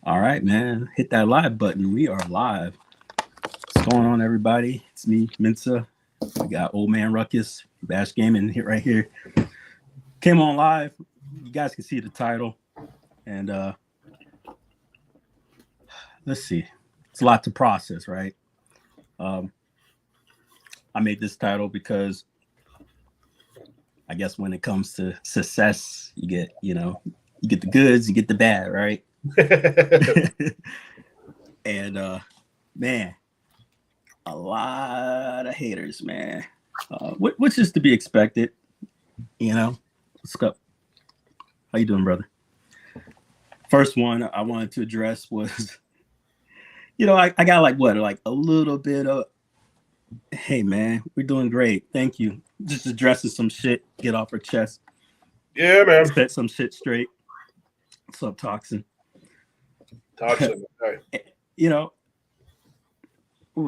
All right, man. Hit that live button. We are live. What's going on, everybody? It's me, Mensa. We got Old Man Ruckus, Bash Gaming here, right here. Came on live. You guys can see the title. And let's see. It's a lot to process, right? I made this title because I guess when it comes to success, you get the goods, you get the bad, right? And man, a lot of haters, man. Which is to be expected, you know. What's up? How you doing, brother? First one I wanted to address was, I got like a little bit of, hey man, we're doing great, thank you. Just addressing some shit, get off our chest. Yeah, man. Set some shit straight. What's up, Toxin? Toxin. Okay.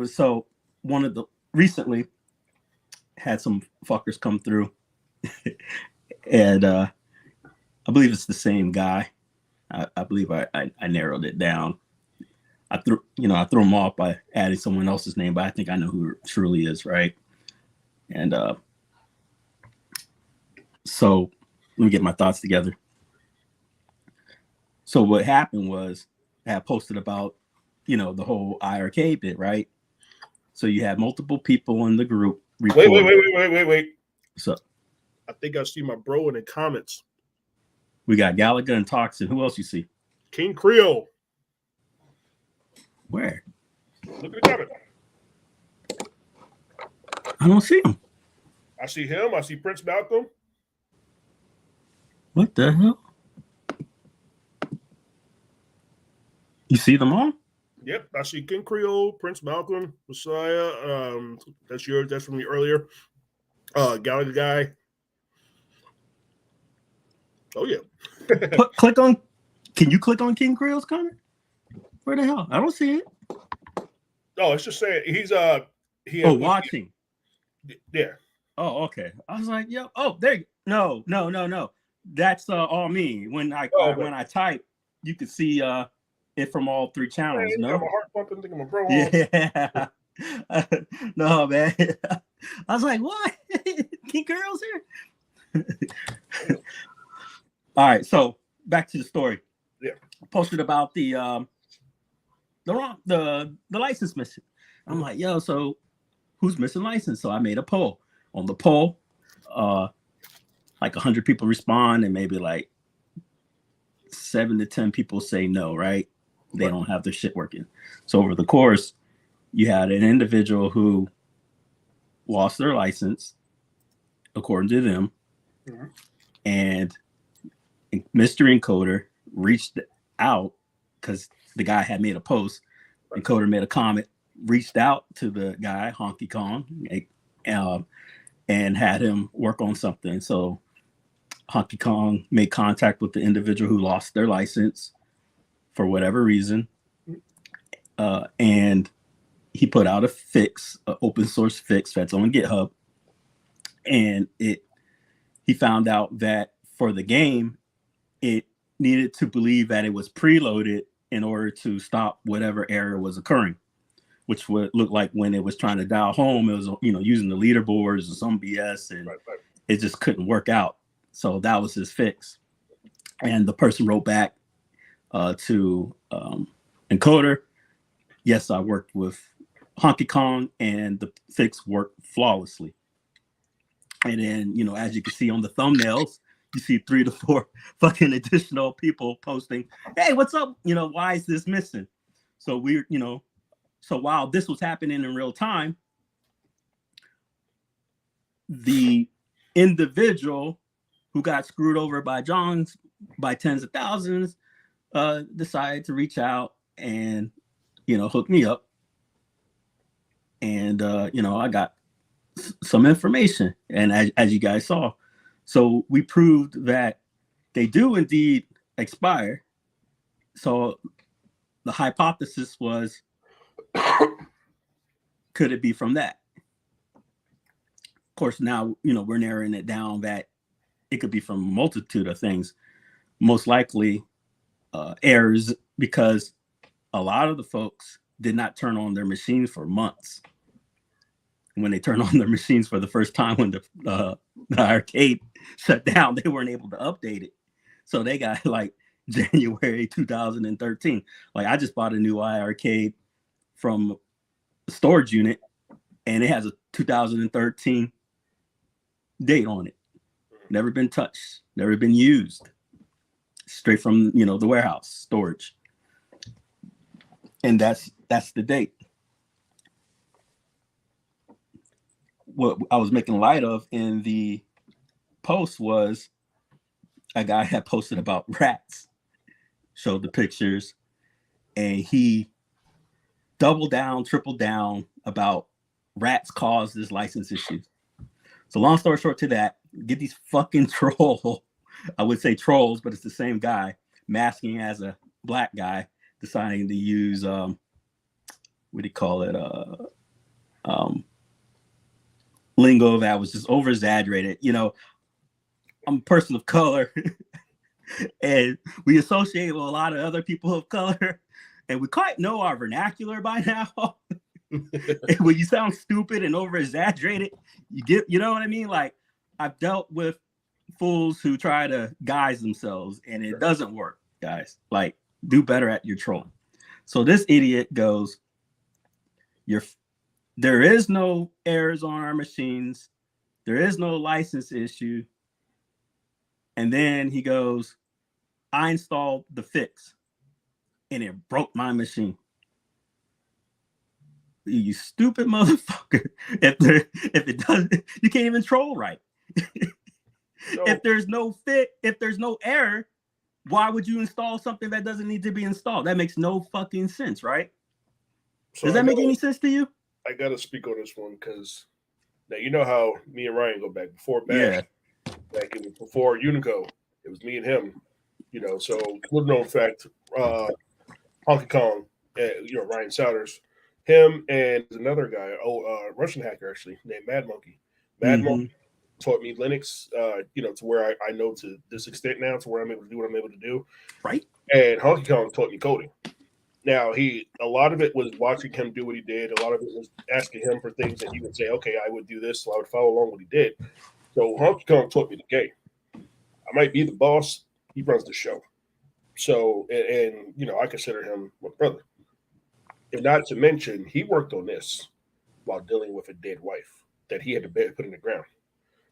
So one of the recently had some fuckers come through, and I believe it's the same guy. I believe I narrowed it down. I threw him off by adding someone else's name, but I think I know who it truly is, right? And so let me get my thoughts together. So what happened was I had posted about, the whole IRK bit, right? So you had multiple people in the group. Wait. So I think I see my bro in the comments. We got Gallagher and Toxin. Who else you see? King Creole. Where? Look at the comment. I don't see him. I see him. I see Prince Malcolm. What the hell? You see them all? Yep, I see King Creole, Prince Malcolm, Messiah. That's yours. That's from me earlier. Gallagher guy. Oh yeah. Click on. Can you click on King Creole's comment? Where the hell? I don't see it. Oh, it's just saying he's watching. Yeah. Oh, okay. I was like, yo. Oh, there. No. That's all me. When I type, you can see it from all three channels. Man, no, my heart pumping, thinking my bro. Yeah. No, man. I was like, what? King Creole's here. All right, so back to the story. Yeah. Posted about the license missing. I'm like, yo, so who's missing license? So I made a poll. On the poll, like 100 people respond, and maybe like 7 to 10 people say no, right? They don't have their shit working. So over the course, you had an individual who lost their license, according to them, and Mr. Encoder reached out because the guy had made a post. Encoder made a comment, reached out to the guy, Honky Kong, and had him work on something. So Honky Kong made contact with the individual who lost their license for whatever reason. And he put out a fix, an open source fix that's on GitHub. And he found out that for the game, it needed to believe that it was preloaded in order to stop whatever error was occurring, which would look like when it was trying to dial home, it was, using the leaderboards or some BS, and it just couldn't work out. So that was his fix. And the person wrote back to Encoder, yes, I worked with Honky Kong and the fix worked flawlessly. And then, as you can see on the thumbnails, you see 3 to 4 fucking additional people posting, hey, what's up? Why is this missing? So so while this was happening in real time, the individual who got screwed over by Johns by tens of thousands decided to reach out and, hook me up. And, I got some information. And as you guys saw, so we proved that they do indeed expire. So the hypothesis was, could it be from that? Of course, now, we're narrowing it down that it could be from a multitude of things. Most likely, errors because a lot of the folks did not turn on their machines for months. When they turned on their machines for the first time when the arcade shut down, they weren't able to update it. So they got like January 2013. Like I just bought a new iArcade from a storage unit and it has a 2013 date on it. Never been touched, never been used. Straight from, the warehouse storage. And that's the date. What I was making light of in the post was a guy had posted about rats, showed the pictures, and he doubled down, tripled down about rats cause this license issue. So long story short to that, get these fucking I would say trolls, but it's the same guy, masking as a black guy, deciding to use what do you call it? Lingo that was just over exaggerated. I'm a person of color and we associate with a lot of other people of color and we quite know our vernacular by now. And when you sound stupid and over exaggerated, you know what I mean? Like I've dealt with fools who try to guise themselves and it doesn't work, guys. Like do better at your trolling. So this idiot goes, there is no errors on our machines. There is no license issue. And then he goes, I installed the fix and it broke my machine. You stupid motherfucker. If it doesn't, you can't even troll right. No. If there's no error, why would you install something that doesn't need to be installed? That makes no fucking sense, right? So does that make any sense to you? I gotta speak on this one because now you know how me and Ryan go back before Bash, before Unico. It was me and him, So little known fact, Honky Kong, Ryan Souders, him and another guy, Russian hacker actually named Mad Monkey. Monkey taught me Linux, to where I know to this extent now, to where I'm able to do what I'm able to do. Right. And Honky Kong taught me coding. Now, a lot of it was watching him do what he did. A lot of it was asking him for things that he would say, okay, I would do this, so I would follow along what he did. So Honky Kong taught me the game. I might be the boss. He runs the show. So, and I consider him my brother. And not to mention, he worked on this while dealing with a dead wife that he had to put in the ground.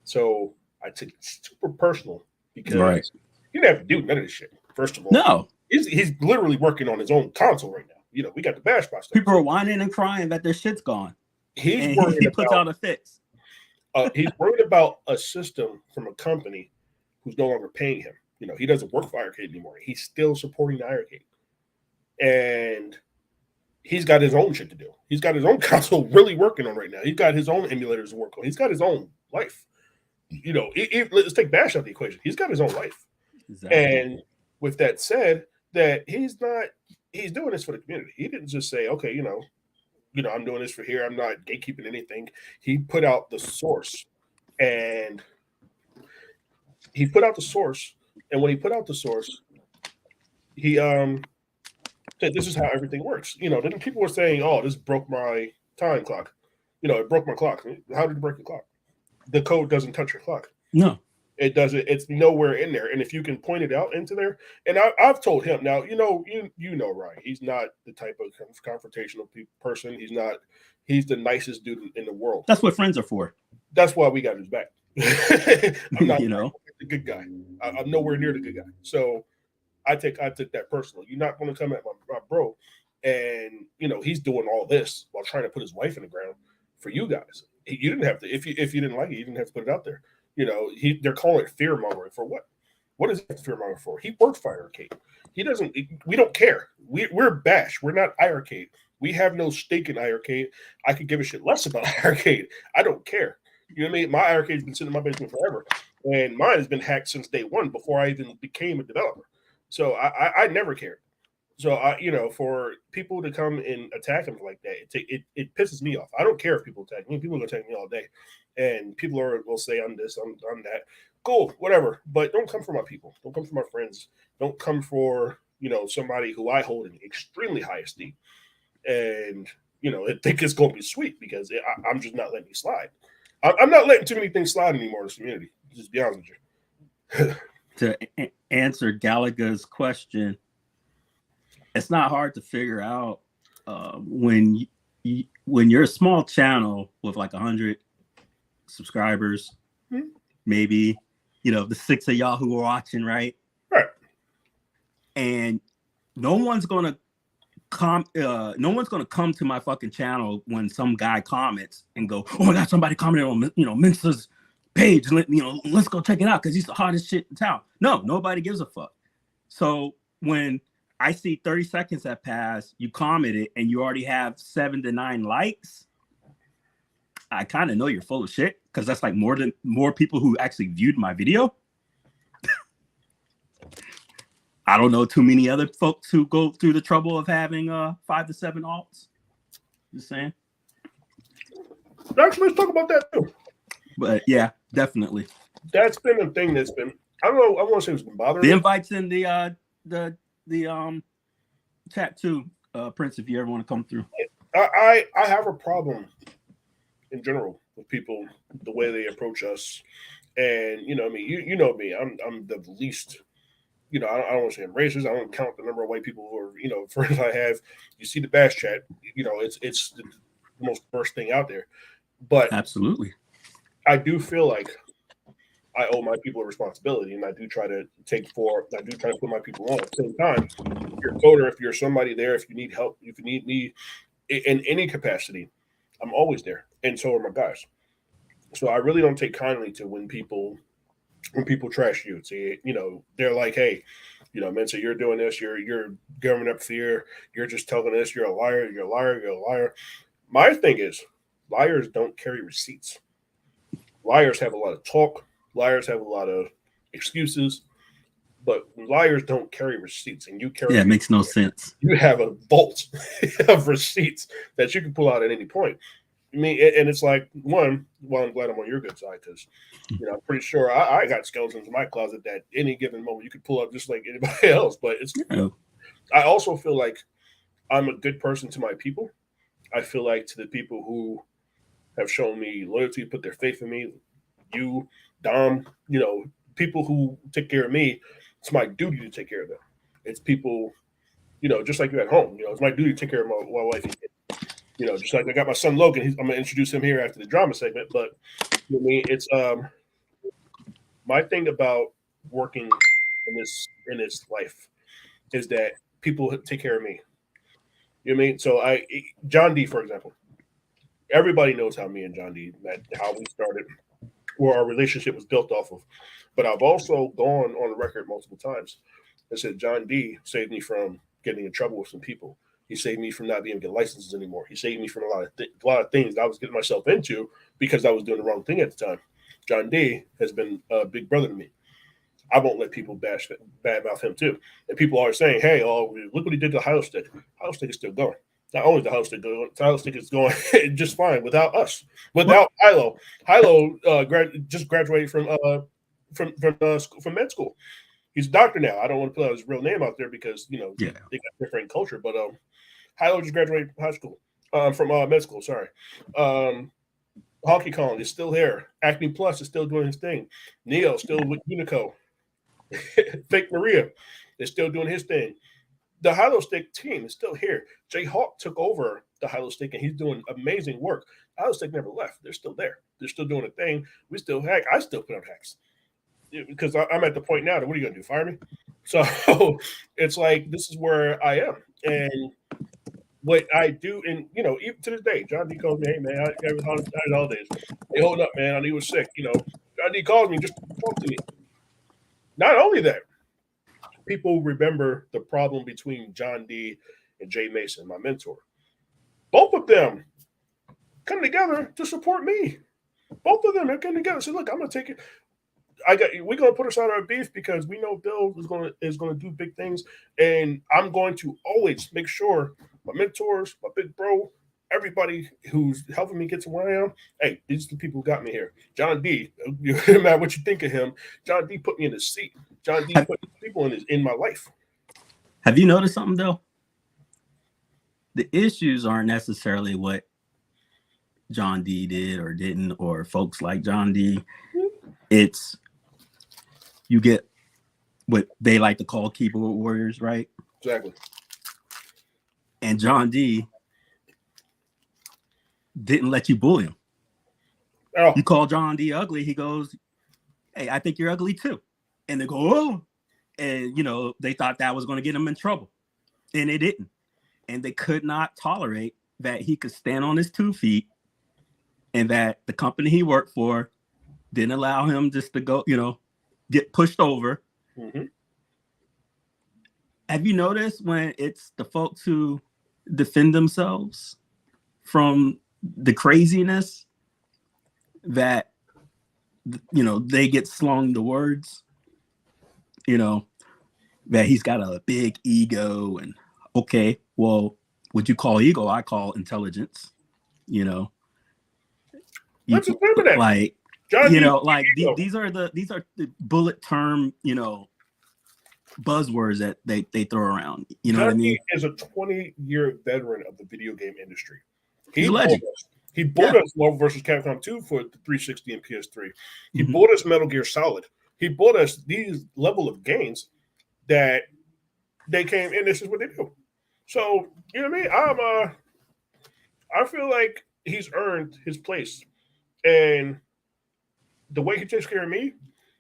So I took it super personal because he didn't have to do none of this shit, first of all. No. He's literally working on his own console right now. We got the Bash box. People are whining and crying that their shit's gone. He puts out a fix. He's worried about a system from a company who's no longer paying him. He doesn't work for iArcade anymore. He's still supporting the iArcade. And he's got his own shit to do. He's got his own console really working on right now. He's got his own emulators to work on. He's got his own life. Let's take Bash out of the equation. He's got his own life. Exactly. And with that said, that he's doing this for the community. He didn't just say, okay, I'm doing this for here. I'm not gatekeeping anything. He put out the source and when he put out the source, he said, this is how everything works. Then people were saying, oh, this broke my time clock. It broke my clock. How did it break the clock? The code doesn't touch your clock. No. It doesn't. It's nowhere in there. And if you can point it out into there, and I've told him now, Ryan, he's not the type of confrontational person. He's the nicest dude in the world. That's what friends are for. That's why we got his back. I'm not the good guy. I'm nowhere near the good guy. So I took that personal. You're not going to come at my bro. And, he's doing all this while trying to put his wife in the ground for you guys. You didn't have to, if you didn't like it, you didn't have to put it out there. They're calling it fear mongering for what? What is it fear mongering for? He worked for iArcade. We don't care. We're Bash. We're not iArcade. We have no stake in iArcade. I could give a shit less about iArcade. I don't care. You know what I mean? My iArcade's been sitting in my basement forever. And mine has been hacked since day one before I even became a developer. So I never cared. So for people to come and attack him like that, it pisses me off. I don't care if people attack me. People are gonna attack me all day, and people will say I'm this, I'm that. Cool, whatever. But don't come for my people. Don't come for my friends. Don't come for somebody who I hold in extremely high esteem, and I think it's going to be sweet because I'm just not letting you slide. I'm not letting too many things slide anymore in this community. Just be honest with you. To answer Gallagher's question, it's not hard to figure out when you're a small channel with like 100 subscribers, maybe the 6 of y'all who are watching, right? Right. And no one's gonna come to my fucking channel when some guy comments and go, "Oh my god, somebody commented on Mensa's page, let's go check it out because he's the hottest shit in town." No, nobody gives a fuck. So when I see 30 seconds have passed, you commented, and you already have 7 to 9 likes, I kind of know you're full of shit because that's like more people who actually viewed my video. I don't know too many other folks who go through the trouble of having 5 to 7 alts. Just saying. Actually, let's talk about that too. But yeah, definitely. That's been a thing that's been, I don't know, I want to say it's been bothering the me. invites in the chat too, Prince, if you ever want to come through. I have a problem in general with people, the way they approach us. And you know me, I'm the least, I don't want to say I'm racist. I don't count the number of white people who are, friends I have. You see the bash chat, it's the most worst thing out there. But absolutely, I do feel like I owe my people a responsibility, and I do try to put my people on. At the same time, if you're a coder, if you're somebody there, if you need help, if you need me in any capacity, I'm always there, and so are my guys. So I really don't take kindly to when people trash you. See, they're like, "Hey, Mensa, you're doing this. You're giving up fear. You're just telling us you're a liar. You're a liar. You're a liar." My thing is, liars don't carry receipts. Liars have a lot of talk. Liars have a lot of excuses, but liars don't carry receipts, and you carry. Yeah, it makes no sense. You have a vault of receipts that you can pull out at any point. I mean, and it's like, one, well, I'm glad I'm on your good side because, I'm pretty sure I got skeletons in my closet that any given moment you could pull up just like anybody else. But I also feel like I'm a good person to my people. I feel like to the people who have shown me loyalty, put their faith in me, you, Dom, people who take care of me, it's my duty to take care of them. It's people, just like you at home, it's my duty to take care of my wife and kids. Just like I got my son Logan, I'm gonna introduce him here after the drama segment. But it's my thing about working in this life is that people take care of me. You know what I mean? So John D, for example, everybody knows how me and John D met, how we started, where our relationship was built off of. But I've also gone on the record multiple times and said John D saved me from getting in trouble with some people. He saved me from not being able to get licenses anymore. He saved me from a lot of things that I was getting myself into because I was doing the wrong thing at the time. John D has been a big brother to me. I won't let people badmouth him too. And people are saying, "Hey, look what he did to the Hilo Stick. Hilo Stick is still going. Not only the Hilo Stick is going just fine without us, without Hilo. Hilo just graduated from med school. He's a doctor now. I don't want to put his real name out there because they got different culture. But Hilo just graduated from high school from med school. Sorry. Honky Kong is still here. Acme Plus is still doing his thing. Neo still with Unico. Fake Maria is still doing his thing. The Hilo Stick team is still here. Jay Hawk took over the Hilo Stick, and he's doing amazing work. Hilo Stick never left. They're still there. They're still doing a thing. We still hack. I still put up hacks because I'm at the point now that what are you going to do, fire me? So it's like this is where I am. And what I do, and even to this day, John D calls me, "Hey man, I have holidays. Hey, hold up, man. I knew he was sick." John D calls me, just talk to me. Not only that, people remember the problem between John D and Jay Mason, my mentor. Both of them come together to support me. Both of them have come together. So look, I'm gonna take it. We're gonna put aside our beef because we know Bill is gonna do big things, and I'm going to always make sure my mentors, my big bro, everybody who's helping me get to where I am. Hey, these are the people who got me here. John D, no matter what you think of him, John D put me in his seat. John D put people in my life. Have you noticed something though? The issues aren't necessarily what John D did or didn't, or folks like John D. It's you get what they like to call keyboard warriors, right? Exactly. And John D didn't let you bully him. Oh. You call John D ugly, he goes, "Hey, I think you're ugly too." And they go, "Oh," and they thought that was going to get him in trouble, and it didn't. And they could not tolerate that he could stand on his 2 feet, and that the company he worked for didn't allow him just to go, get pushed over. Mm-hmm. Have you noticed when it's the folks who defend themselves from the craziness that, they get slung the words, that he's got a big ego and, okay, well, what you call ego, I call intelligence, What's the name of that? Like, John these are the bullet term, buzzwords that they throw around. You know John what I mean? Is a 20-year veteran of the video game industry. He's a legend. He bought us Marvel vs. Capcom 2 for the 360 and PS3. He bought us Metal Gear Solid. He bought us these level of games that they came in. This is what they do. So, you know what I mean? I feel like he's earned his place. And the way he takes care of me,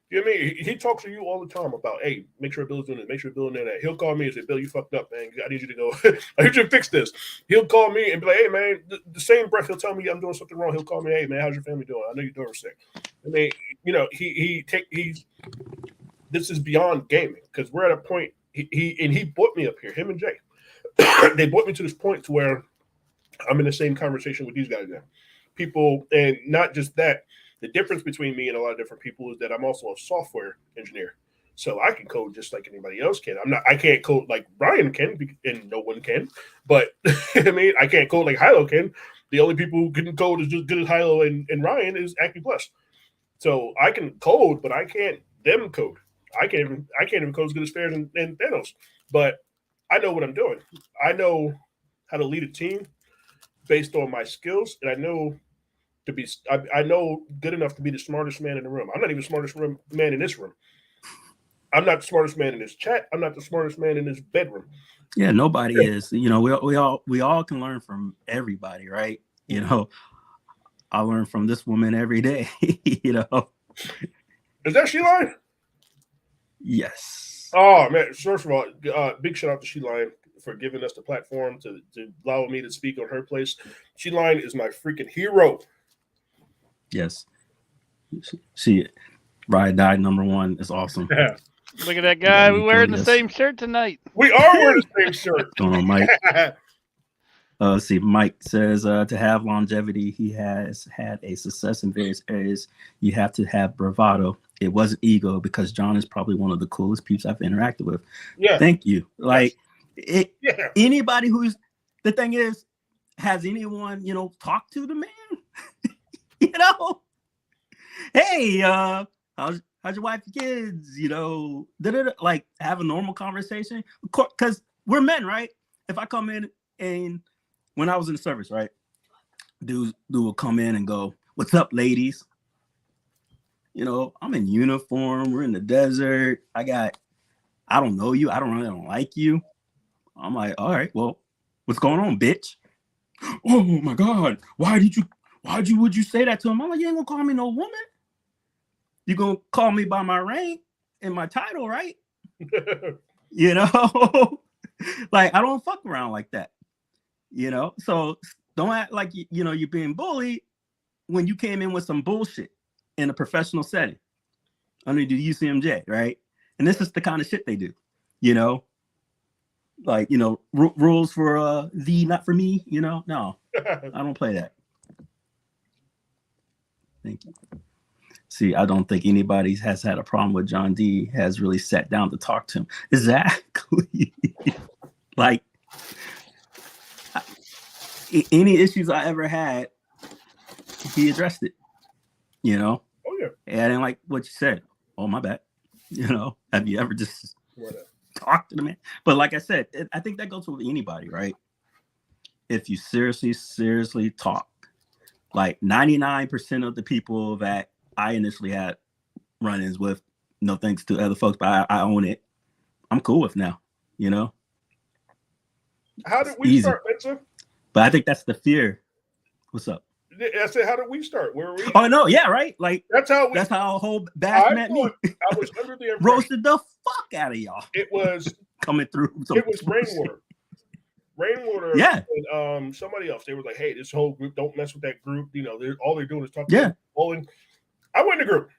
you know what I mean? He talks to you all the time about, hey, make sure Bill's doing this, make sure Bill's doing that. He'll call me and say, Bill, you fucked up, man. I need you to go. I need you to fix this. He'll call me and be like, hey, man, the same breath he'll tell me I'm doing something wrong. He'll call me, hey, man, how's your family doing? I know your daughter's sick. I mean, this is beyond gaming because we're at a point, he brought me up here, him and Jay. They brought me to this point to where I'm in the same conversation with these guys now. People, and not just that, the difference between me and a lot of different people is that I'm also a software engineer. So I can code just like anybody else can. I can't code like Brian can, and no one can. But I mean, I can't code like Hilo can. The only people who can code as just good as Hilo and Ryan is Acme Plus. So I can code, but I can't them code. I can't even code as good as Fair and Thanos. But I know what I'm doing. I know how to lead a team based on my skills, and I know good enough to be the smartest man in the room. I'm not even the smartest man in this room. I'm not the smartest man in this chat. I'm not the smartest man in this bedroom. Yeah, nobody is. We all can learn from everybody, right? I learn from this woman every day. Is that She-Line? Yes. Oh man! First of all, big shout out to She-Line for giving us the platform to allow me to speak on her place. She-Line is my freaking hero. Yes. She Ride Die #1 is awesome. Yeah. Look at that guy. We're wearing the same shirt tonight. We are wearing the same shirt. What's going on, Mike? Let's see. Mike says to have longevity, he has had a success in various areas. You have to have bravado. It wasn't ego because John is probably one of the coolest peeps I've interacted with. Yeah. Thank you. Like yeah. Anybody who's the thing is, has anyone talked to the man? Hey, how's your wife and kids? Like have a normal conversation. Because we're men, right? If I come in and when I was in the service, right, dude will come in and go, "What's up, ladies?" I'm in uniform. We're in the desert. I don't know you. I don't like you. I'm like, all right, well, what's going on, bitch? Oh my God, would you say that to him? I'm like, you ain't gonna call me no woman. You gonna call me by my rank and my title, right? Like I don't fuck around like that. So don't act like you're being bullied when you came in with some bullshit in a professional setting under the UCMJ, right? And this is the kind of shit they do, like rules for thee, not for me. No, I don't play that. Thank you. See, I don't think anybody has had a problem with John D. has really sat down to talk to him. Exactly. Like any issues I ever had, he addressed it. Oh yeah. And I didn't like what you said. Oh my bad. Have you ever just talk to the man. But like I said, I think that goes with anybody, right? If you seriously talk, like 99% of the people that I initially had run-ins with, no thanks to other folks, but I own it. I'm cool with now, you know? How did we start, Vincent? But I think that's the fear. What's up? I said, how did we start? Where were we? Oh no, yeah, right. Like that's how a whole bash met me. I was under the impression roasted the fuck out of y'all. It was coming through. It was Rainwater. Rainwater. Yeah. And somebody else. They were like, "Hey, this whole group, don't mess with that group. You know, all they're doing is talking about bowling." I went in the group.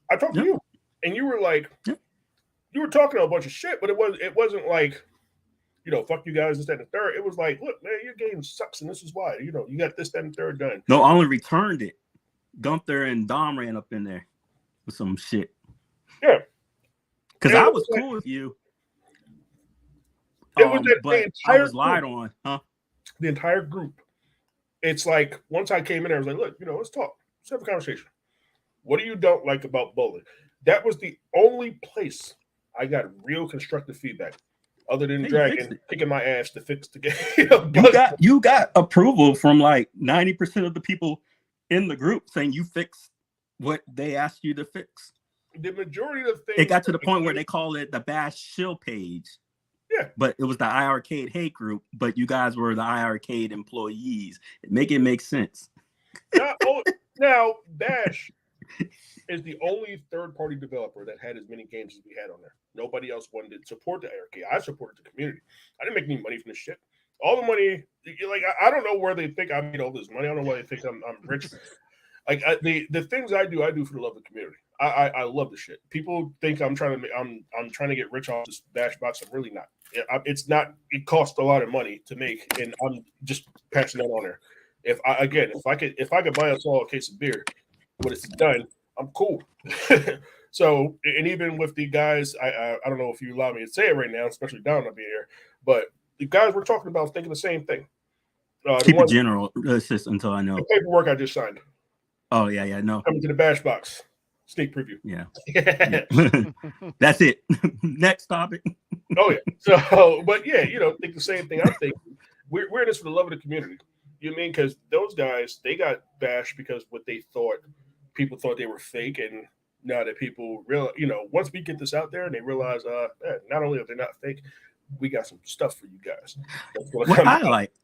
I talked to you, and you were like, you were talking a bunch of shit, but it wasn't like, you know, fuck you guys, this, that, and the third. It was like, look, man, your game sucks, and this is why. You know, you got this, that, and the third done. No, I only returned it. Gunther and Dom ran up in there with some shit. Yeah. Because I was cool with you. It was but I was lied on, huh? The entire group. It's like, once I came in there, I was like, look, you know, let's talk. Let's have a conversation. What do you don't like about bowling? That was the only place I got real constructive feedback. Other than Dragon kicking my ass to fix the game. You got approval from like 90% of the people in the group saying you fixed what they asked you to fix. The majority of the things. It got to the point where they call it the Bash Shill page. Yeah. But it was the iArcade hate group, but you guys were the iArcade employees. Make it make sense. Now Bash is the only third-party developer that had as many games as we had on there. Nobody else wanted to support the arcade. I supported the community. I didn't make any money from this shit. All the money, like, I don't know where they think I made all this money. I don't know why they think I'm rich. Like, the things I do for the love of the community. I love the shit. People think I'm trying to get rich off this Bash box. I'm really not. It's not. It costs a lot of money to make, and I'm just passing that on there. If I could buy us all a case of beer when it's done, I'm cool. So, and even with the guys, I don't know if you allow me to say it right now, especially Don will be here, but the guys we're talking about thinking the same thing. Keep it general assist until I know. The paperwork I just signed. Oh yeah, no. Coming to the Bash box. Sneak preview. Yeah. That's it. Next topic. Oh yeah. So, but yeah, you know, think the same thing. I think we're in this for the love of the community. You know what I mean? Because those guys, they got bashed because what they thought, people thought they were fake, and now that people realize, you know, once we get this out there and they realize, not only are they not fake, we got some stuff for you guys.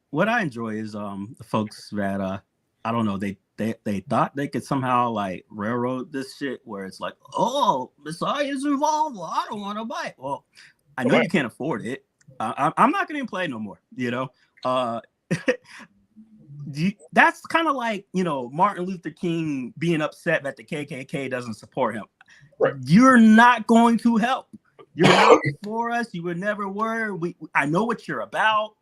What I enjoy is the folks that I don't know, they thought they could somehow like railroad this shit where it's like, oh, Messiah's involved. Well, I don't want to buy it. Well, I know you can't afford it. I'm not going to play no more, you know? That's kind of like, you know, Martin Luther King being upset that the KKK doesn't support him. Right. You're not going to help. You're not for us. You would never were. I know what you're about.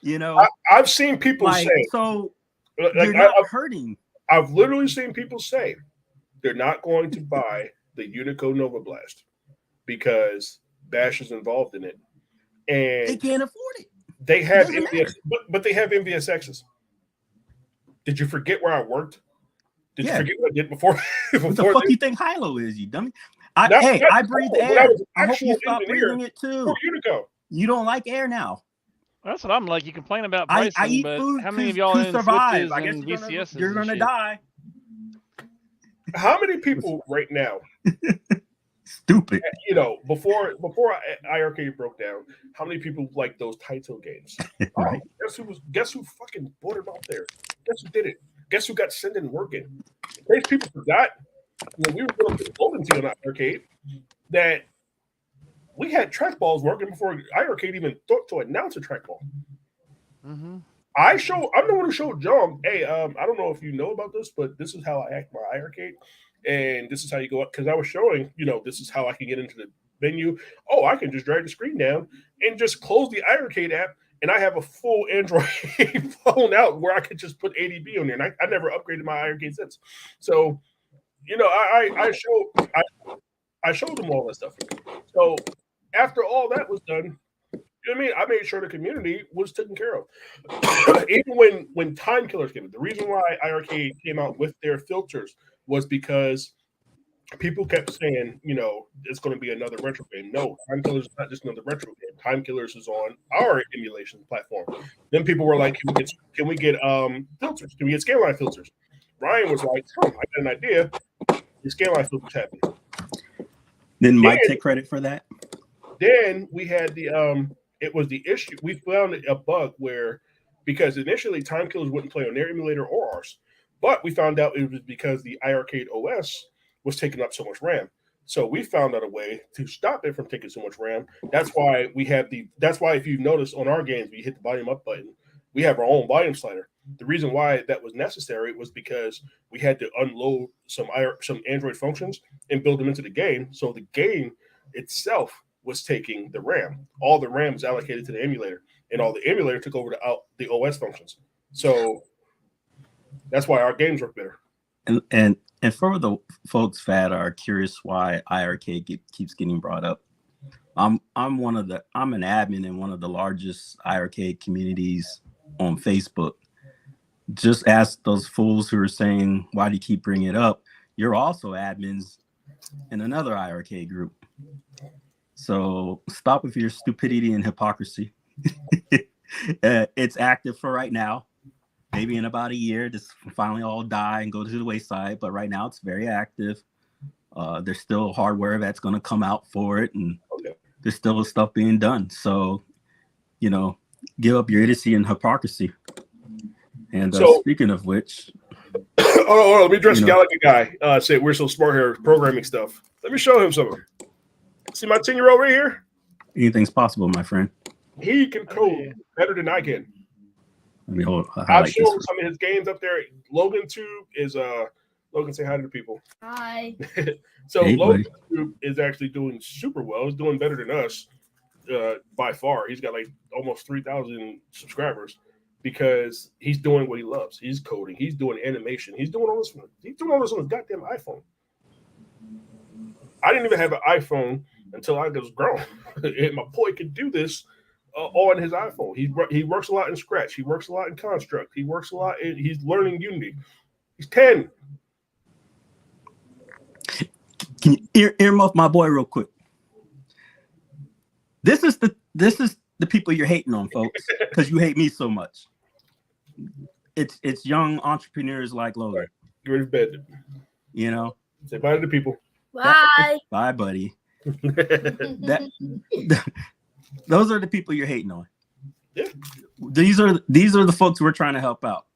You know, I've seen people say so. You're not hurting. I've literally seen people say they're not going to buy the Unico Nova Blast because Bash is involved in it, and they can't afford it. They have MVS, but they have MVSXs. Did you forget where I worked? Did you forget what I did before? What the fuck you think Hilo is, you dummy? I breathe air. I hope you stop breathing it too. You don't like air now. That's what I'm like. You complain about pricing, I eat but food how many of y'all in survive? Switches I guess and VCSs you're gonna die. How many people right now? Stupid. You know, before iArcade broke down, how many people like those Taito games? Right. Guess who fucking bought it out there? Guess who did it? Guess who got sent and working? In case people forgot, when we were going to the Golden Tee on iArcade, that we had trackballs working before iArcade even thought to announce a trackball. Mm-hmm. I'm the one who showed John, hey, I don't know if you know about this, but this is how I act my iArcade, and this is how you go up. Because I was showing, you know, this is how I can get into the menu. Oh, I can just drag the screen down and just close the iArcade app, and I have a full Android phone out where I could just put ADB on there. And I never upgraded my iArcade since. So, you know, I showed them all that stuff. So after all that was done, you know what I mean? I made sure the community was taken care of. Even when Time Killers came in, the reason why iArcade came out with their filters was because people kept saying, it's going to be another retro game. No, Time Killers is not just another retro game. Time Killers is on our emulation platform. Then people were like, can we get filters? Can we get scanline filters? Ryan was like, I got an idea. The scanline filters happen. Didn't Mike take credit for that? Then we had it was the issue. We found a bug where, because initially Time Killers wouldn't play on their emulator or ours, but we found out it was because the iArcade OS was taking up so much RAM. So we found out a way to stop it from taking so much RAM. That's why if you notice on our games, we hit the volume up button, we have our own volume slider. The reason why that was necessary was because we had to unload some Android functions and build them into the game. So the game itself was taking the RAM. All the RAM was allocated to the emulator, and all the emulator took over the OS functions. So that's why our games work better. And for the folks that are curious why iArcade keeps getting brought up, I'm an admin in one of the largest iArcade communities on Facebook. Just ask those fools who are saying, why do you keep bringing it up? You're also admins in another iArcade group. So stop with your stupidity and hypocrisy. It's active for right now. Maybe in about a year, this will finally all die and go to the wayside. But right now, it's very active. There's still hardware that's going to come out for it, and there's still stuff being done. So, give up your idiocy and hypocrisy. And speaking of which, hold on, let me address the Gallagher guy. Say we're so smart here, programming stuff. Let me show him something. See my 10-year-old right here? Anything's possible, my friend. He can code better than I can. Let me hold. I've shown some of his games up there. Logan Tube is Logan, say hi to the people. Hi. So hey, Logan Tube is actually doing super well. He's doing better than us by far. He's got like almost 3,000 subscribers because he's doing what he loves. He's coding. He's doing animation. He's doing all this. He's doing all this on his goddamn iPhone. I didn't even have an iPhone until I was grown. And my boy could do this on his iPhone. He works a lot in Scratch. He works a lot in Construct. He works a lot. He's learning Unity. He's 10. Can you earmuff my boy real quick? This is the people you're hating on, folks, because you hate me so much. It's young entrepreneurs like Logan. Get ready for bed. Say bye to the people. Bye. Bye, buddy. Those are the people you're hating on. Yeah. These are the folks we're trying to help out.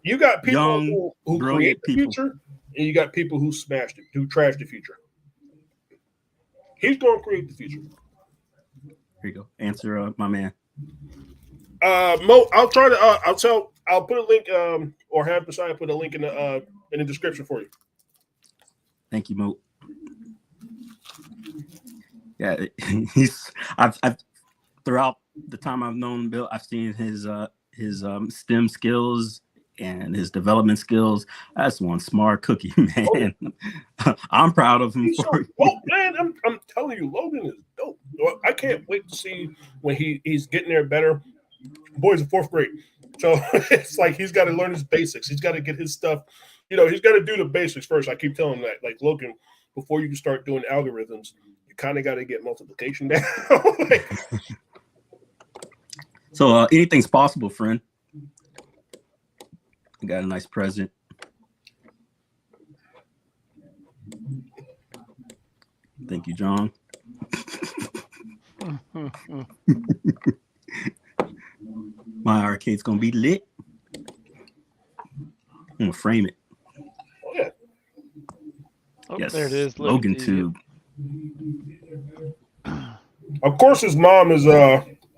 You got people who create the future, and you got people who smashed it, who trashed the future. He's going to create the future. Here you go. Answer, my man. Mo, I'll try to. I'll put a link, or have Messiah put a link in the description for you. Thank you, Mo. Yeah, I've throughout the time I've known Bill, I've seen his STEM skills and his development skills. That's one smart cookie, man. I'm proud of him. Man, I'm telling you, Logan is dope. I can't wait to see when he's getting there better. Boy's in 4th grade, so it's like he's got to learn his basics. He's got to get his stuff. He's got to do the basics first. I keep telling him that, like, Logan, before you can start doing algorithms, you kind of got to get multiplication down. So anything's possible, friend. I got a nice present. Thank you, John. My arcade's gonna be lit. I'm gonna frame it. Oh yeah. Oh, yes, there it is. Logan Tube. Of course, his mom is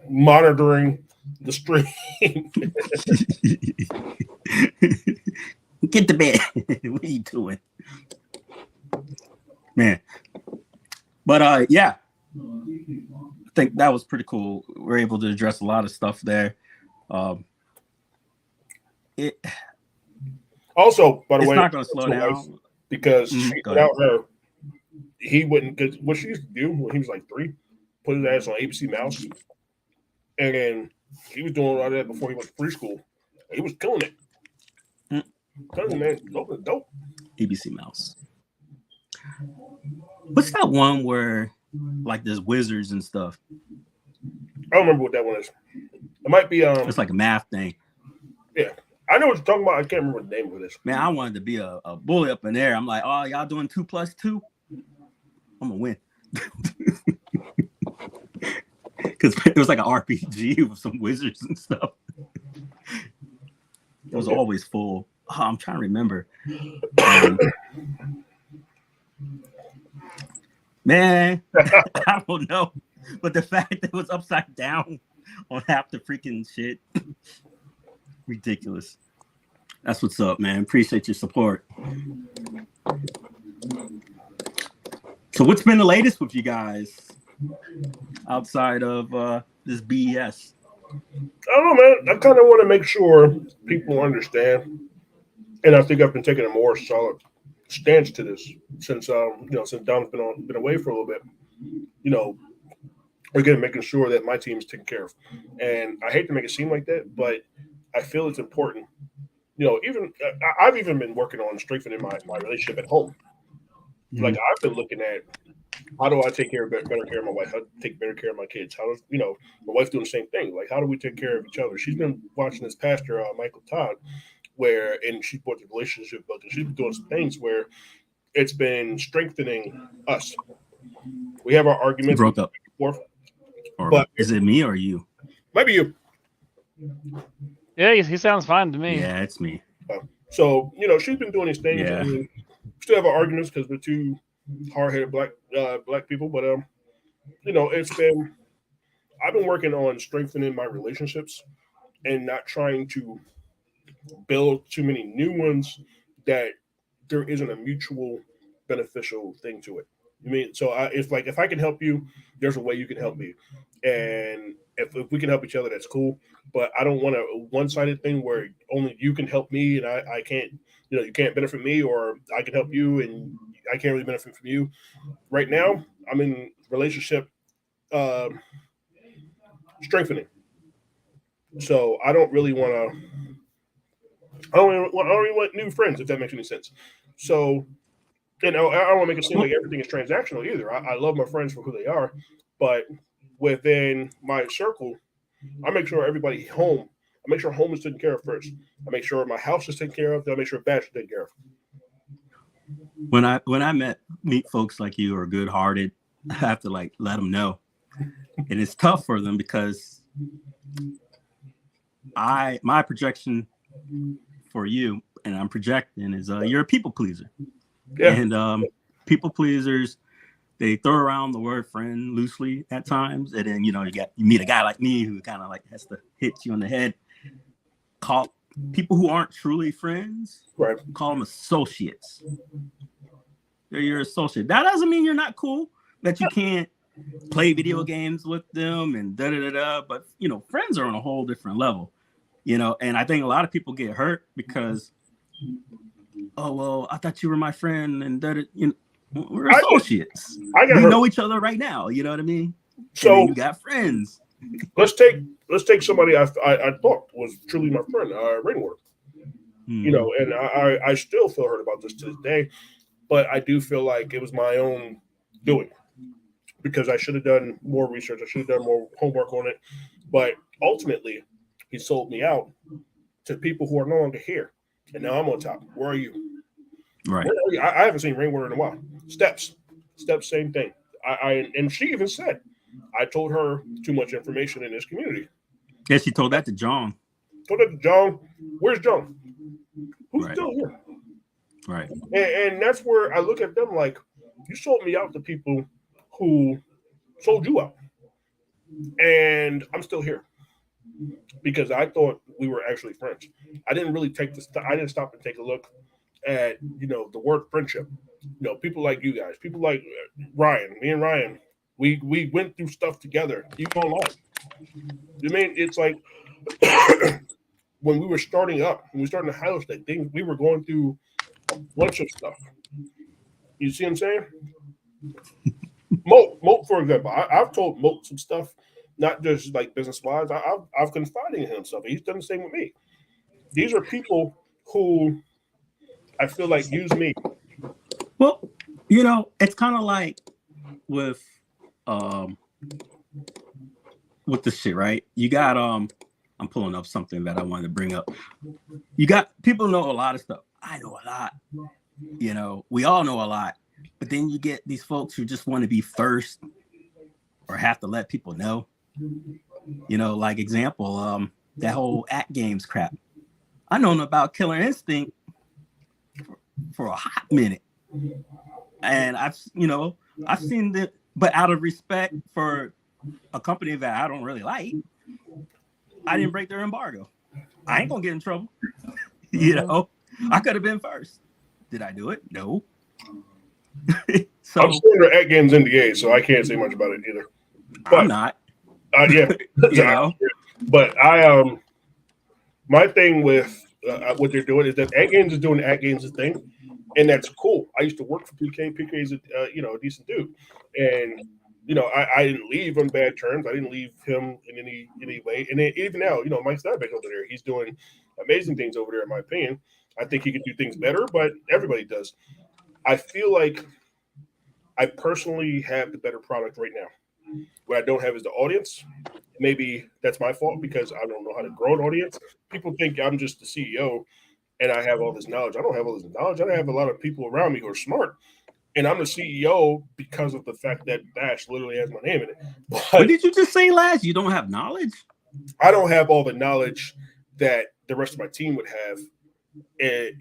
monitoring the stream. Get to bed. What are you doing, man? But yeah, I think that was pretty cool. We're able to address a lot of stuff there. Also, by the way, it's not going to slow down because without her, he wouldn't. Because what she used to do when he was like 3, put his ass on ABC Mouse, and then he was doing a lot of that before he went to preschool. He was killing it. Telling you, man, dope. ABC Mouse. What's that one where like there's wizards and stuff? I don't remember what that one is. It might be It's like a math thing. Yeah, I know what you're talking about. I can't remember the name of this. Man, I wanted to be a bully up in there. I'm like, oh, y'all doing 2 + 2? I'm gonna win. Because it was like an RPG with some wizards and stuff. It was always full. Oh, I'm trying to remember. Man, I don't know. But the fact that it was upside down on half the freaking shit, ridiculous. That's what's up, man. Appreciate your support. So what's been the latest with you guys outside of this BS? I don't know, man. I kind of want to make sure people understand, and I think I've been taking a more solid stance to this since since Dom's been away for a little bit. Again, making sure that my team's taken care of, and I hate to make it seem like that, but I feel it's important. Even I've even been working on strengthening my relationship at home. Mm-hmm. Like I've been looking at how do I take better care of my wife? How to take better care of my kids? How does my wife doing the same thing? Like how do we take care of each other? She's been watching this pastor Michael Todd, and she brought the relationship book, and she's been doing some things where it's been strengthening us. We have our arguments. Broke up. But is it me or you? Maybe you. Yeah, he sounds fine to me. Yeah, it's me. So she's been doing these things. Yeah. I mean, still have our arguments because we're two hard-headed black people, but I've been working on strengthening my relationships and not trying to build too many new ones that there isn't a mutual beneficial thing to it. I mean, so if I can help you, there's a way you can help me, and if we can help each other, that's cool. But I don't want a one-sided thing where only you can help me and I can't. You can't benefit me, or I can help you and I can't really benefit from you. Right now, I'm in relationship strengthening, so I don't really want to. I don't really want new friends, if that makes any sense. So, I don't want to make it seem like everything is transactional either. I love my friends for who they are, but within my circle, I make sure everybody home. I make sure home is taken care of first. I make sure my house is taken care of. Then I make sure Bash is taken care of. When I meet folks like you who are good-hearted, I have to let them know, and it's tough for them because my projection for you, and I'm projecting, is you're a people pleaser. Yeah. And people pleasers, they throw around the word friend loosely at times, and then you meet a guy like me who kind of has to hit you on the head. Call people who aren't truly friends, right? Call them associates. They're your associate. That doesn't mean you're not cool, that you can't play video games with them and da-da-da-da. But friends are on a whole different level. And I think a lot of people get hurt because, oh well, I thought you were my friend, and we're associates. We know each other right now. You know what I mean? So you got friends. Let's take somebody I thought was truly my friend, Rainwater. And I still feel hurt about this to this day, but I do feel like it was my own doing because I should have done more research. I should have done more homework on it. But ultimately, he sold me out to people who are no longer here, and now I'm on top. Where are you? Right. Where are you? I haven't seen Rainwater in a while. Steps, same thing. And she even said, I told her too much information in this community. Yeah, she told that to John. Told that to John. Where's John? Who's right. still here? Right. And that's where I look at them like, you sold me out to people who sold you out. And I'm still here because I thought we were actually friends. I didn't really I didn't stop and take a look at, the word friendship. People like you guys, people like Ryan, me and Ryan, we went through stuff together. You online. I mean, it's like when we were starting up, when we started in Ohio State, we were going through a bunch of stuff. You see what I'm saying? Moat, for example, I've told Moat some stuff, not just like business wise. I've confided in him stuff. He's done the same with me. These are people who I feel like use me. Well, You know, it's kind of like with the shit, right? You got I'm pulling up something that I wanted to bring up. You got people know a lot of stuff. I know a lot. You know, we all know a lot. But then you get these folks who just want to be first or have to let people know. You know, like example, that whole at games crap. I known about Killer Instinct for a hot minute. And I've seen that, but out of respect for a company that I don't really like, I didn't break their embargo. I ain't gonna get in trouble. You know, I could have been first. Did I do it? No. So I'm still under at games NDA, so I can't say much about it either. But, I'm not. Yeah, You know, but my thing with what they're doing is that at games is doing at games' thing, and that's cool. I used to work for PK. PK is a decent dude, and I didn't leave on bad terms. I didn't leave him in any way. And then, even now, Mike Steinbeck over there, he's doing amazing things over there. In my opinion, I think he could do things better, but everybody does. I feel like I personally have the better product right now. What I don't have is the audience. Maybe that's my fault because I don't know how to grow an audience. People think I'm just the CEO and I have all this knowledge. I don't have all this knowledge. I have a lot of people around me who are smart. And I'm the CEO because of the fact that Bash literally has my name in it. But what did you just say last? You don't have knowledge? I don't have all the knowledge that the rest of my team would have. And,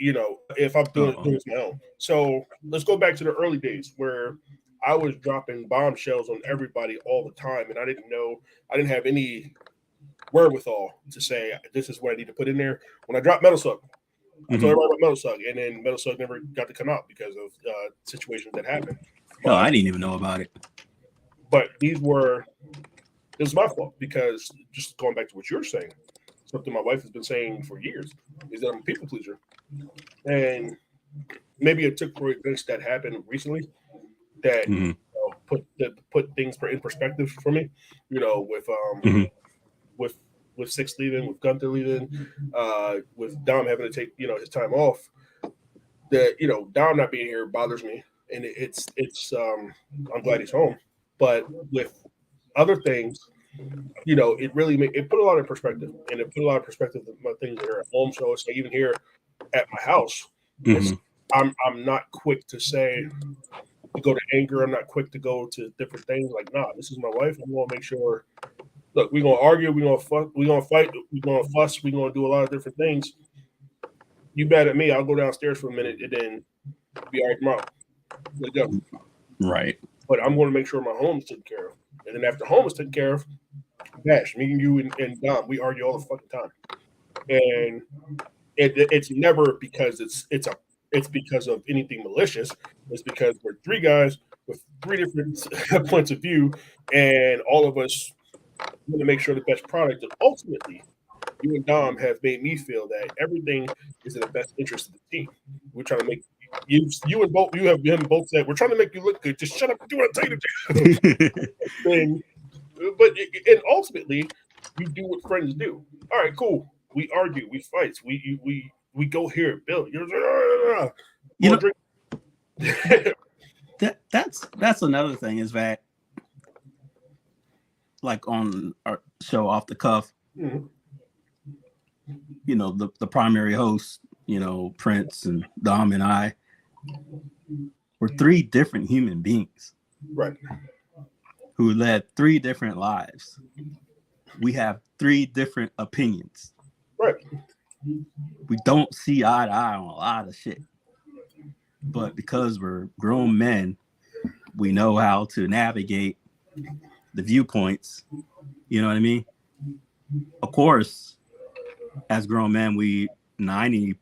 if I'm doing it my own. So let's go back to the early days where I was dropping bombshells on everybody all the time. And I didn't have any wherewithal to say, this is what I need to put in there. When I dropped Metal Slug, I told everybody about Metal Slug, and then Metal Slug never got to come out because of situations that happened. Hell, I didn't even know about it. But it was my fault because just going back to what you're saying, something my wife has been saying for years is that I'm a people pleaser. And maybe it took for events that happened recently that put things in perspective for me, with Six leaving, with Gunther leaving, with Dom having to take, his time off. That, Dom not being here bothers me. And it's I'm glad he's home. But with other things, it really it put a lot of perspective, and it put a lot of perspective of my things that are at home. So it's like even here at my house, I'm not quick to say to go to anger. I'm not quick to go to different things. Like, nah, this is my wife. I'm gonna make sure. Look, we're gonna argue. We're gonna fuck. We're gonna fight. We're gonna fuss. We're gonna do a lot of different things. You mad at me? I'll go downstairs for a minute and then be all right tomorrow. Let's go. Right. But I'm going to make sure my home is taken care of. And then after home is taken care of, Bash, me and you and Dom, we argue all the fucking time. And it's never because it's because of anything malicious. It's because we're three guys with three different points of view, and all of us want to make sure the best product. And ultimately, you and Dom have made me feel that everything is in the best interest of the team. We're trying to make you have him both said we're trying to make you look good. Just shut up and do what I tell you to do. And ultimately, you do what friends do. All right, cool. We argue, we fight, we go here, Bill. That's another thing is that, like on our show Off the Cuff, the primary host, Prince and Dom and I, were three different human beings, right? Who led three different lives. We have three different opinions, right? We don't see eye to eye on a lot of shit, but because we're grown men, we know how to navigate the viewpoints. You know what I mean? Of course, as grown men, we 90%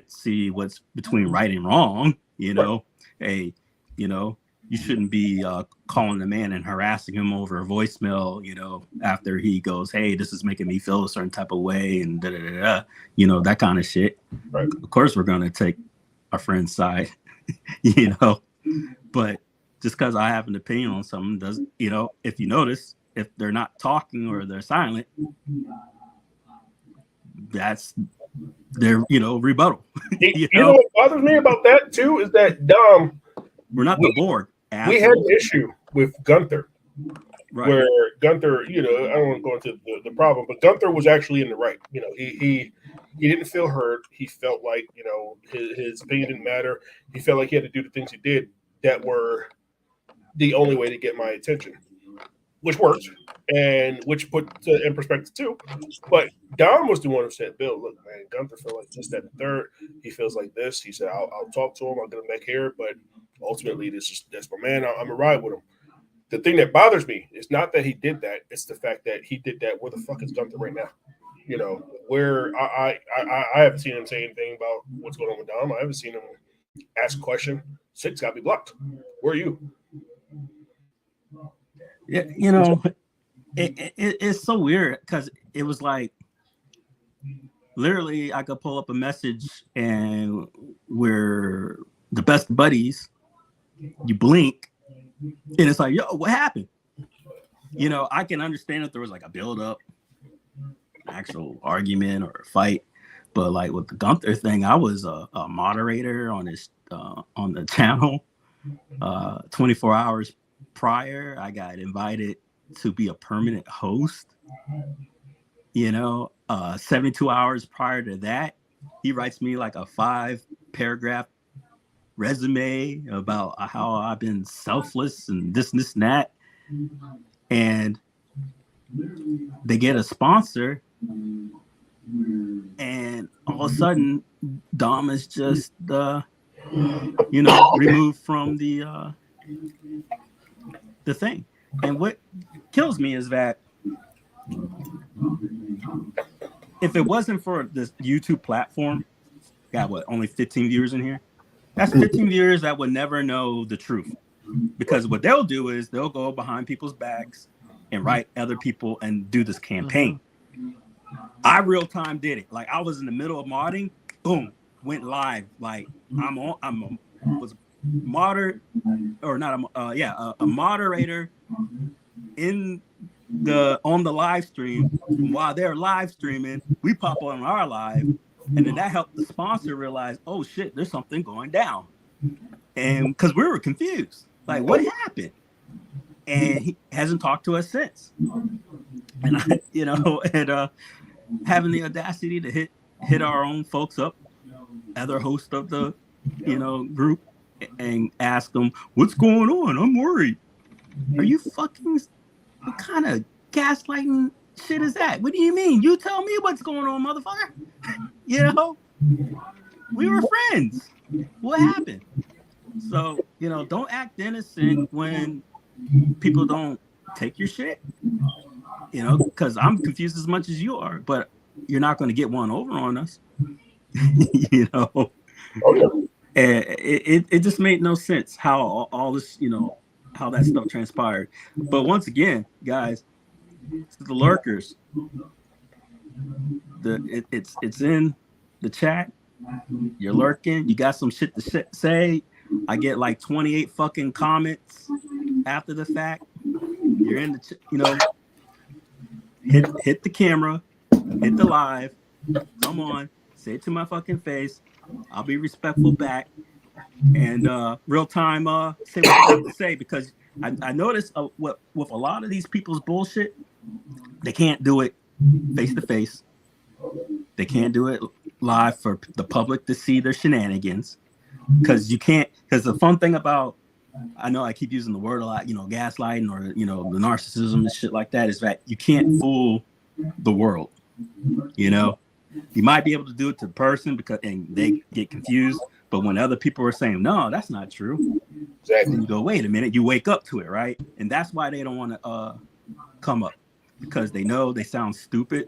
see what's between right and wrong. Hey, you shouldn't be calling the man and harassing him over a voicemail, after he goes, hey, this is making me feel a certain type of way, and that kind of shit. Right. Of course, we're going to take our friend's side, but just because I have an opinion on something doesn't, if you notice, if they're not talking or they're silent, that's their, rebuttal. You know what bothers me about that too is that Dom We're not the Borg. We had an issue with Gunther, right. where Gunther, I don't want to go into the problem, but Gunther was actually in the right. He didn't feel hurt. He felt like, his opinion didn't matter. He felt like he had to do the things he did that were the only way to get my attention, which worked, and which put in perspective too. But Dom was the one who said, "Bill, look, man, Gunther felt like this, that, and third. He feels like this." He said, "I'll talk to him. I'll get him back here, but ultimately, that's my man. I'm gonna ride with him." The thing that bothers me is not that he did that; it's the fact that he did that. Where the fuck is Gunther right now? Where I haven't seen him say anything about what's going on with Dom. I haven't seen him ask a question. Six got me blocked. Where are you? Yeah, it's so weird because it was like literally I could pull up a message and we're the best buddies. You blink and it's like, yo, what happened? I can understand if there was like a build up, actual argument or a fight, but like with the Gunther thing, I was a moderator on this on the channel 24 hours prior. I got invited to be a permanent host. 72 hours prior to that, he writes me like a 5-paragraph resume about how I've been selfless and this and that. And they get a sponsor, and all of a sudden, Dom is just removed from the thing. And what kills me is that if it wasn't for this YouTube platform, got only 15 viewers in here. That's 15 viewers that would never know the truth, because what they'll do is they'll go behind people's backs and write other people and do this campaign. I real time did it. Like I was in the middle of modding, boom, went live. Like was a moderator in on the live stream. While they're live streaming, we pop on our live, and then that helped the sponsor realize, oh shit, there's something going down. And because we were confused, like what happened? And he hasn't talked to us since. And having the audacity to hit our own folks up, other host of the group, and ask them, what's going on? I'm worried. Are you fucking, what kind of gaslighting shit is that? What do you mean? You tell me what's going on, motherfucker. We were friends. What happened? So, don't act innocent when people don't take your shit, because I'm confused as much as you are, but you're not going to get one over on us. And it just made no sense how all this, how that stuff transpired. But once again, guys, the lurkers, it's in the chat. You're lurking. You got some shit to say. I get like 28 fucking comments after the fact. You're in the, hit the camera, hit the live. Come on, say it to my fucking face. I'll be respectful back, and real time say what I have to say, because I noticed with a lot of these people's bullshit, they can't do it face to face. They can't do it live for the public to see their shenanigans, because you can't. Because the fun thing about, I know I keep using the word a lot, gaslighting or the narcissism and shit like that, is that you can't fool the world. You might be able to do it to the person and they get confused, but when other people are saying, no, that's not true, exactly, you go, wait a minute, you wake up to it, right? And that's why they don't want to come up, because they know they sound stupid.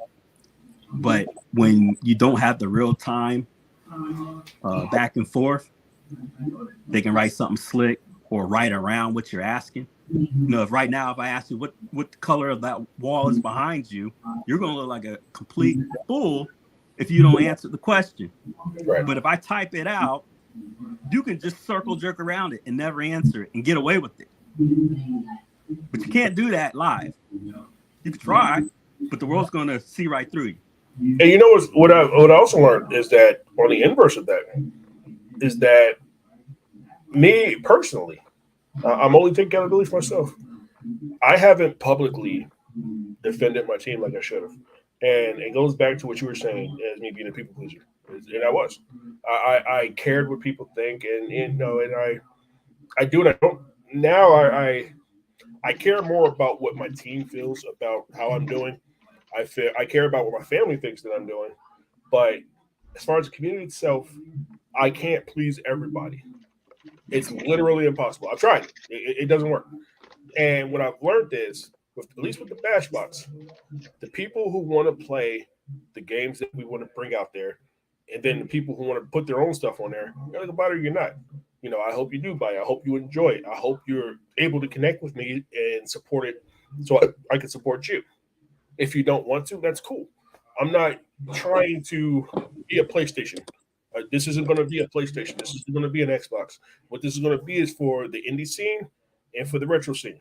But when you don't have the real time back and forth, they can write something slick or write around what you're asking. If right now, if I ask you what color of that wall is behind you, you're going to look like a complete fool if you don't answer the question. Right. But if I type it out, you can just circle jerk around it and never answer it and get away with it. But you can't do that live. You can try, but the world's going to see right through you. And what I also learned is that on the inverse of that is that Me personally, I'm only taking accountability for myself. I haven't publicly defended my team like I should have. And it goes back to what you were saying as me being a people pleaser. And I was. I cared what people think, and I do and I don't. Now I care more about what my team feels about how I'm doing. I care about what my family thinks that I'm doing. But as far as the community itself, I can't please everybody. It's literally impossible. I've tried. It doesn't work. And what I've learned is, at least with the bash box, the people who want to play the games that we want to bring out there, and then the people who want to put their own stuff on there, you're like, about it or you're not. I hope you do buy it. I hope you enjoy it. I hope you're able to connect with me and support it so I can support you. If you don't want to, that's cool. I'm not trying to be a PlayStation. This isn't going to be a PlayStation. This is going to be an Xbox. What this is going to be is for the indie scene and for the retro scene.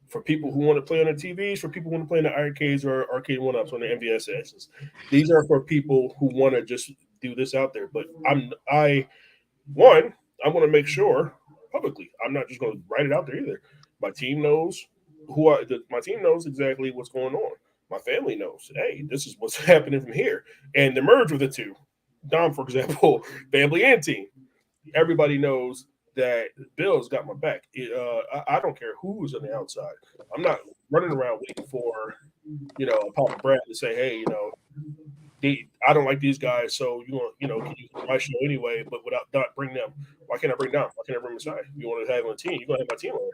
For people who want to play on the TVs, for people who want to play in the arcades or arcade one-ups on the MVSSs. These are for people who want to just do this out there. But I want to make sure publicly. I'm not just going to write it out there either. My team knows my team knows exactly what's going on. My family knows, hey, this is what's happening from here. And the merge of the two, Dom, for example, family and team, everybody knows that Bill's got my back. I don't care who's on the outside. I'm not running around waiting for, Papa Brad to say, hey, I don't like these guys, so can you my show anyway, but without Dot, bring them. Why can't I bring Dom? Why can't I bring Messiah? You want to have on a team? You're going to have my team on here.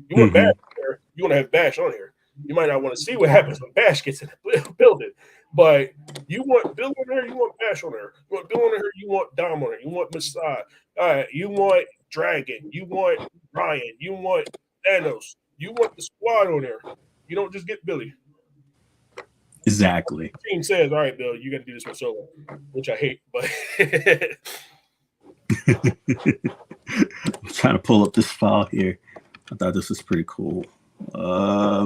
You want Bash on here? You want to have Bash on here. You might not want to see what happens when Bash gets in the building, but you want Bill on there, you want Bash on there. You want Bill on there, you want Dom on there, you want Messiah, you want Dragon, you want Ryan, you want Thanos, you want the squad on there. You don't just get Billy. Exactly. The team says, all right, Bill, you got to do this one solo, which I hate, but I'm trying to pull up this file here. I thought this was pretty cool.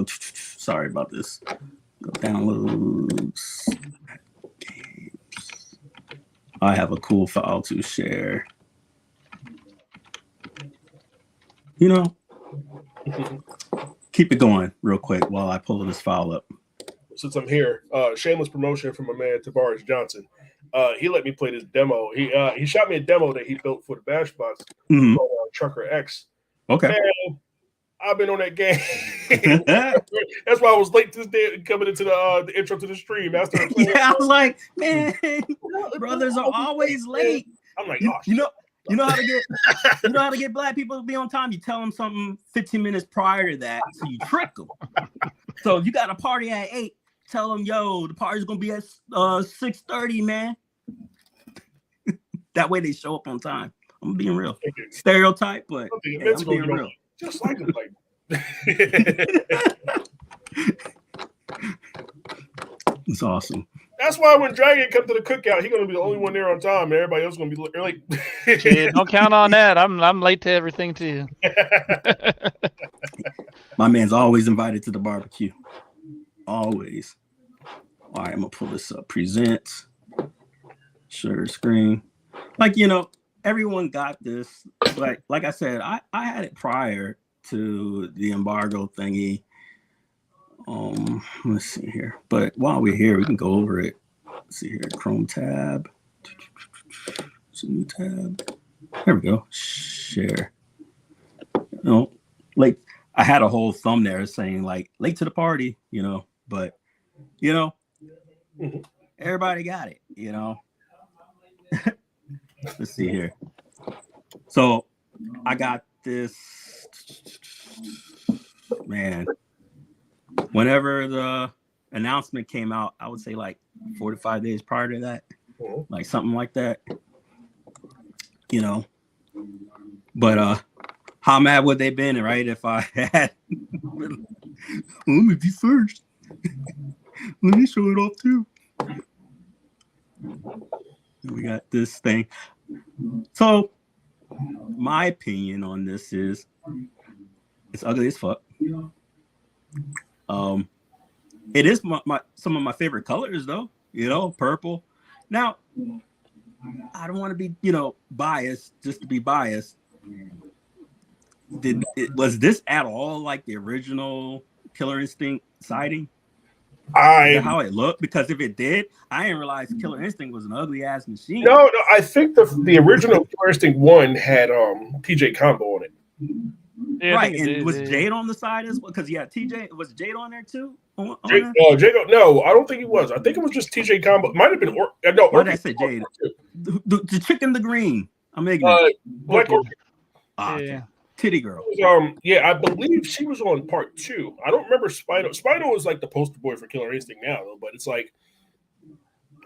Sorry about this. Go downloads. Games. I have a cool file to share. Keep it going real quick while I pull this file up. Since I'm here, shameless promotion from my man Tavares Johnson. He let me play this demo. He shot me a demo that he built for the Bash Box called Trucker X. Okay. Man, I've been on that game. That's why I was late this day coming into the intro to the stream. I was like, man, brothers are always late. I'm like, you know how to get black people to be on time. You tell them something 15 minutes prior to that, so you trick them. So if you got a party at 8, tell them, yo, the party's gonna be at 6:30, man. That way they show up on time. I'm being real. Stereotype, but I'm being real. Just like them, like. It's awesome. That's why when Dragon comes to the cookout, he's gonna be the only one there on time, and everybody else is gonna be late. Don't count on that. I'm late to everything too. My man's always invited to the barbecue. Always. All right, I'm gonna pull this up. Present. Share screen. Everyone got this. Like I said, I had it prior to the embargo thingy. Let's see here. But while we're here, we can go over it. Let's see here. Chrome tab. It's a new tab. There we go. Share. I had a whole thumb there saying late to the party, but everybody got it, Let's see here. So I got this, man. Whenever the announcement came out, I would say 4 to 5 days prior to that, something like that, But how mad would they been, right? If I had, let me be first. Let me show it off too. We got this thing. So my opinion on this is it's ugly as fuck. It is some of my favorite colors though, purple. Now, I don't want to be, biased just to be biased. Was this at all like the original Killer Instinct sighting? Is that how it looked? Because if it did, I didn't realize Killer Instinct was an ugly ass machine. No, I think the original Killer Instinct 1 had TJ Combo on it. Yeah, right, and was Jade on the side as well? Because TJ was Jade on there too. Jacob, no, I don't think he was. I think it was just TJ Combo. Might have been no. Why did I say Jade? The chick in the green. I'm ignorant. Black Orchid. Yeah. Titty girl. Yeah, I believe she was on part 2. I don't remember Spino. Spino was like the poster boy for Killer Instinct now, though. But it's like,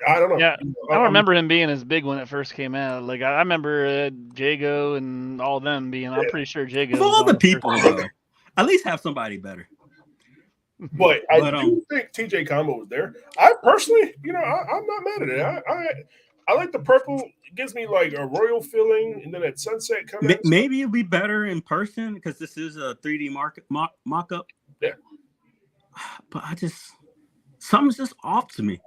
I don't know. Yeah, I don't remember him being as big when it first came out. Like I remember Jago and all them being. I'm pretty sure Jago. Of all the people, though, at least have somebody better. But I do think TJ Combo was there. I personally, I'm not mad at it. I like the purple. It gives me like a royal feeling, and then that sunset coming. Maybe it'll be better in person because this is a 3D mock-up. Yeah. But something's just off to me.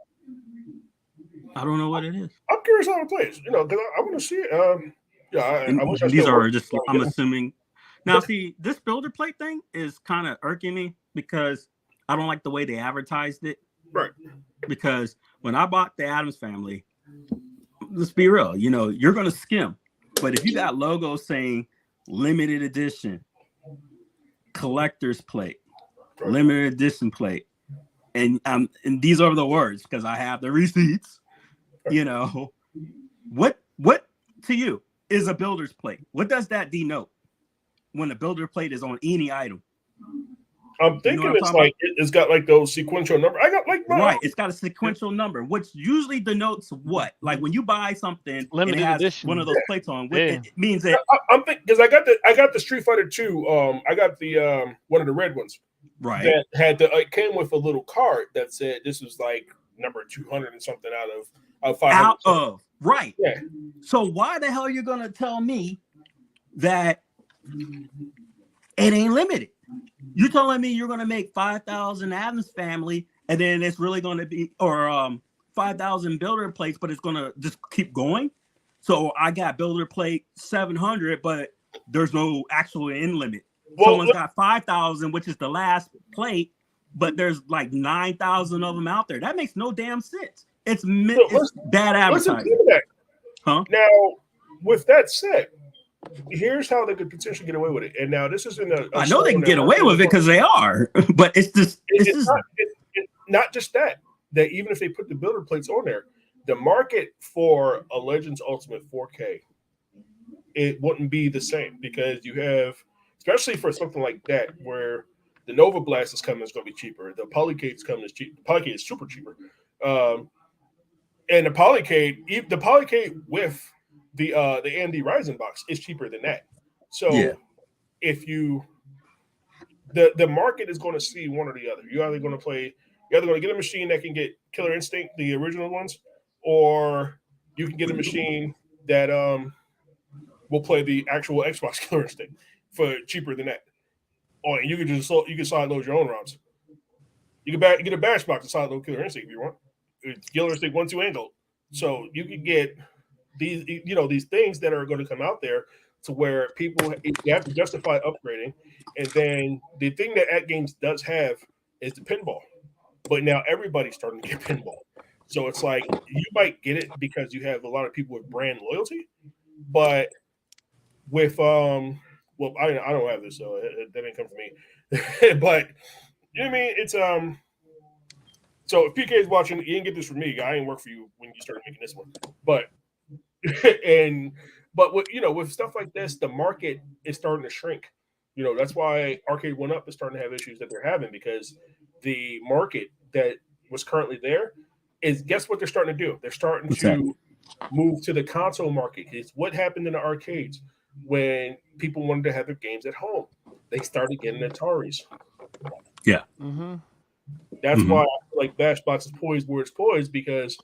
I don't know what it is. I'm curious how it plays, because I want to see it. I wish these are just, I'm assuming. Now, see, this builder plate thing is kind of irking me because I don't like the way they advertised it. Right. Because when I bought the Addams Family, let's be real, you're going to skim. But if you got logos saying limited edition, collector's plate, right. limited edition plate, and these are the words because I have the receipts, what to you is a builder's plate? What does that denote when a builder plate is on any item? I'm thinking it's like it's got like those sequential numbers. I got like right. It's got a sequential number, which usually denotes what? Like when you buy something, limited edition, one of those plates on. It means that I'm thinking because I got the Street Fighter 2. I got the one of the red ones. Right. That had it came with a little card that said this was like number 200 and something out of 500. Out of right. Yeah. So why the hell are you gonna tell me that it ain't limited? You're telling me you're going to make 5,000 Addams Family, and then it's really going to be, or 5,000 builder plates, but it's going to just keep going. So I got builder plate 700, but there's no actual end limit. Well, Someone's got 5,000, which is the last plate, but there's like 9,000 of them out there. That makes no damn sense. It's bad advertising. Huh? Now, with that said, here's how they could potentially get away with it. And now this is in a I know they can get away with it because they are, but it's not just that even if they put the builder plates on there, the market for a Legends Ultimate 4K, it wouldn't be the same because you have, especially for something like that, where the Nova Blast is coming, it's going to be cheaper. The Polycade's coming, is cheap. The Polycade is super cheaper. And the Polycade with the AMD Ryzen box is cheaper than that. So if the market is going to see one or the other. You're either going to get a machine that can get Killer Instinct, the original ones, or you can get a machine that will play the actual Xbox Killer Instinct for cheaper than that. Or you can side load your own ROMs. You can get a bash box and side load Killer Instinct if you want. It's Killer Instinct 1, 2, and Gold. So you can get these things that are going to come out there to where people you have to justify upgrading. And then the thing that At Games does have is the pinball. But now everybody's starting to get pinball. So it's like you might get it because you have a lot of people with brand loyalty. But with I don't have this, so that didn't come from me. But you know what I mean? It's so if PK is watching, you didn't get this from me. I didn't work for you when you started making this one. But with stuff like this, the market is starting to shrink. That's why Arcade 1UP is starting to have issues that they're having because the market that was currently there is, guess what they're starting to do? They're starting to move to the console market. It's what happened in the arcades when people wanted to have their games at home. They started getting Ataris. Yeah. Mm-hmm. That's why I feel like Bashbox is poised where it's poised because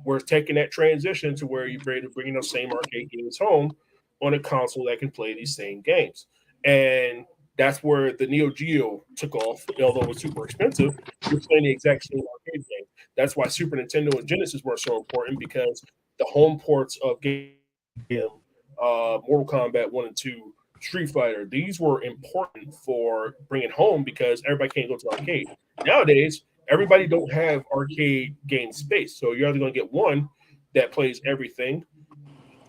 we're taking that transition to where you're ready to bring those same arcade games home on a console that can play these same games. And that's where the Neo Geo took off, although it was super expensive. You're playing the exact same arcade game. That's why Super Nintendo and Genesis were so important because the home ports of game, Mortal Kombat 1 and 2, Street Fighter. These were important for bringing home because everybody can't go to the arcade. Nowadays, everybody don't have arcade game space. So you're either going to get one that plays everything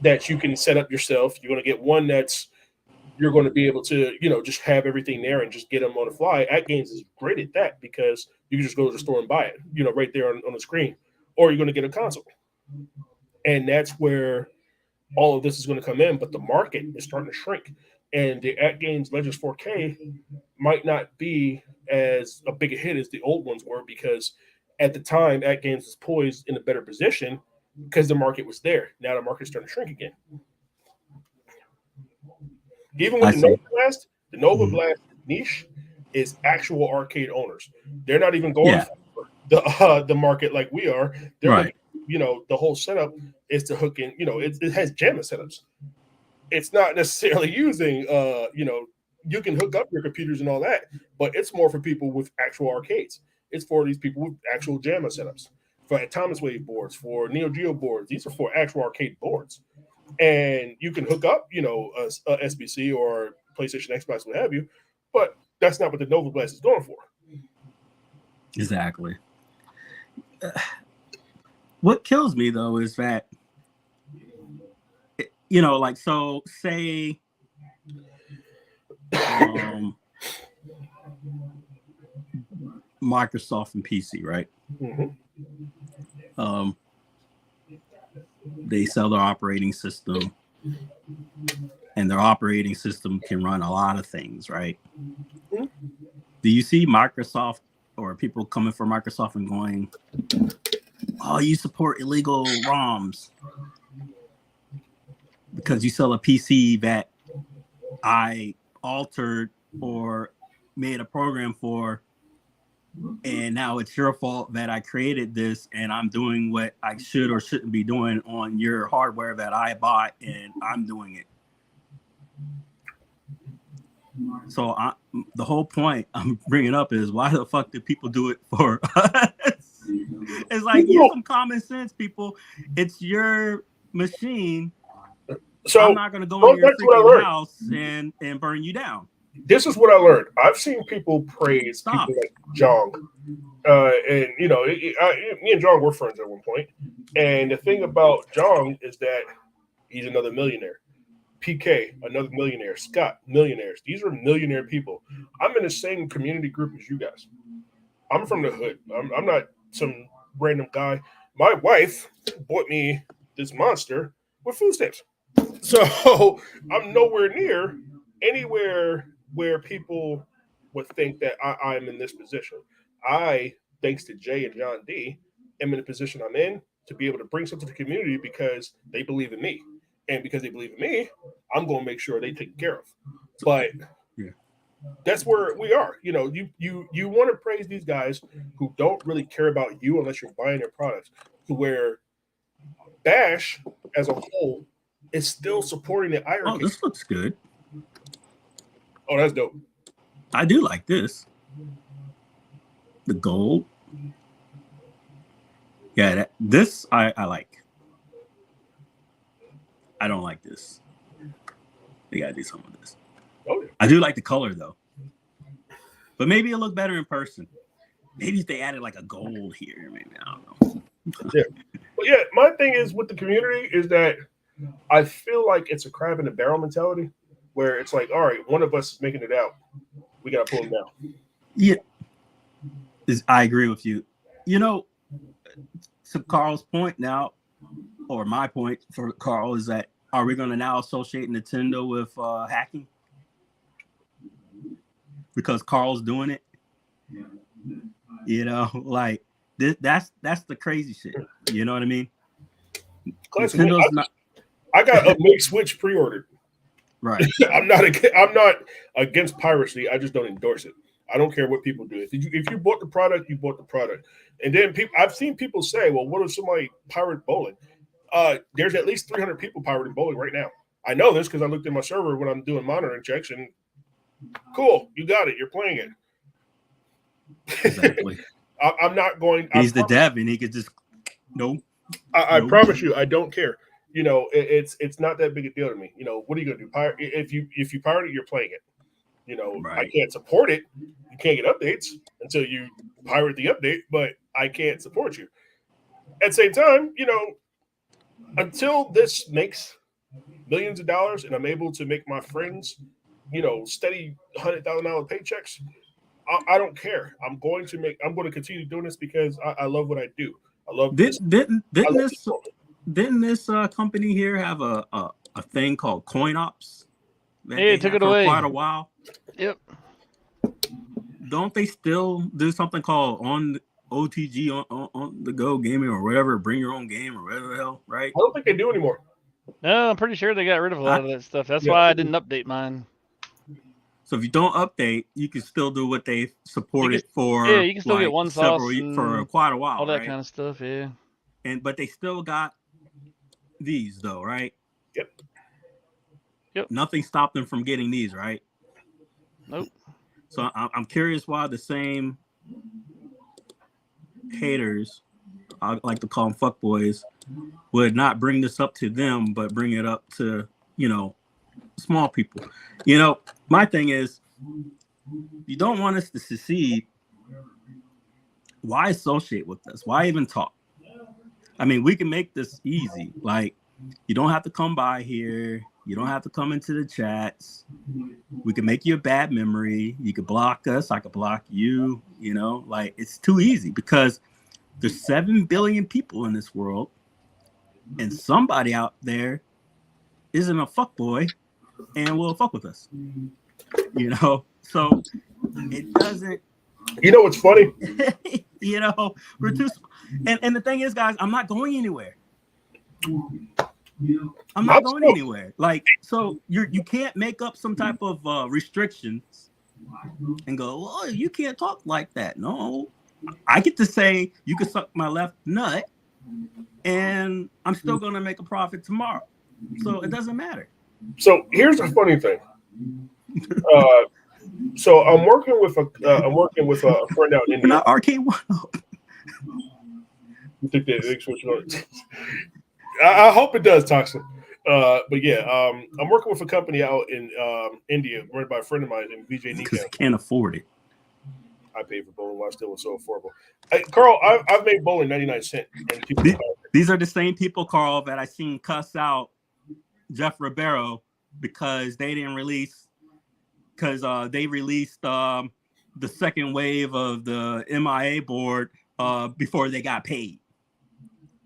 that you can set up yourself. You're going to get one that's you're going to be able to, just have everything there and just get them on the fly. At Games is great at that because you can just go to the store and buy it, right there on the screen. Or you're going to get a console. And that's where all of this is going to come in. But the market is starting to shrink. And the At Games Legends 4K might not be as a big a hit as the old ones were because at the time, At Games was poised in a better position because the market was there. Now the market's starting to shrink again. Even with the Nova Blast niche is actual arcade owners. They're not even going for the market like we are. They're right. The whole setup is to hook in. It has JAMA setups. It's not necessarily using, you can hook up your computers and all that, but it's more for people with actual arcades. It's for these people with actual JAMA setups, for Thomas Wave boards, for Neo Geo boards. These are for actual arcade boards. And you can hook up, a SBC or PlayStation, Xbox, what have you, but that's not what the Nova Blast is going for. Exactly. What kills me though is that, so say, Microsoft and PC, right? Mm-hmm. They sell their operating system, and their operating system can run a lot of things, right? Mm-hmm. Do you see Microsoft or people coming for Microsoft and going, "Oh, you support illegal ROMs because you sell a PC that I altered or made a program for, and now it's your fault that I created this and I'm doing what I should or shouldn't be doing on your hardware that I bought and I'm doing it." So the whole point I'm bringing up is, why the fuck do people do it for us? It's like, use some common sense, people. It's your machine. So I'm not going to go in your freaking house and burn you down. This is what I learned. I've seen people praise people like Jong. And, me and Jong were friends at one point. And the thing about Jong is that he's another millionaire. PK, another millionaire. Scott, millionaires. These are millionaire people. I'm in the same community group as you guys. I'm from the hood. I'm not some random guy. My wife bought me this monster with food stamps. So I'm nowhere near anywhere where people would think that I'm in this position. I, thanks to Jay and John D, am in the position I'm in to be able to bring something to the community because they believe in me. And because they believe in me, I'm going to make sure they take care of. But that's where we are. You want to praise these guys who don't really care about you unless you're buying their products, to where Bash as a whole is still supporting the Iron King. This looks good. Oh, that's dope. I do like this. The gold. Yeah, this I like. I don't like this. They gotta do something with this. Oh, yeah. I do like the color though. But maybe it'll look better in person. Maybe if they added like a gold here, maybe, I don't know. Yeah. But yeah, my thing is with the community is that I feel like it's a crab in a barrel mentality where it's like, all right, one of us is making it out. We got to pull them down. Yeah. I agree with you. To Carl's point now, or my point for Carl, is that, are we going to now associate Nintendo with hacking? Because Carl's doing it. Like that's the crazy shit. You know what I mean? Nintendo's not. I got a Make Switch pre-ordered. Right. I'm not against piracy. I just don't endorse it. I don't care what people do. If you bought the product, you bought the product. And then I've seen people say, "Well, what if somebody pirate bowling?" There's at least 300 people pirating bowling right now. I know this because I looked at my server when I'm doing monitoring checks. And cool, you got it. You're playing it. Exactly. I'm not going. He's the dev, and he could just nope. I promise you, I don't care. You know, it's not that big a deal to me. You know, what are you gonna do? If you pirate it, you're playing it. You know, I Right. can't support it. You can't get updates until you pirate the update, but I can't support you. At the same time, you know, until this makes millions of dollars and I'm able to make my friends, you know, steady $100,000 paychecks, I don't care. I'm going to continue doing this because I love what I do. I love this. Didn't I love this didn't this company here have a thing called coin ops that Hey, they took had it for away. quite a while? Yep. Don't they still do something called on OTG on the go gaming or whatever? Bring your own game or whatever the hell, right? I don't think they do anymore. No, I'm pretty sure they got rid of a lot of that stuff. That's Yeah. why I didn't update mine. So if you don't update, you can still do what they supported for. Yeah, you can still like get one several sauce for and quite a while, all that right? kind of stuff. Yeah. But they still got these though, right? Yep. Nothing stopped them from getting these, right? Nope. So I'm curious why the same haters, I like to call them fuckboys, would not bring this up to them, but bring it up to, you know, small people. You know, my thing is, you don't want us to succeed. Why associate with us? Why even talk? I mean, we can make this easy. Like, you don't have to come by here. You don't have to come into the chats. We can make you a bad memory. You could block us. I could block you. You know, like, it's too easy because there's 7 billion people in this world, and somebody out there isn't a fuckboy and will fuck with us. You know, so it doesn't. You know what's funny? You know, we're too. And the thing is, guys, I'm not going anywhere. I'm not going anywhere. Like, so you can't make up some type of restrictions and go, oh, you can't talk like that. No, I get to say you can suck my left nut, and I'm still going to make a profit tomorrow. So it doesn't matter. So here's the funny thing. So I'm working with a friend out in India. Not Arcade One. You think that switch on? I hope it does, Toxin. But yeah, I'm working with a company out in India, run by a friend of mine named VJ Nico. Because they can't afford it. I paid for bowling while still was so affordable. Hey, Carl, I've made bowling 99 cents. And these are the same people, Carl, that I seen cuss out Jeff Ribeiro because they didn't release, because they released the second wave of the MIA board before they got paid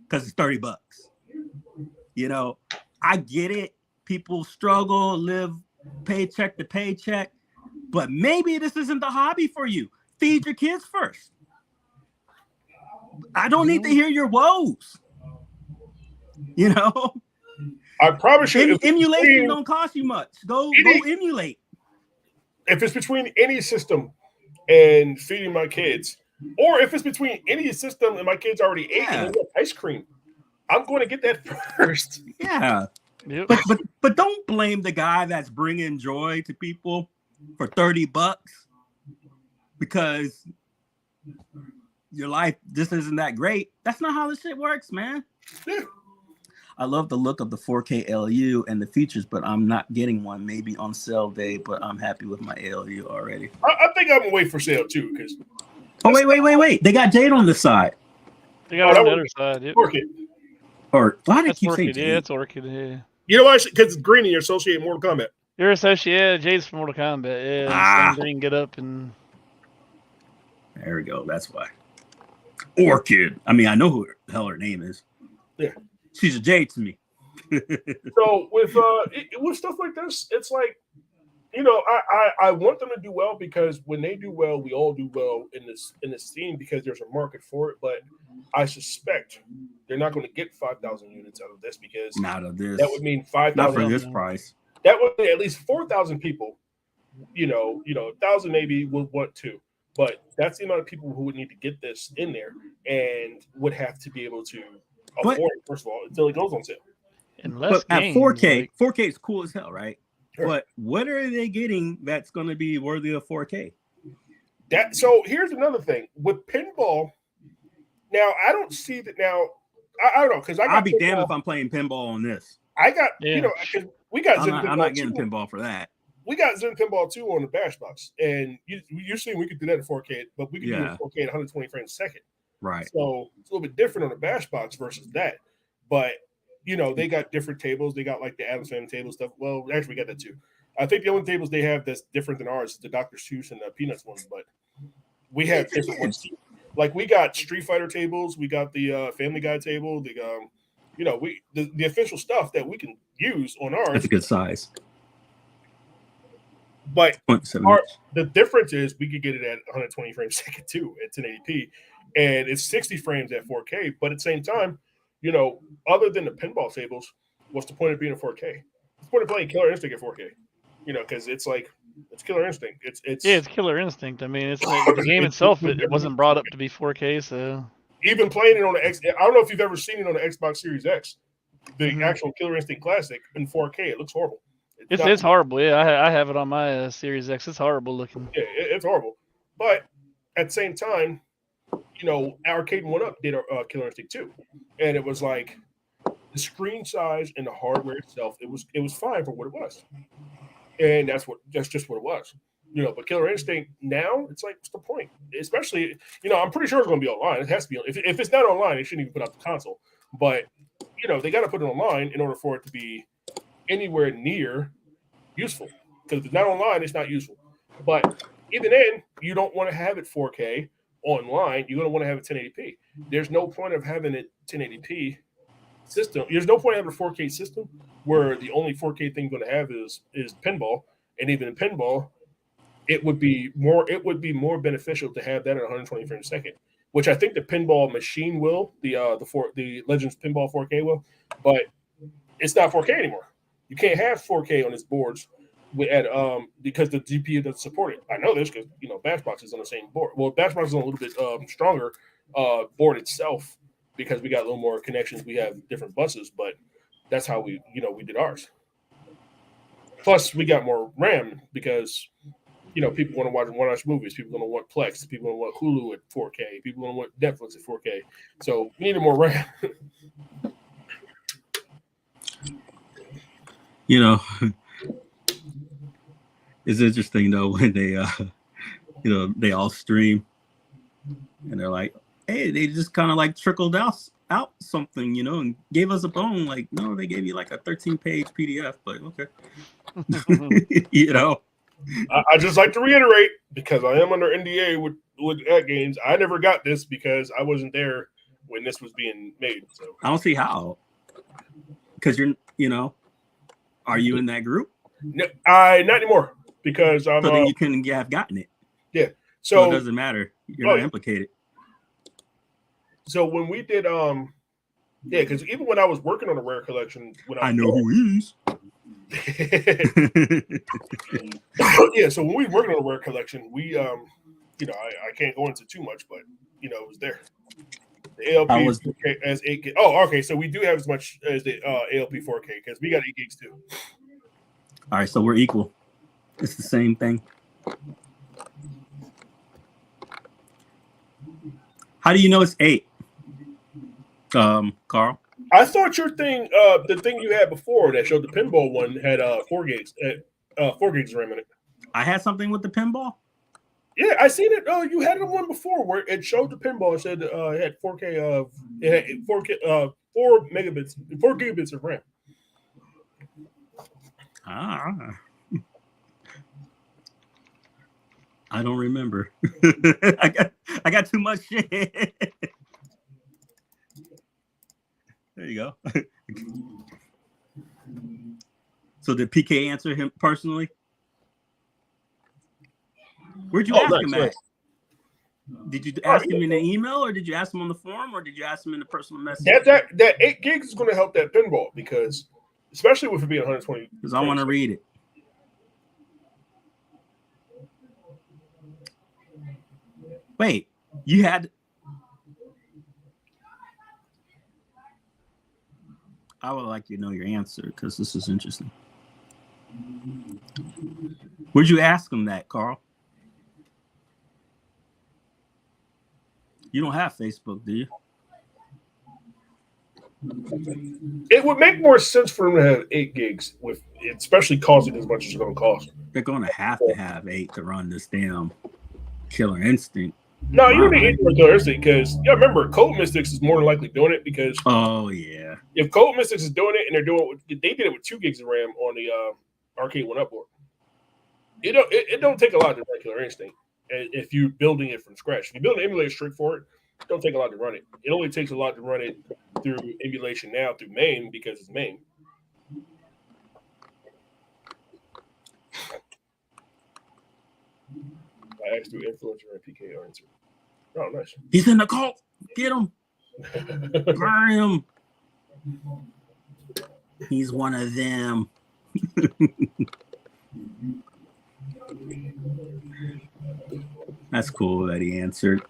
because it's $30. You know, I get it. People struggle, live paycheck to paycheck, but maybe this isn't the hobby for you. Feed your kids first. I don't need to hear your woes. You know, I promise you, emulation don't cost you much. Go emulate. If it's between any system and feeding my kids, or if it's between any system and my kids already ate and they want ice cream, I'm going to get that first. Yeah. Yep. But don't blame the guy that's bringing joy to people for $30 because your life just isn't that great. That's not how this shit works, man. Yeah. I love the look of the 4K LU and the features, but I'm not getting one. Maybe on sale day, but I'm happy with my LU already. I think I'm gonna wait for sale too, because. Oh wait! They got Jade on this side. They got it on the other side. Yep. Orchid. Or why did That's you say Orchid. Jade? Yeah, it's Orchid. Yeah. You know why? Because it's green and you're associated Mortal Kombat. You're associated. Jade's from Mortal Kombat. Yeah. Same thing. Get up and. There we go. That's why. Orchid. I mean, I know who the hell her name is. Yeah. She's a Jade to me. So with stuff like this, it's like, you know, I want them to do well because when they do well, we all do well in this scene because there's a market for it. But I suspect they're not going to get 5,000 units out of this because not of this. That would mean 5,000. Not for this price. That would be at least 4,000 people. You know, 1,000 maybe would want to, but that's the amount of people who would need to get this in there and would have to be able to afford it, first of all, until it goes on sale. But at 4K, 4K is cool as hell, right? Sure. But what are they getting that's going to be worthy of 4K? So here's another thing with pinball. Now I don't see that. Now I don't know because I'll be damned if I'm playing pinball on this. I got Yeah. because we got I'm not getting pinball for that. We got Zen Pinball 2 on the Bash Box, and you're seeing we could do that in 4K, but we could do it in 4K at 120 frames a second. Right. So it's a little bit different on the Bash Box versus that. But they got different tables. They got like the Adams Family table stuff. Well, actually, we got that too. I think the only tables they have that's different than ours is the Dr. Seuss and the Peanuts ones, but we have different ones too. Like we got Street Fighter tables, we got the Family Guy table, the official stuff that we can use on ours. That's a good size. But the difference is we could get it at 120 frames a second too at 1080p, and it's 60 frames at 4K. But at the same time, other than the pinball tables, what's the point of being a 4K? What's the point of playing Killer Instinct at 4K? Because it's Killer Instinct. It's Killer Instinct. I mean, it's like the game itself. It wasn't brought up to be 4K, so even playing it on the X. I don't know if you've ever seen it on the Xbox Series X, the actual Killer Instinct Classic in 4K. It looks horrible. It's horrible. Yeah, I have it on my Series X. It's horrible looking. Yeah, it's horrible. But at the same time, Arcade 1UP did Killer Instinct 2, and it was like the screen size and the hardware itself. It was fine for what it was, and that's just what it was. But Killer Instinct now, it's like, what's the point? Especially, I'm pretty sure it's going to be online. It has to be. If it's not online, it shouldn't even put out the console. But they got to put it online in order for it to be anywhere near useful, because if it's not online, it's not useful. But even then, you don't want to have it 4K online. You're going to want to have it 1080p. There's no point of having it 1080p system. There's no point of having a 4K system where the only 4K thing you're going to have is pinball. And even in pinball, it would be more beneficial to have that at 120 frames a second, which I think the pinball machine will, the Legends Pinball 4K will, but it's not 4K anymore. You can't have 4K on its boards because the GPU doesn't support it. I know this because Bashbox is on the same board. Well, Bashbox is on a little bit stronger board itself because we got a little more connections. We have different buses, but that's how we did ours. Plus, we got more RAM because people want to watch movies. People want to want Plex. People want to want Hulu at 4K. People want to want Netflix at 4K. So we needed more RAM. It's interesting though when they they all stream and they're like, hey, they just kind of like trickled out something, and gave us a bone. Like, no, they gave you like a 13-page PDF, but okay. I just like to reiterate, because I am under NDA with games. I never got this because I wasn't there when this was being made. So I don't see how. Because are you in that group? No, not anymore. Because I'm. So then you couldn't have gotten it. Yeah. So it doesn't matter. You're not implicated. So when we did, because even when I was working on a rare collection, I know who he is. Yeah. So when we were working on a rare collection, we, I can't go into too much, but it was there. The ALP as 8 gigs. Oh, okay. So we do have as much as the ALP 4K because we got 8 gigs too. All right, so we're equal. It's the same thing. How do you know it's 8, Carl? I thought your thing, the thing you had before that showed the pinball one had 4 gigs, 4 gigs RAM in it. I had something with the pinball. Yeah, I seen it. Oh, you had the one before where it showed the pinball. It said it had 4K it had 4K 4 gigabits of RAM. I don't remember. I got too much shit. There you go. So did PK answer him personally? Where'd you ask him at? Did you ask him in an email, or did you ask him on the forum, or did you ask him in a personal message? That 8 gigs is going to help that pinball because, especially with it being 120. Because I want to read it. Wait, you had. I would like to know your answer because this is interesting. Where'd you ask him that, Carl? You don't have Facebook, do you? It would make more sense for them to have 8 gigs, with especially costing as much as it's going to cost. They're going to have 8 to run this damn Killer Instinct. No, you don't need 8 for Killer Instinct because, remember, Cold Mystics is more than likely doing it because. Oh, yeah. If Cold Mystics is doing it and they did it with 2 gigs of RAM on the Arcade 1-Up board. It don't take a lot to run Killer Instinct if you're building it from scratch. If you build an emulator strict for it, it don't take a lot to run it. It only takes a lot to run it through emulation now through MAME because it's MAME. I asked you influencer and PK answer. Oh, nice. He's in the cult. Get him. Burn him. He's one of them. That's cool that he answered.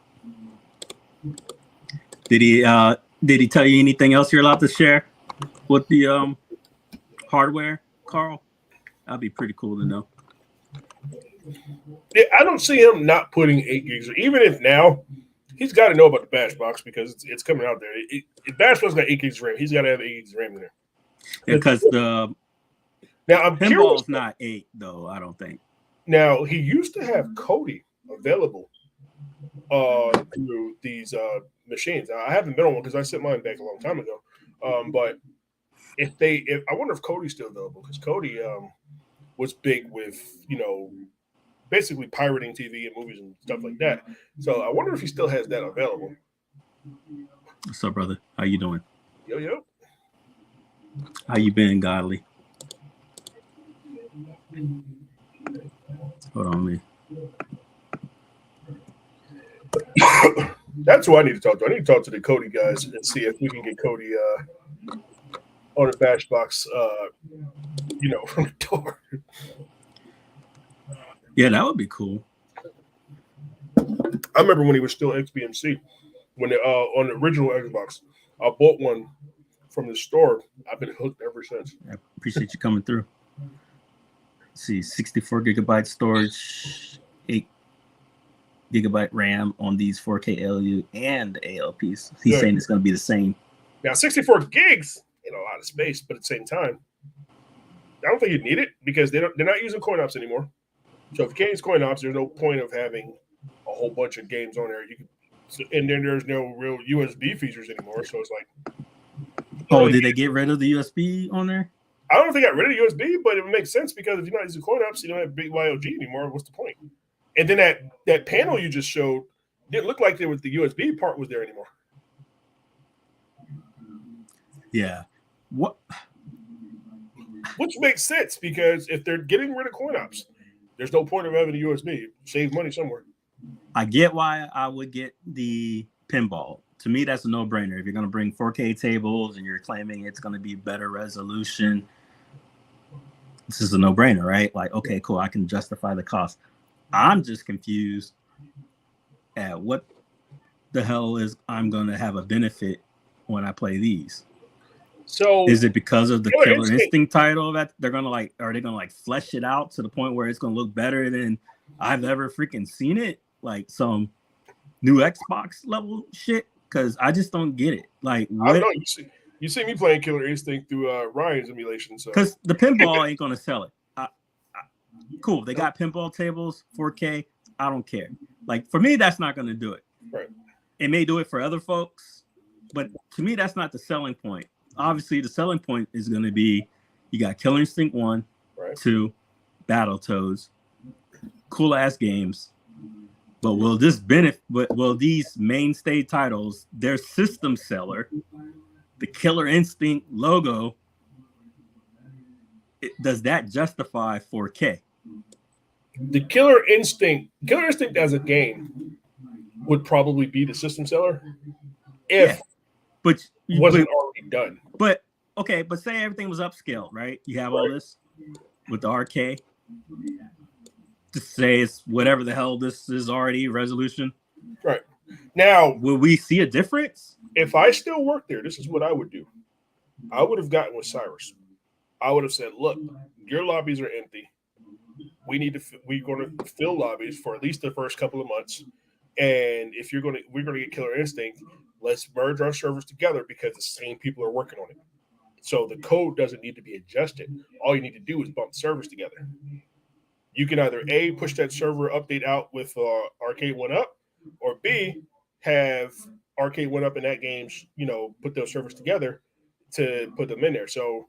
Did he tell you anything else you're allowed to share with the hardware, Carl? That'd be pretty cool to know. Yeah, I don't see him not putting 8 gigs. Even if now, he's got to know about the Bash Box because it's coming out there. If Bash Box got 8 gigs of RAM, he's got to have 8 gigs of RAM in there. Because the I'm pinball's not 8 though. I don't think. Now he used to have Cody available through these machines. Now, I haven't been on one because I sent mine back a long time ago. But if I wonder if Cody's still available because Cody was big with basically pirating TV and movies and stuff like that. So I wonder if he still has that available. What's up, brother? How you doing? Yo. How you been, Godly? Hold on, me. That's who I need to talk to. I need to talk to the Cody guys and see if we can get Cody on a Bash Box, from the door. Yeah, that would be cool. I remember when he was still XBMC, when on the original Xbox, I bought one from the store. I've been hooked ever since. I appreciate you coming through. Let's see, 64 gigabyte storage, 8 gigabyte RAM on these 4K LU and the ALPs. He's saying it's going to be the same. Now, 64 gigs in a lot of space, but at the same time, I don't think you need it because they're not using coin ops anymore. So if you can't use coin ops, there's no point of having a whole bunch of games on there. And then there's no real USB features anymore. So it's like, oh, did they get rid of the USB on there? I don't know if they got rid of the USB, but it makes sense because if you're not using coin ops, you don't have big YOG anymore. What's the point? And then that panel you just showed didn't look like the USB part was there anymore. Yeah. What? Which makes sense because if they're getting rid of coin ops, there's no point of having a USB. Save money somewhere. I get why I would get the pinball. To me, that's a no-brainer. If you're going to bring 4K tables and you're claiming it's going to be better resolution, this is a no-brainer, right? Like, okay, cool. I can justify the cost. I'm just confused at what the hell is I'm going to have a benefit when I play these. So is it because of the Killer Instinct title that they're going to like, are they going to like flesh it out to the point where it's going to look better than I've ever freaking seen it? Like some new Xbox level shit? Because I just don't get it. Like, what? I know you see me playing Killer Instinct through Ryan's emulation. Because the pinball ain't going to sell it. Cool. They got pinball tables, 4K. I don't care. Like, for me, that's not going to do it. Right. It may do it for other folks, but to me, that's not the selling point. Obviously, the selling point is going to be you got Killer Instinct 1, right. 2, Battletoads, cool-ass games. But will this benefit? Will these mainstay titles, their system seller, the Killer Instinct logo, does that justify 4K? The Killer Instinct as a game would probably be the system seller if but wasn't already done. But okay, but say everything was upscaled, right? You have all this with the RK. To say it's whatever the hell this is already resolution. Right. Now, will we see a difference? If I still work there, this is what I would do. I would have gotten with Cyrus. I would have said, look, your lobbies are empty. We're going to fill lobbies for at least the first couple of months. And if we're going to get Killer Instinct, let's merge our servers together because the same people are working on it. So the code doesn't need to be adjusted. All you need to do is bump servers together. You can either A, push that server update out with Arcade 1-Up, or B, have Arcade 1-Up and that games, put those servers together to put them in there. So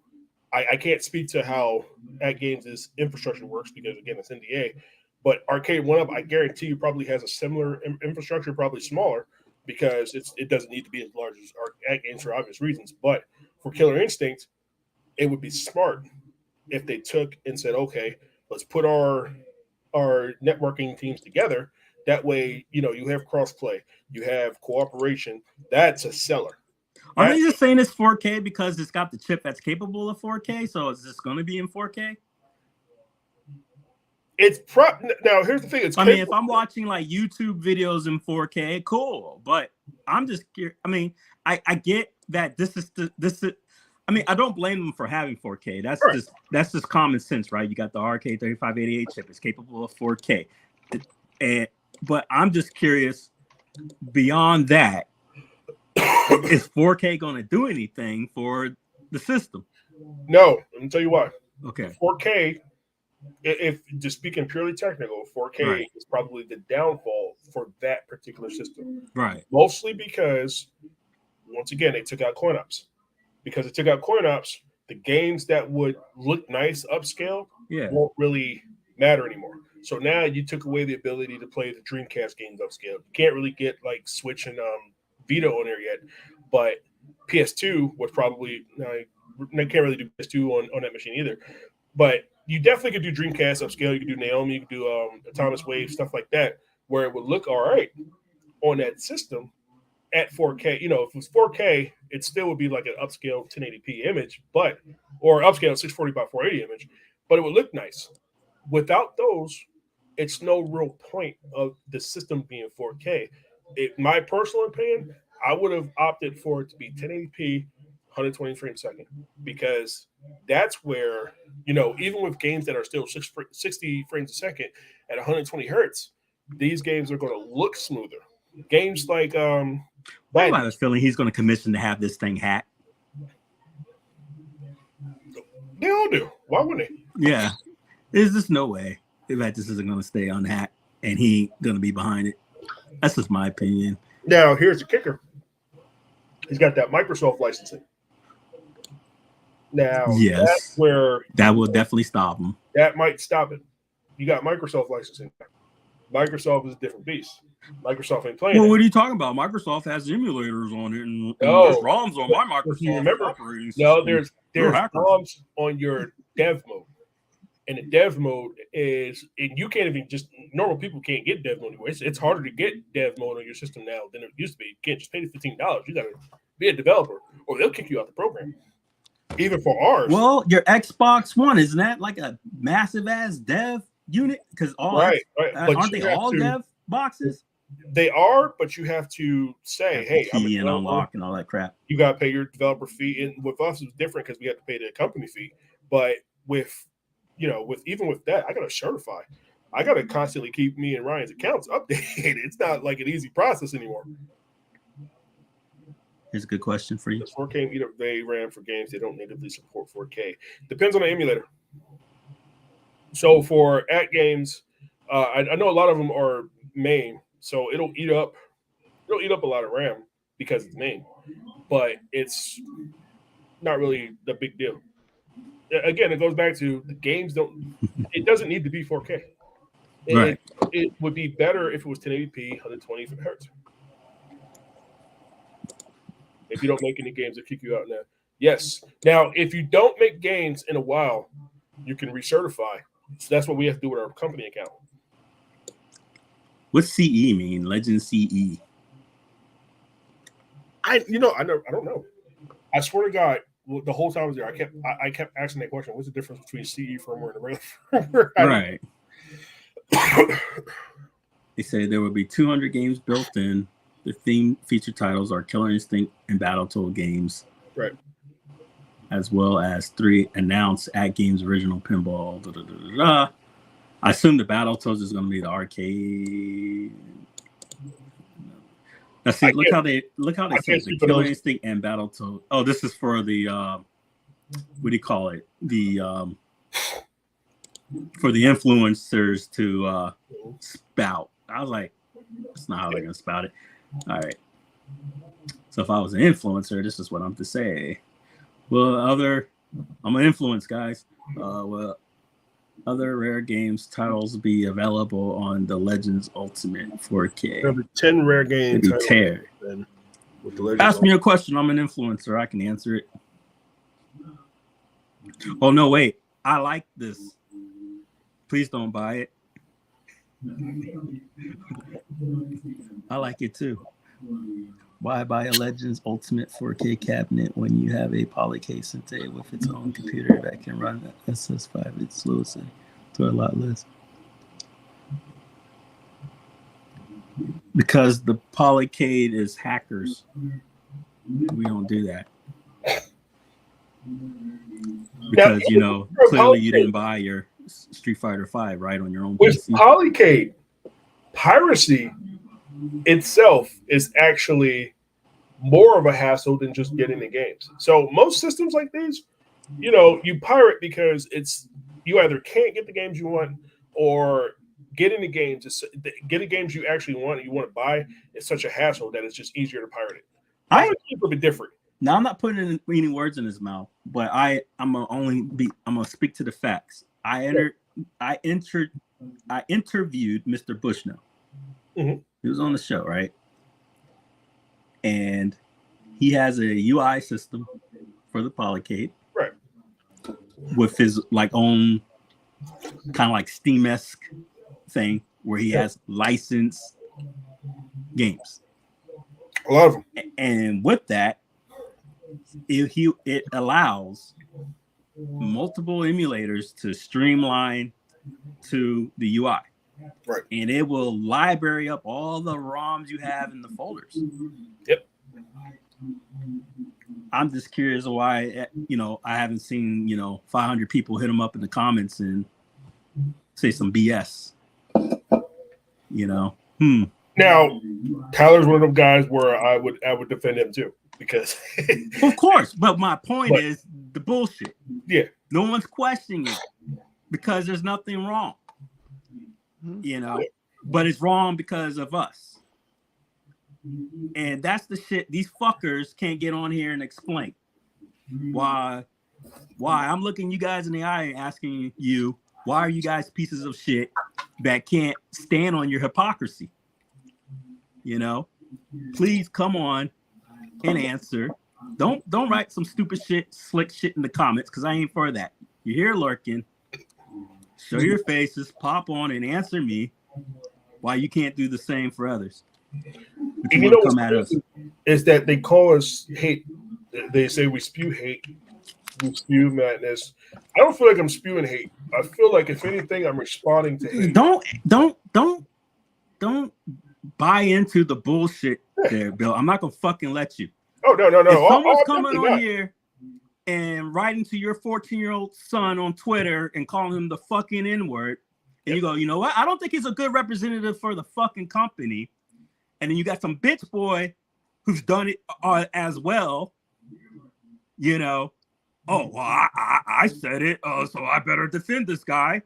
I can't speak to how at Games' infrastructure works because, again, it's NDA. But Arcade 1-Up, I guarantee you, probably has a similar infrastructure, probably smaller, because it doesn't need to be as large as at Games for obvious reasons. But for Killer Instinct, it would be smart if they took and said, okay, let's put our networking teams together. That way, you have cross-play, you have cooperation. That's a seller. Are they just saying it's 4K because it's got the chip that's capable of 4K? So is this going to be in 4K? Now here's the thing. If I'm watching like YouTube videos in 4K, cool. But I'm just curious. I get that this is. I don't blame them for having 4K. That's just common sense, right? You got the RK3588 chip; it's capable of 4K. But I'm just curious. Beyond that, is 4K going to do anything for the system? No, let me tell you why. Okay, 4K. If just speaking purely technical, 4K is probably the downfall for that particular system. Right. Mostly because, once again, they took out coin ops. Because they took out coin ops, the games that would look nice upscale won't really matter anymore. So now you took away the ability to play the Dreamcast games upscale. You can't really get like Switch and Vita on there yet, but PS2 was probably they can't really do PS2 on that machine either. But you definitely could do Dreamcast upscale. You could do Naomi, you could do Thomas Wave, stuff like that, where it would look all right on that system at 4K. If it was 4K, it still would be like an upscale 1080p image, or upscale 640 by 480 image, but it would look nice. Without those, it's no real point of the system being 4K. My personal opinion, I would have opted for it to be 1080p, 120 frames a second, because that's where, even with games that are still 60 frames a second at 120 hertz, these games are going to look smoother. Games like I have a feeling he's going to commission to have this thing hacked. They all do. Why wouldn't they? Yeah. There's just no way that this isn't going to stay unhacked and he going to be behind it. That's just my opinion. Now, here's the kicker. He's got that Microsoft licensing. Now, that's where that will definitely stop him. That might stop it. You got Microsoft licensing. Microsoft is a different beast. Microsoft ain't playing. Well, what are you talking about? Microsoft has emulators on it, and there's ROMs on my Microsoft. You remember? No, there's ROMs on your dev mode, and the dev mode is, and you can't even normal people can't get dev mode anymore. It's harder to get dev mode on your system now than it used to be. You can't just pay the $15. You got to be a developer, or they'll kick you out the program. Even for ours. Well, your Xbox One, isn't that like a massive ass dev unit? Because aren't they all dev boxes? They are, but you have to say, "Hey, I'm and unlock and all that crap." You got to pay your developer fee, and with us it's different because we have to pay the company fee. But with that, I got to certify. I got to constantly keep me and Ryan's accounts updated. It's not like an easy process anymore. Here's a good question for you. 4K they ran for games they don't natively support 4K. Depends on the emulator. So for at games, I know a lot of them are MAME, so it'll eat up a lot of RAM because it's MAME, but it's not really the big deal. Again, it goes back to the games it doesn't need to be 4K. Right. It would be better if it was 1080p, 120 hertz. If you don't make any games, they'll kick you out now. Yes. Now, if you don't make games in a while, you can recertify. So that's what we have to do with our company account. What's CE mean? Legend CE. I don't know. I swear to God, the whole time I was there, I kept asking that question. What's the difference between CE firmware and the regular firmware? Right. They say there will be 200 games built in. The theme feature titles are Killer Instinct and Battletoad games. Right. As well as 3 announced at games original pinball. I assume the Battletoads is going to be the arcade. Now see, look how they I say can't the speak for Killer those. Instinct and Battletoads. Oh, this is for the what do you call it? The for the influencers to spout. I was like, that's not how they're gonna spout it. All right. So if I was an influencer, this is what I'm to say. Well, I'm an influence, guys. Well, other rare games titles be available on the Legends Ultimate 4K. There'll be 10 rare game It'd be titles. tear. Then with the Legends Ask me a question. I'm an influencer. I can answer it. Oh no, wait. I like this. Please don't buy it. I like it too. Why buy a Legends Ultimate 4K cabinet when you have a Polycase Sente with its own computer that can run SS5 exclusive to a lot less? Because the Polycade is hackers. We don't do that. Because, clearly you didn't buy your Street Fighter 5, right, on your own with PC. Polycade, piracy itself is actually more of a hassle than just getting the games. So most systems like these, you pirate because you either can't get the games you want or getting the games you actually want and you want to buy is such a hassle that it's just easier to pirate it. I'm a little bit different. Now I'm not putting any words in his mouth, but I'm gonna speak to the facts. I interviewed Mr. Bushnell. Mm-hmm. He was on the show, right? And he has a UI system for the Polycade, right? With his own kind of like Steam-esque thing where he has licensed games. A lot of them. And with that, it allows multiple emulators to streamline to the UI. Right. And it will library up all the ROMs you have in the folders. Yep. I'm just curious why, I haven't seen, 500 people hit him up in the comments and say some BS. Now, Tyler's one of them guys where I would defend him too. Because of course, but my point is the bullshit. Yeah. No one's questioning it because there's nothing wrong. But it's wrong because of us. And that's the shit these fuckers can't get on here and explain. Why I'm looking you guys in the eye and asking you, why are you guys pieces of shit that can't stand on your hypocrisy? Please come on and answer. Don't write some stupid shit, slick shit in the comments because I ain't for that. You're here lurking. Show your faces, pop on and answer me why you can't do the same for others. But you want to come at us. Is that they call us hate. They say we spew hate. We spew madness. I don't feel like I'm spewing hate. I feel like if anything, I'm responding to hate. Don't buy into the bullshit there, Bill. I'm not gonna fucking let you. Oh no. If someone's coming on here and writing to your 14-year-old son on Twitter and calling him the fucking N-word, and you go, you know what? I don't think he's a good representative for the fucking company. And then you got some bitch boy who's done it as well. Oh, well, I said it, so I better defend this guy.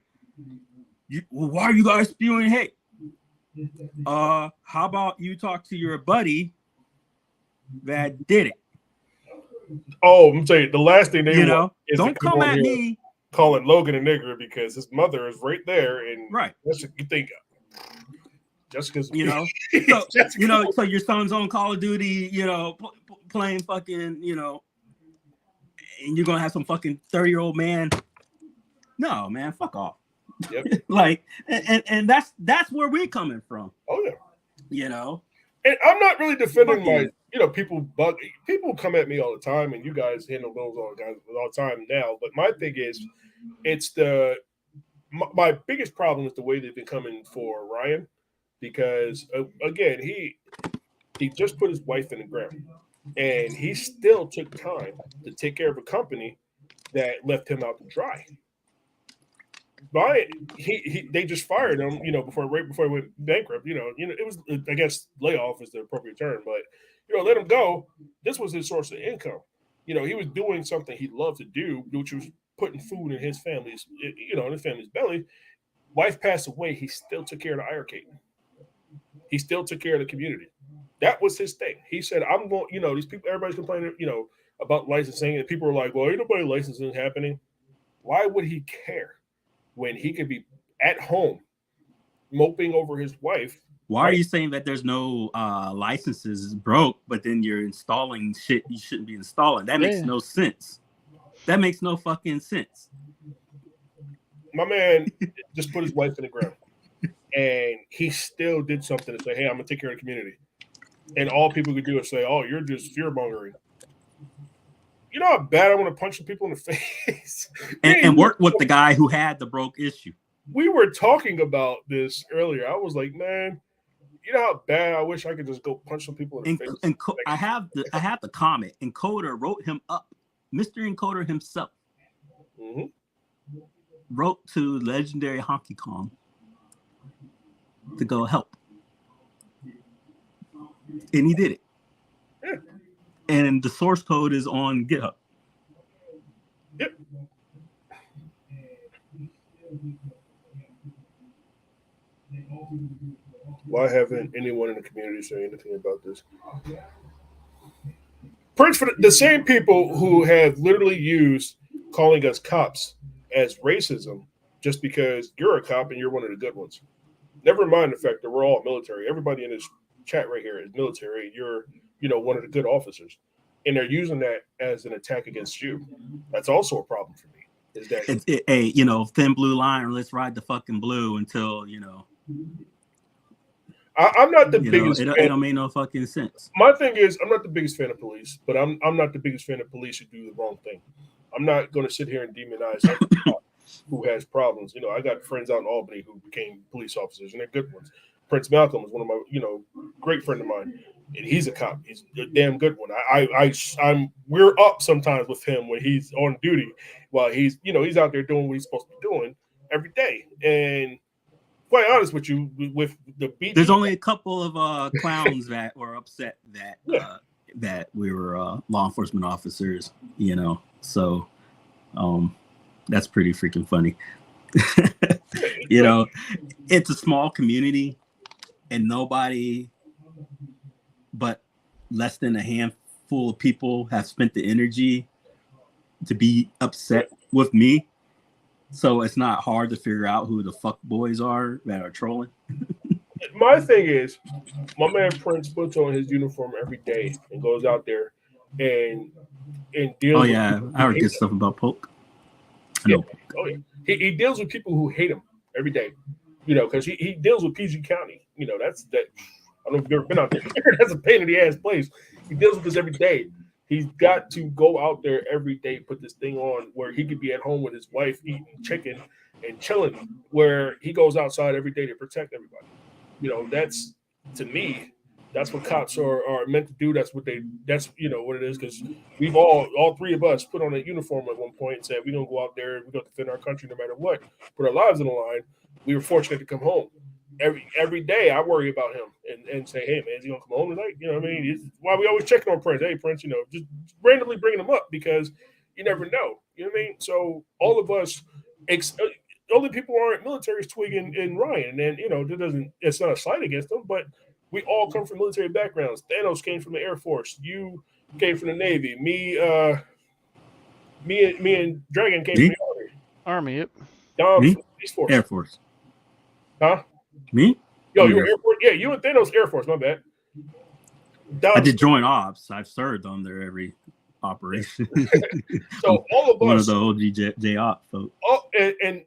Why are you guys spewing hate? How about you talk to your buddy that did it? Oh, I'm saying the last thing they want is don't come at me calling Logan a nigger because his mother is right there, and that's what you think. Just because so your son's on Call of Duty, playing fucking, and you're gonna have some fucking 30-year-old man. No, man, fuck off. Yep. and that's where we're coming from. Oh yeah. And I'm not really defending people come at me all the time, and you guys handle those all the time now. But my thing is, it's my biggest problem is the way they've been coming for Ryan, because again he just put his wife in the ground, and he still took time to take care of a company that left him out to dry. They just fired him, right before he went bankrupt. It was, I guess, layoff is the appropriate term, but let him go. This was his source of income. He was doing something he loved to do, which was putting food in his family's, in his family's belly. Wife passed away. He still took care of the irrigate. He still took care of the community. That was his thing. He said, "I'm going." These people, everybody's complaining, about licensing, and people are like, "Well, ain't nobody licensing happening." Why would he care when he could be at home moping over his wife? Why are you saying that there's no licenses broke, but then you're installing shit you shouldn't be installing? That makes no sense. That makes no fucking sense. My man just put his wife in the ground, and he still did something to say, "Hey, I'm gonna take care of the community." And all people could do is say, "Oh, you're just fear mongering." You know how bad I want to punch some people in the face and work with the guy who had the broke issue. We were talking about this earlier. I was like, man, you know how bad I wish I could just go punch some people in the face. And I have the comment. Encoder wrote him up. Mr. Encoder himself wrote to legendary Honky Kong to go help, and he did it. Yeah. And the source code is on GitHub. Yep. Why haven't anyone in the community say anything about this? Prince, for the same people who have literally used calling us cops as racism just because you're a cop and you're one of the good ones. Never mind the fact that we're all military. Everybody in this chat right here is military. You're, one of the good officers. And they're using that as an attack against you. That's also a problem for me. Is that thin blue line, or let's ride the fucking blue until, I'm not the biggest fan. It don't make no fucking sense. My thing is, I'm not the biggest fan of police, but I'm not the biggest fan of police who do the wrong thing. I'm not going to sit here and demonize who has problems. I got friends out in Albany who became police officers, and they're good ones. Prince Malcolm is one of my, great friend of mine, and he's a cop. He's a damn good one. We're up sometimes with him when he's on duty, while he's out there doing what he's supposed to be doing every day. And quite honest with you, with the beat, there's only a couple of clowns that were upset that that we were law enforcement officers, so that's pretty freaking funny. It's a small community, and nobody but less than a handful of people have spent the energy to be upset with me. So it's not hard to figure out who the fuck boys are that are trolling. My thing is, my man Prince puts on his uniform every day and goes out there and deals. Oh yeah, I heard good stuff about Polk. Yeah. Oh yeah, he deals with people who hate him every day. Because he deals with PG County. That's that. I don't know if you've ever been out there. That's a pain in the ass place. He deals with this every day. He's got to go out there every day, put this thing on where he could be at home with his wife eating chicken and chilling, where he goes outside every day to protect everybody. That's, to me, that's what cops are meant to do. That's what it is, because we've all three of us put on a uniform at one point and said, we're going to go out there and we're going to defend our country no matter what, put our lives on the line. We were fortunate to come home. Every day I worry about him and say, hey man, is he gonna come home tonight? You know what I mean? It's why we always checking on Prince. Hey Prince, just randomly bringing him up because you never know. You know what I mean? So all of us, only people who aren't military is Twig and Ryan, and it's not a slight against them, but we all come from military backgrounds. Thanos came from the Air Force. You came from the Navy. Me and Dragon came from the Army. Yep. Dom from Space Force. Air Force. Huh? Me? Yo, you were Air Force? Yeah, you and Thanos Air Force. My bad. I did joint ops. I've served on their every operation. So all of us, one of the OG J-op folks. And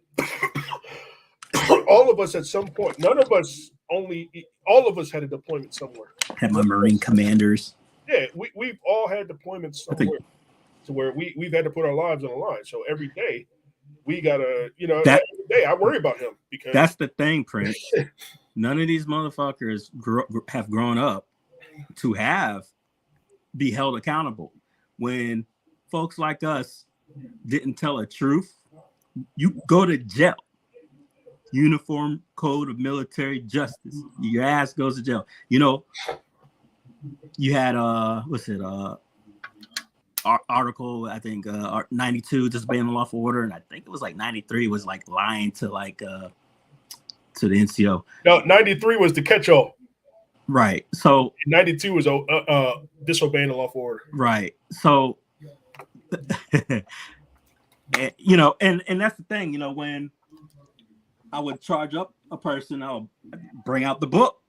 all of us at some point. None of us all of us had a deployment somewhere. Had my Marine commanders. Yeah, we've all had deployments somewhere to where we've had to put our lives on the line. So every day we gotta, every day I worry about him because that's the thing, Prince. None of these motherfuckers have grown up to be held accountable. When folks like us didn't tell the truth, you go to jail. Uniform Code of Military Justice. Your ass goes to jail. You know, you had article, I think 92 disobeying the lawful order, and I think it was like 93 was like lying to to the NCO. No, 93 was the catch-all. Right. So 92 was disobeying the lawful order. Right. So you know, and that's the thing, you know, when I would charge up a person, I'll bring out the book,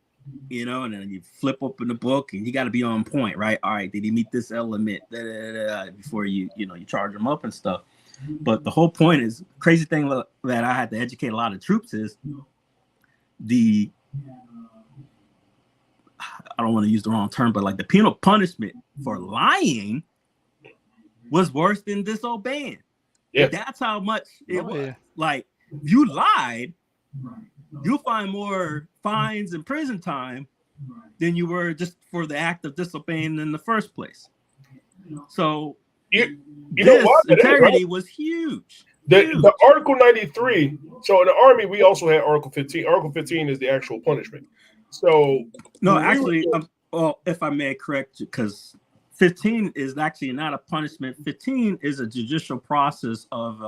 you know, and then you flip open the book and you got to be on point, right? All right, did he meet this element before you charge him up and stuff? But the whole point is, crazy thing that I had to educate a lot of troops is I don't want to use the wrong term, but like the penal punishment for lying was worse than disobeying. Yeah. That's how much it was. Yeah. Like, if you lied, you'll find more fines and prison time than you were just for the act of disobeying in the first place. So you this know what? integrity was huge. The Article 93. So in the Army, we also had Article 15. Article 15 is the actual punishment. So no, actually, well, if I may correct you, because 15 is actually not a punishment. 15 is a judicial process of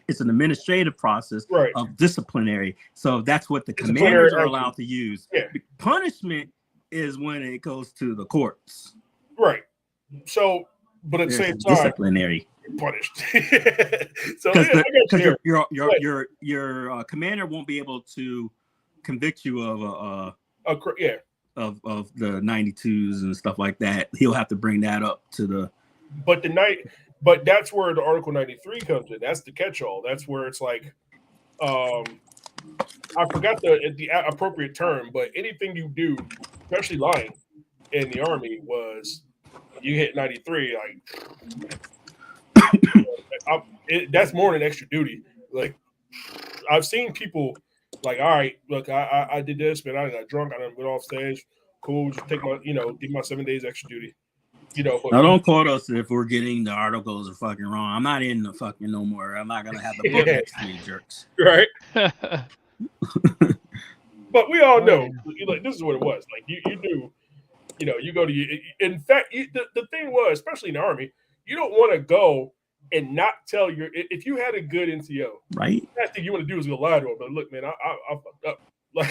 it's an administrative process of disciplinary. So that's what the commanders are allowed to use. Yeah. Punishment is when it goes to the courts. Right. So, but at the same time, disciplinary punished. So because your commander won't be able to convict you of of the 92s and stuff like that. He'll have to bring that up to the. But that's where the Article 93 comes in. That's the catch-all. That's where it's like, I forgot the appropriate term, but anything you do, especially lying in the Army, was you hit 93. Like, that's more than extra duty. Like, I've seen people. Like, all right, look, I did this, but I got drunk. I done went off stage. Cool, just take my, give my 7 days extra duty. But now don't quote us if we're getting the articles are fucking wrong. I'm not in the fucking no more. I'm not gonna have the book next to me, jerks. Right. But we all know, like, this is what it was. Like, you do, you go to. In fact, the thing was, especially in the Army, you don't want to go and not tell if you had a good NCO, right? The last thing you want to do is go lie to him. But look, man, I fucked up. Like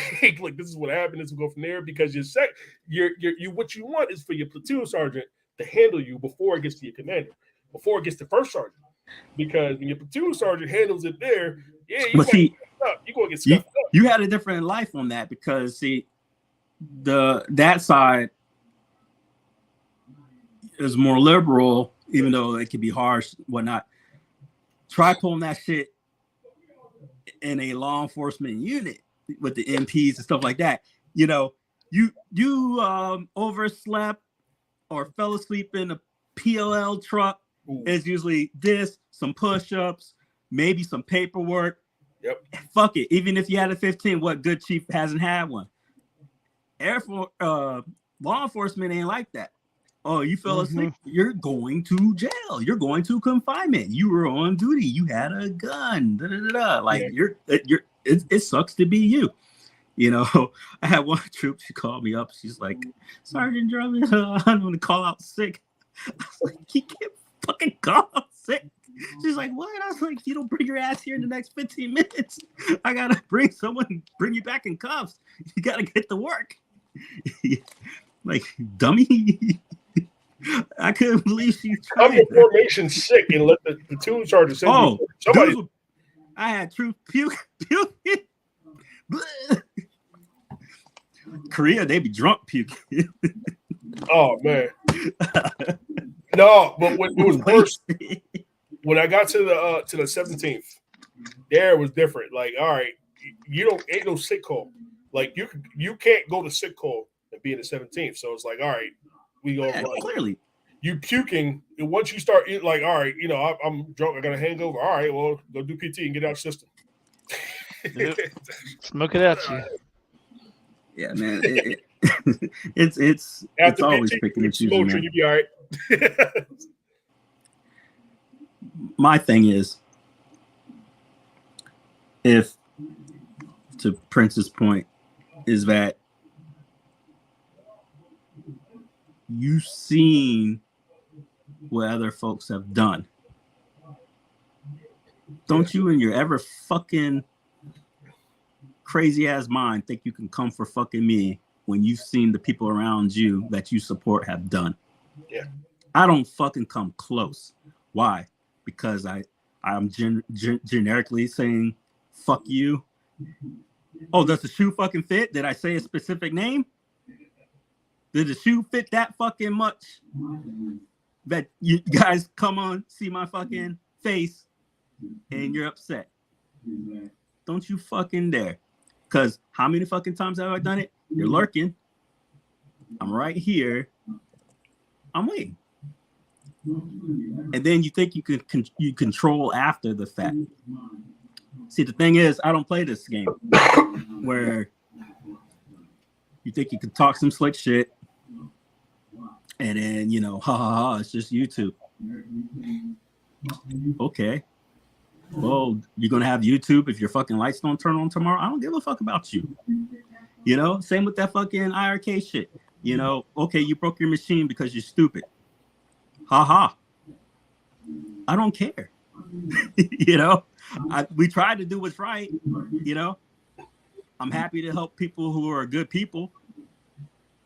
this is what happened. This will go from there because what you want is for your platoon sergeant to handle you before it gets to your commander, before it gets to first sergeant. Because when your platoon sergeant handles it there, you're gonna get scuffed up. You had a different life on that because that side is more liberal. Even though it can be harsh, whatnot, try pulling that shit in a law enforcement unit with the MPs and stuff like that. You overslept or fell asleep in a PLL truck. It's usually some push-ups, maybe some paperwork. Yep. Fuck it. Even if you had a 15, what good chief hasn't had one? Law enforcement ain't like that. Oh, you fell asleep. You're going to jail. You're going to confinement. You were on duty. You had a gun. Like it sucks to be you. I had one troop. She called me up. She's like, Sergeant Drummond, I'm going to call out sick. I was like, you can't fucking call out sick. She's like, what? I was like, you don't bring your ass here in the next 15 minutes. I gotta bring you back in cuffs. You gotta get to work. Like, dummy. I couldn't believe she tried. I'm in formation sick and let the platoon sergeant say, I had truth puke. Korea, they be drunk puking. Oh man. No, but when it was worse, when I got to the 17th, there was different. Like, all right, ain't no sick call. Like you can't go to sick call and be in the 17th. So it's like, all right, we go clearly. You puking, and once you start like, all right, I'm drunk, I got a hangover. All right, well, go do PT and get out of the system. Yep. Smoke it at you. Yeah, man. It's always PT, picking and choosing. You be all right. My thing is, if to Prince's point is that you've seen what other folks have done. Don't you in your ever fucking crazy ass mind think you can come for fucking me when you've seen the people around you that you support have done? Yeah. I don't fucking come close. Why? Because I'm generically saying fuck you. Oh, does the shoe fucking fit? Did I say a specific name? Did the shoe fit that fucking much that you guys come on, see my fucking face and you're upset? Don't you fucking dare. Because how many fucking times have I done it? You're lurking. I'm right here. I'm waiting. And then you think you control after the fact. See, the thing is, I don't play this game where you think you can talk some slick shit and then, you know, ha ha ha, it's just YouTube. Okay. Well, you're going to have YouTube if your fucking lights don't turn on tomorrow? I don't give a fuck about you. You know, same with that fucking IRK shit. You know, okay, you broke your machine because you're stupid. Ha ha. I don't care. You know, we tried to do what's right. You know, I'm happy to help people who are good people.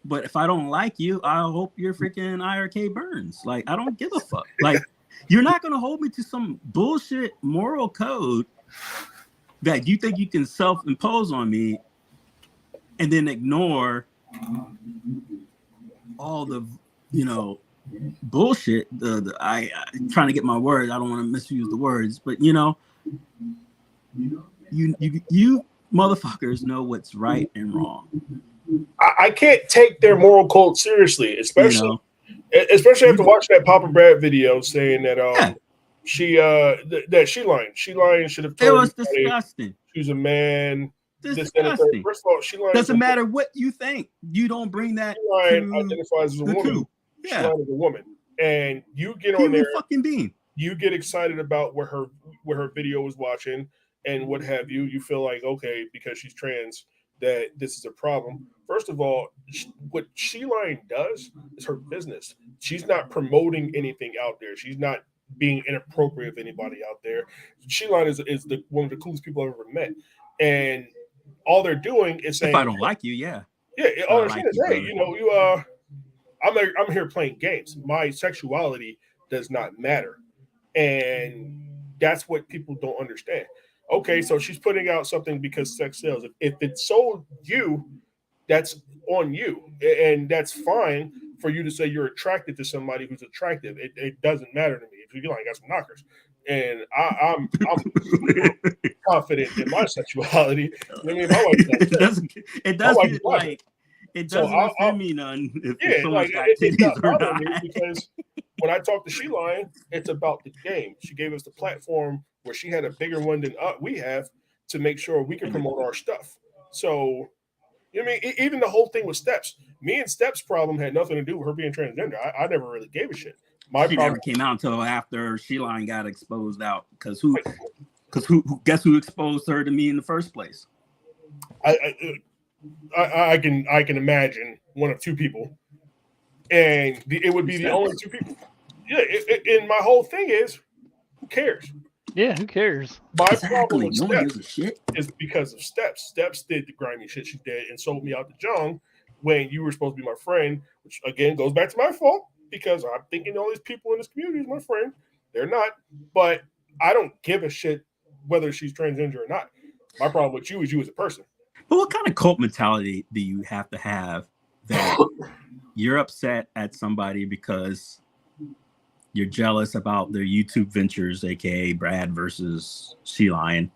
But if I don't like you, I hope your freaking IRK burns. Like, I don't give a fuck. Like, you're not going to hold me to some bullshit moral code that you think you can self-impose on me and then ignore all the, you know, bullshit. I'm trying to get my words. I don't want to misuse the words, but you know, you motherfuckers know what's right and wrong. I can't take their moral code seriously, especially after watching that Papa Brad video saying that she lying. She lying should have told it was disgusting. She's a man. Disgusting. First of all, she lying. Doesn't matter what you think. You don't bring that. She lying identifies as a woman. Coup. Yeah. She lying as a woman, and you get on Human there. Fucking being. You get excited about where her video was watching and what have you. You feel like, okay, because she's trans, that this is a problem. First of all, what She Line does is her business. She's not promoting anything out there. She's not being inappropriate with anybody out there. She Line is one of the coolest people I've ever met. And all they're doing is saying, if I don't like you, yeah. Yeah, all they're saying is, hey, you know, I'm here playing games. My sexuality does not matter. And that's what people don't understand. Okay, so she's putting out something because sex sells. If it sold you, that's on you. And that's fine for you to say you're attracted to somebody who's attractive. It doesn't matter to me. If you like, I got some knockers. And I'm confident in my sexuality. I mean, my wife it doesn't offend me none if someone's got titties or not. Because when I talk to She Line, it's about the game. She gave us the platform where she had a bigger one than we have to make sure we can promote our stuff. So, you know what I mean? Even the whole thing with Steps. Me and Steps' problem had nothing to do with her being transgender. I never really gave a shit. She never came out until after She Line got exposed out. Because who guess who exposed her to me in the first place? I can imagine one of two people, and it would be the only two people. Yeah, and my whole thing is, who cares? Yeah, who cares? My problem with Steps is because of Steps. Steps did the grimy shit she did and sold me out to Jung when you were supposed to be my friend, which again goes back to my fault because I'm thinking all these people in this community is my friend. They're not, but I don't give a shit whether she's transgender or not. My problem with you is you as a person. But what kind of cult mentality do you have that you're upset at somebody because you're jealous about their YouTube ventures, aka Brad versus She Line,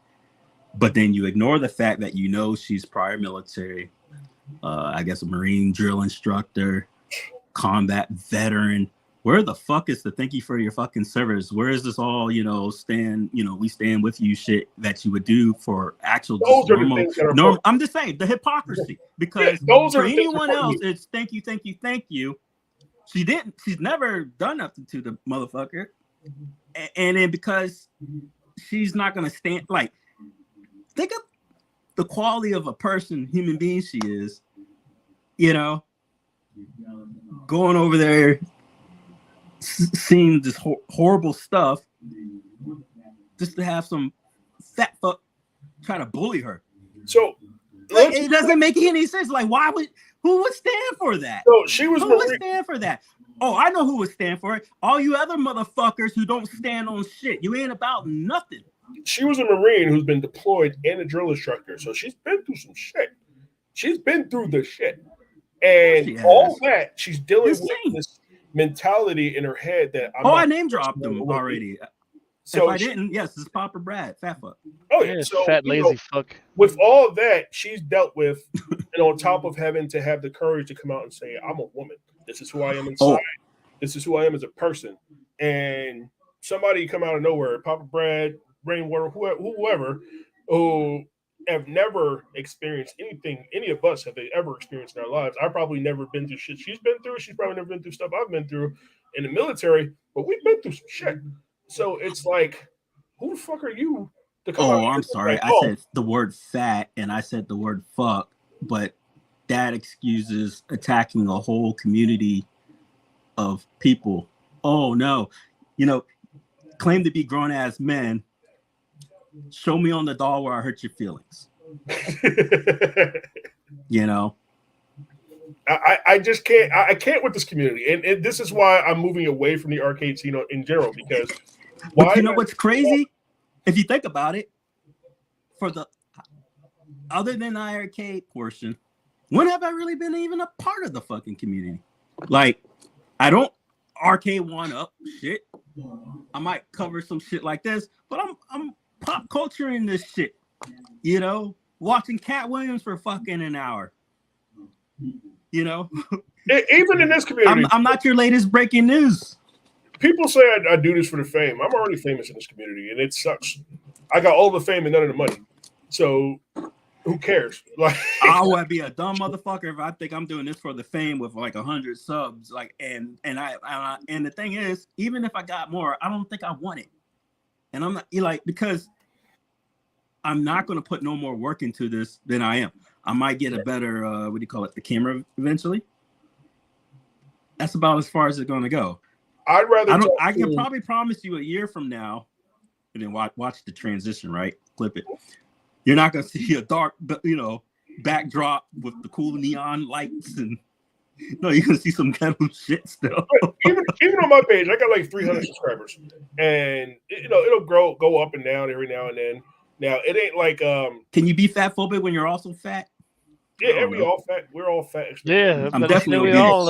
but then you ignore the fact that you know she's prior military, I guess a Marine drill instructor, combat veteran. Where the fuck is the thank you for your fucking service? Where is this all, we stand with you shit that you would do for actual normal? I'm just saying the hypocrisy, because for anyone else, it's thank you. She's never done nothing to the motherfucker. And then because she's not going to stand, like, think of the quality of a person, human being she is, you know, going over there, seeing this horrible stuff, just to have some fat fuck try to bully her. So like, it doesn't make any sense. Like, who would stand for that? So she was. Who would stand for that? Oh, I know who would stand for it. All you other motherfuckers who don't stand on shit. You ain't about nothing. She was a Marine who's been deployed and a drill instructor, so she's been through some shit. She's been through the shit, and all that she's dealing with this mentality in her head that I name dropped them already. So if I didn't, yes, it's Papa Brad, fat fuck. Oh yeah, so, fat lazy fuck. With all that she's dealt with, and on top of having to have the courage to come out and say, "I'm a woman. This is who I am inside. This is who I am as a person," and somebody come out of nowhere, Papa Brad, Rainwater, whoever, who have never experienced anything any of us have they ever experienced in our lives. I've probably never been through shit she's been through. She's probably never been through stuff I've been through in the military, but we've been through some shit. So it's like, who the fuck are you to come out? I'm sorry. I said the word fat and I said the word fuck, but that excuses attacking a whole community of people. Oh no. You know, claim to be grown ass men. Show me on the doll where I hurt your feelings. You know, I just can't. I can't with this community, and this is why I'm moving away from the arcade scene in general. Because but you know what's crazy? If you think about it, for the other than the arcade portion, when have I really been even a part of the fucking community? Like, I don't arcade one up shit. I might cover some shit like this, but I'm pop culture in this shit, you know, watching Cat Williams for fucking an hour, you know. Even in this community, I'm not your latest breaking news. People say I do this for the fame. I'm already famous in this community, and it sucks. I got all the fame and none of the money, so who cares? Like, I would be a dumb motherfucker if I think I'm doing this for the fame with like 100 subs. Like, and the thing is, even if I got more, I don't think I want it. And I'm not like, because I'm not going to put no more work into this than I am. I might get a better, the camera eventually. That's about as far as it's going to go. I'd rather. I can probably promise you a year from now, and then watch the transition, right? Clip it. You're not going to see a dark, backdrop with the cool neon lights, and no, you're going to see some ghetto shit still. even on my page, I got like 300 subscribers, and it'll go up and down every now and then. Now it ain't like Can you be fat phobic when you're also fat? Yeah, we're all fat. We're all fat. Yeah, I'm definitely all.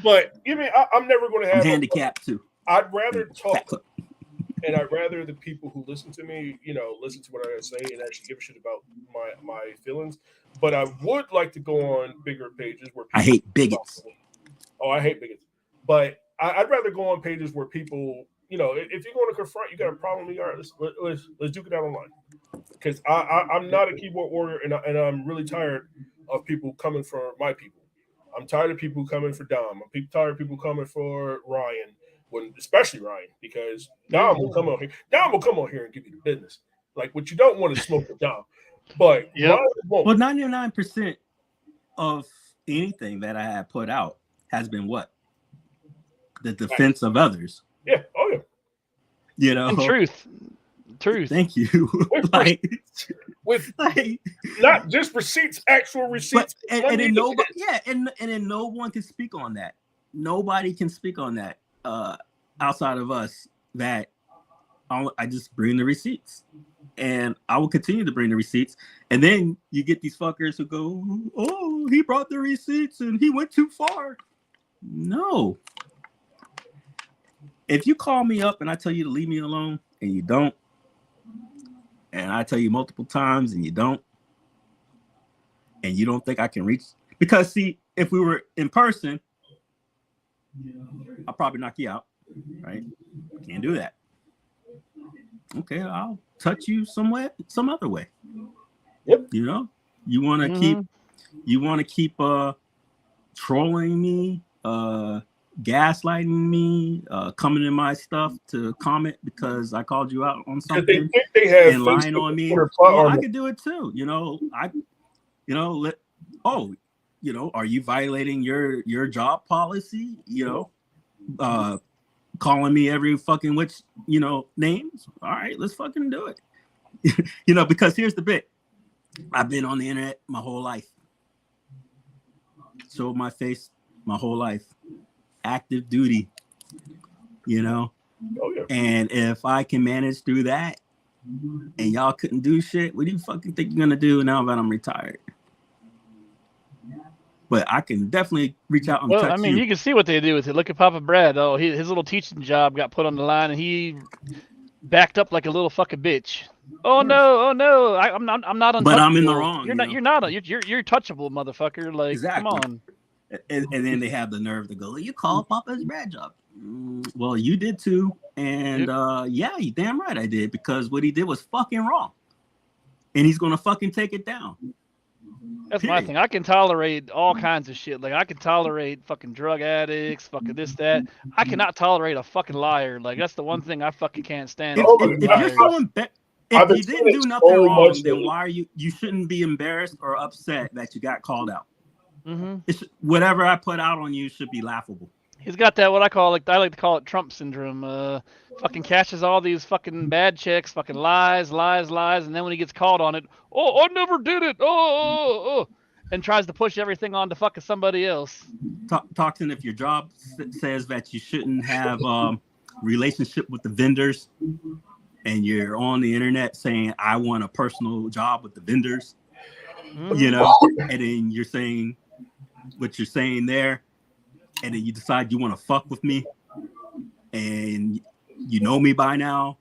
But I'm never going to have. I'm handicapped too. I'd rather talk, and I'd rather the people who listen to me, listen to what I say and actually give a shit about my feelings. But I would like to go on bigger pages where people I hate bigots. Oh, I hate bigots. But I'd rather go on pages where people, if you're going to confront, you got a problem with me. All right, let's duke it out online. Because I'm not a keyboard warrior, and I'm really tired of people coming for my people. I'm tired of people coming for Dom. I'm tired of people coming for Ryan, especially Ryan, because Dom will come on here. Dom will come on here and give you the business. Like, what you don't want to smoke with Dom. But Ryan won't. Well, 99% of anything that I have put out has been what? The defense of others. Yeah. Oh, yeah. And truth. Thank you. with not just receipts, actual receipts. But, and then nobody, and then no one can speak on that. Nobody can speak on that outside of us. That I just bring the receipts, and I will continue to bring the receipts. And then you get these fuckers who go, "Oh, he brought the receipts and he went too far." No. If you call me up and I tell you to leave me alone and you don't, and I tell you multiple times and you don't think I can reach, because see, if we were in person, I'll probably knock you out, right? Can't do that. Okay, I'll touch you some other way. Yep. You want to keep trolling me, gaslighting me, coming in my stuff to comment because I called you out on They something think they have and lying Facebook on me. Twitter Well, I platform. could do it too. Are you violating your job policy? Calling me every fucking which names. All right, let's fucking do it. Because here's the bit. I've been on the internet my whole life. Showed my face my whole life. Active duty. Oh, yeah. And if I can manage through that and y'all couldn't do shit, what do you fucking think you're gonna do now that I'm retired? But I can definitely reach out and touch you can see what they do with it. Look at Papa Brad. Oh, his little teaching job got put on the line, and he backed up like a little fucking bitch. Oh no! I'm not untouchable. But I'm in the wrong. You're not. You're touchable, motherfucker. Like, exactly. Come on. And then they have the nerve to go, you called Papa's Brad job. Well, you did too. And yeah, you damn right I did, because what he did was fucking wrong. And he's gonna fucking take it down. That's my thing. I can tolerate all kinds of shit. Like, I can tolerate fucking drug addicts, fucking this, that. I cannot tolerate a fucking liar. Like, that's the one thing I fucking can't stand. If you're so if you didn't do nothing wrong, then why are you shouldn't be embarrassed or upset that you got called out. Mm-hmm. Whatever I put out on you should be laughable. He's got that, what I like to call it Trump syndrome. Fucking cashes all these fucking bad checks, fucking lies, and then when he gets called on it, I never did it, and tries to push everything onto fucking somebody else. Talking if your job says that you shouldn't have relationship with the vendors, and you're on the internet saying I want a personal job with the vendors, and then you're saying what you're saying there. And then you decide you want to fuck with me, and you know me by now,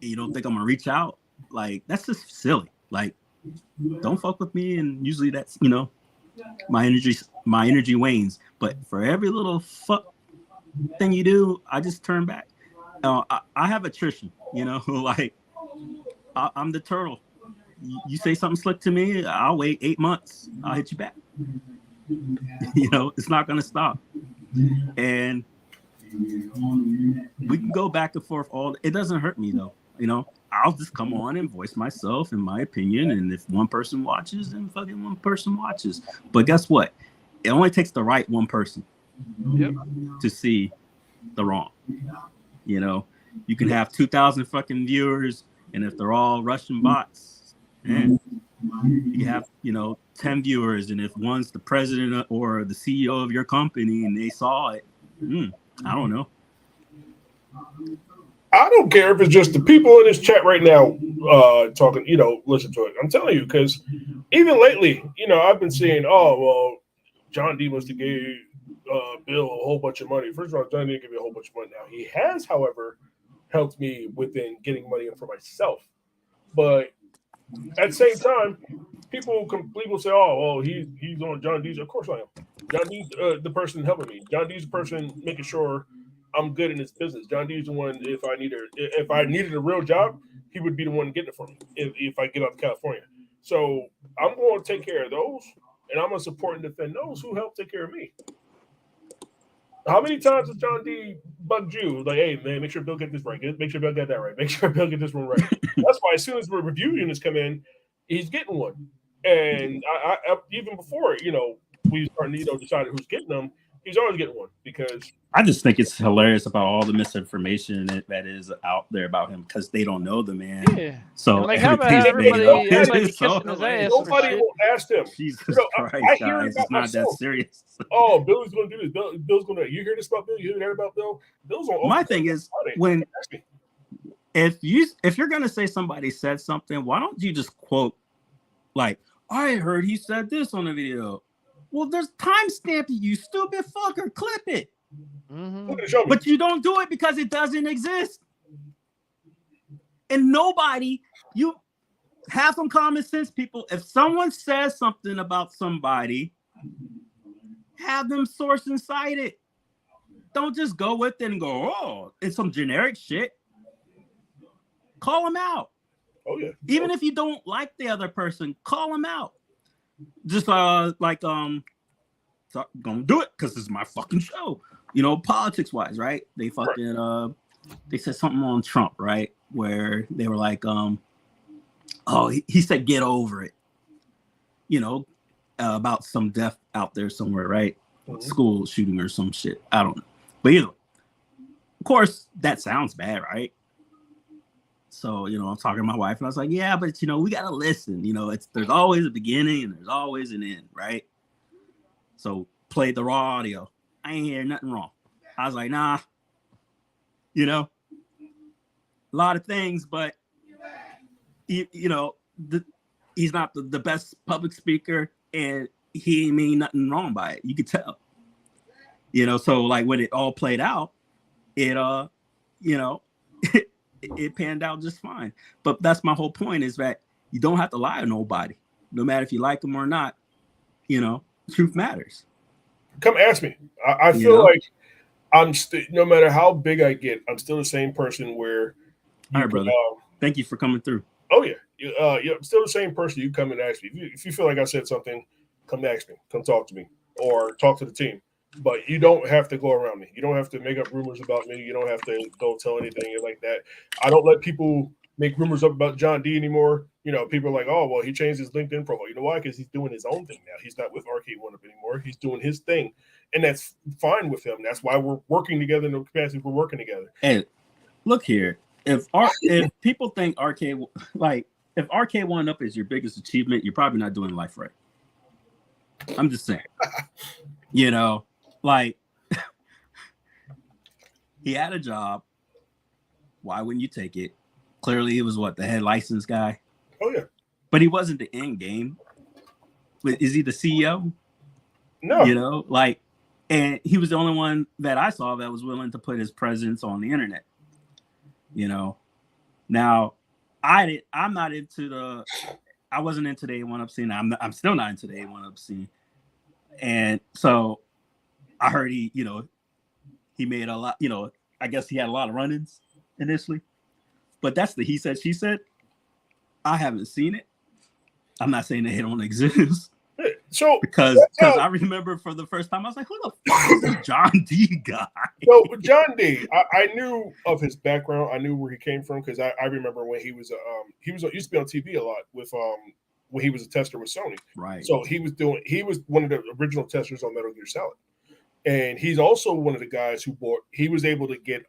and you don't think I'm gonna reach out. Like, that's just silly. Like, don't fuck with me, and usually that's my energy wanes. But for every little fuck thing you do, I just turn back. I have attrition. Like I'm the turtle. You say something slick to me, I'll wait 8 months. I'll hit you back. It's not going to stop. And we can go back and forth it doesn't hurt me though. I'll just come on and voice myself and my opinion. And if one person watches, then fucking one person watches. But guess what? It only takes the right one person to see the wrong. You can have 2,000 fucking viewers, and if they're all Russian bots, you have 10 viewers, and if one's the president or the CEO of your company and they saw it, I don't know. I don't care if it's just the people in this chat right now talking, listen to it. I'm telling you, because even lately, I've been seeing, John D must have gave Bill a whole bunch of money. First of all, John didn't give me a whole bunch of money now. He has, however, helped me within getting money in for myself. But at the same time, people will say, he's on John D's. Of course I am. John D's the person helping me. John D's the person making sure I'm good in his business. John D's the one, if I needed a real job, he would be the one getting it for me if I get out to California. So I'm going to take care of those, and I'm going to support and defend those who help take care of me. How many times has John D bugged you? Like, hey, man, make sure Bill get this right. Make sure Bill get that right. Make sure Bill get this one right. That's why as soon as the review units come in, he's getting one. And I even before, we started, decided who's getting them, he's always getting one, because I just think it's hilarious about all the misinformation that is out there about him, because they don't know the man. Yeah. So like, how about everybody kissing his ass? Nobody will ask him. Jesus Christ, guys, it's not that serious. Oh, Billy's going to do this. Bill's going to. You hear this about Bill? You hear that about Bill? Bill's on. My thing is, if you're going to say somebody said something, why don't you just quote, like, I heard he said this on the video. Well, there's timestamp, you stupid fucker. Clip it. Mm-hmm. But you don't do it because it doesn't exist. And you have some common sense, people. If someone says something about somebody, have them source and cite it. Don't just go with it and go, it's some generic shit. Call them out. Oh, yeah. Even if you don't like the other person, call them out. Just so gonna do it because it's my fucking show. politics wise, right? They fucking they said something on Trump, right? Where they were like, oh, he said get over it, about some death out there somewhere, right? Mhm. School shooting or some shit. I don't know. But of course, that sounds bad, right? So, I'm talking to my wife and I was like, yeah, but we gotta listen. There's always a beginning and there's always an end, right? So played the raw audio. I ain't hear nothing wrong. I was like, nah, a lot of things, but he's not the best public speaker and he ain't mean nothing wrong by it. You could tell. So like when it all played out, it it panned out just fine. But that's my whole point, is that you don't have to lie to nobody, no matter if you like them or not. Truth matters. Come ask me. I feel like I'm still, no matter how big I get, I'm still the same person where. All right, brother. Thank you for coming through. Oh yeah, I'm still the same person. You come and ask me if you feel like I said something. Come ask me. Come talk to me, or talk to the team. But you don't have to go around me. You don't have to make up rumors about me. You don't have to go tell anything like that. I don't let people make rumors up about John D anymore. People are like, oh, well, he changed his LinkedIn profile. You know why? Because he's doing his own thing now. He's not with Arcade One Up anymore. He's doing his thing. And that's fine with him. That's why we're working together in the capacity we're working together. Hey, look here. If people think Arcade, like, if Arcade One Up is your biggest achievement, you're probably not doing life right. I'm just saying. Like, he had a job. Why wouldn't you take it? Clearly, he was the head license guy. Oh, yeah. But he wasn't the end game. Is he the CEO? No. And he was the only one that I saw that was willing to put his presence on the internet. Now I wasn't into the A1 Up scene. I'm still not into the A1 Up scene. And so I heard he made a lot, I guess he had a lot of run-ins initially, but that's the he said, she said. I haven't seen it. I'm not saying that it don't exist. So because I remember for the first time I was like, who the fuck is this John D guy? So John D, I knew of his background. I knew where he came from because I remember when he was used to be on TV a lot with when he was a tester with Sony. Right. So he was one of the original testers on Metal Gear Solid. And he's also one of the guys he was able to get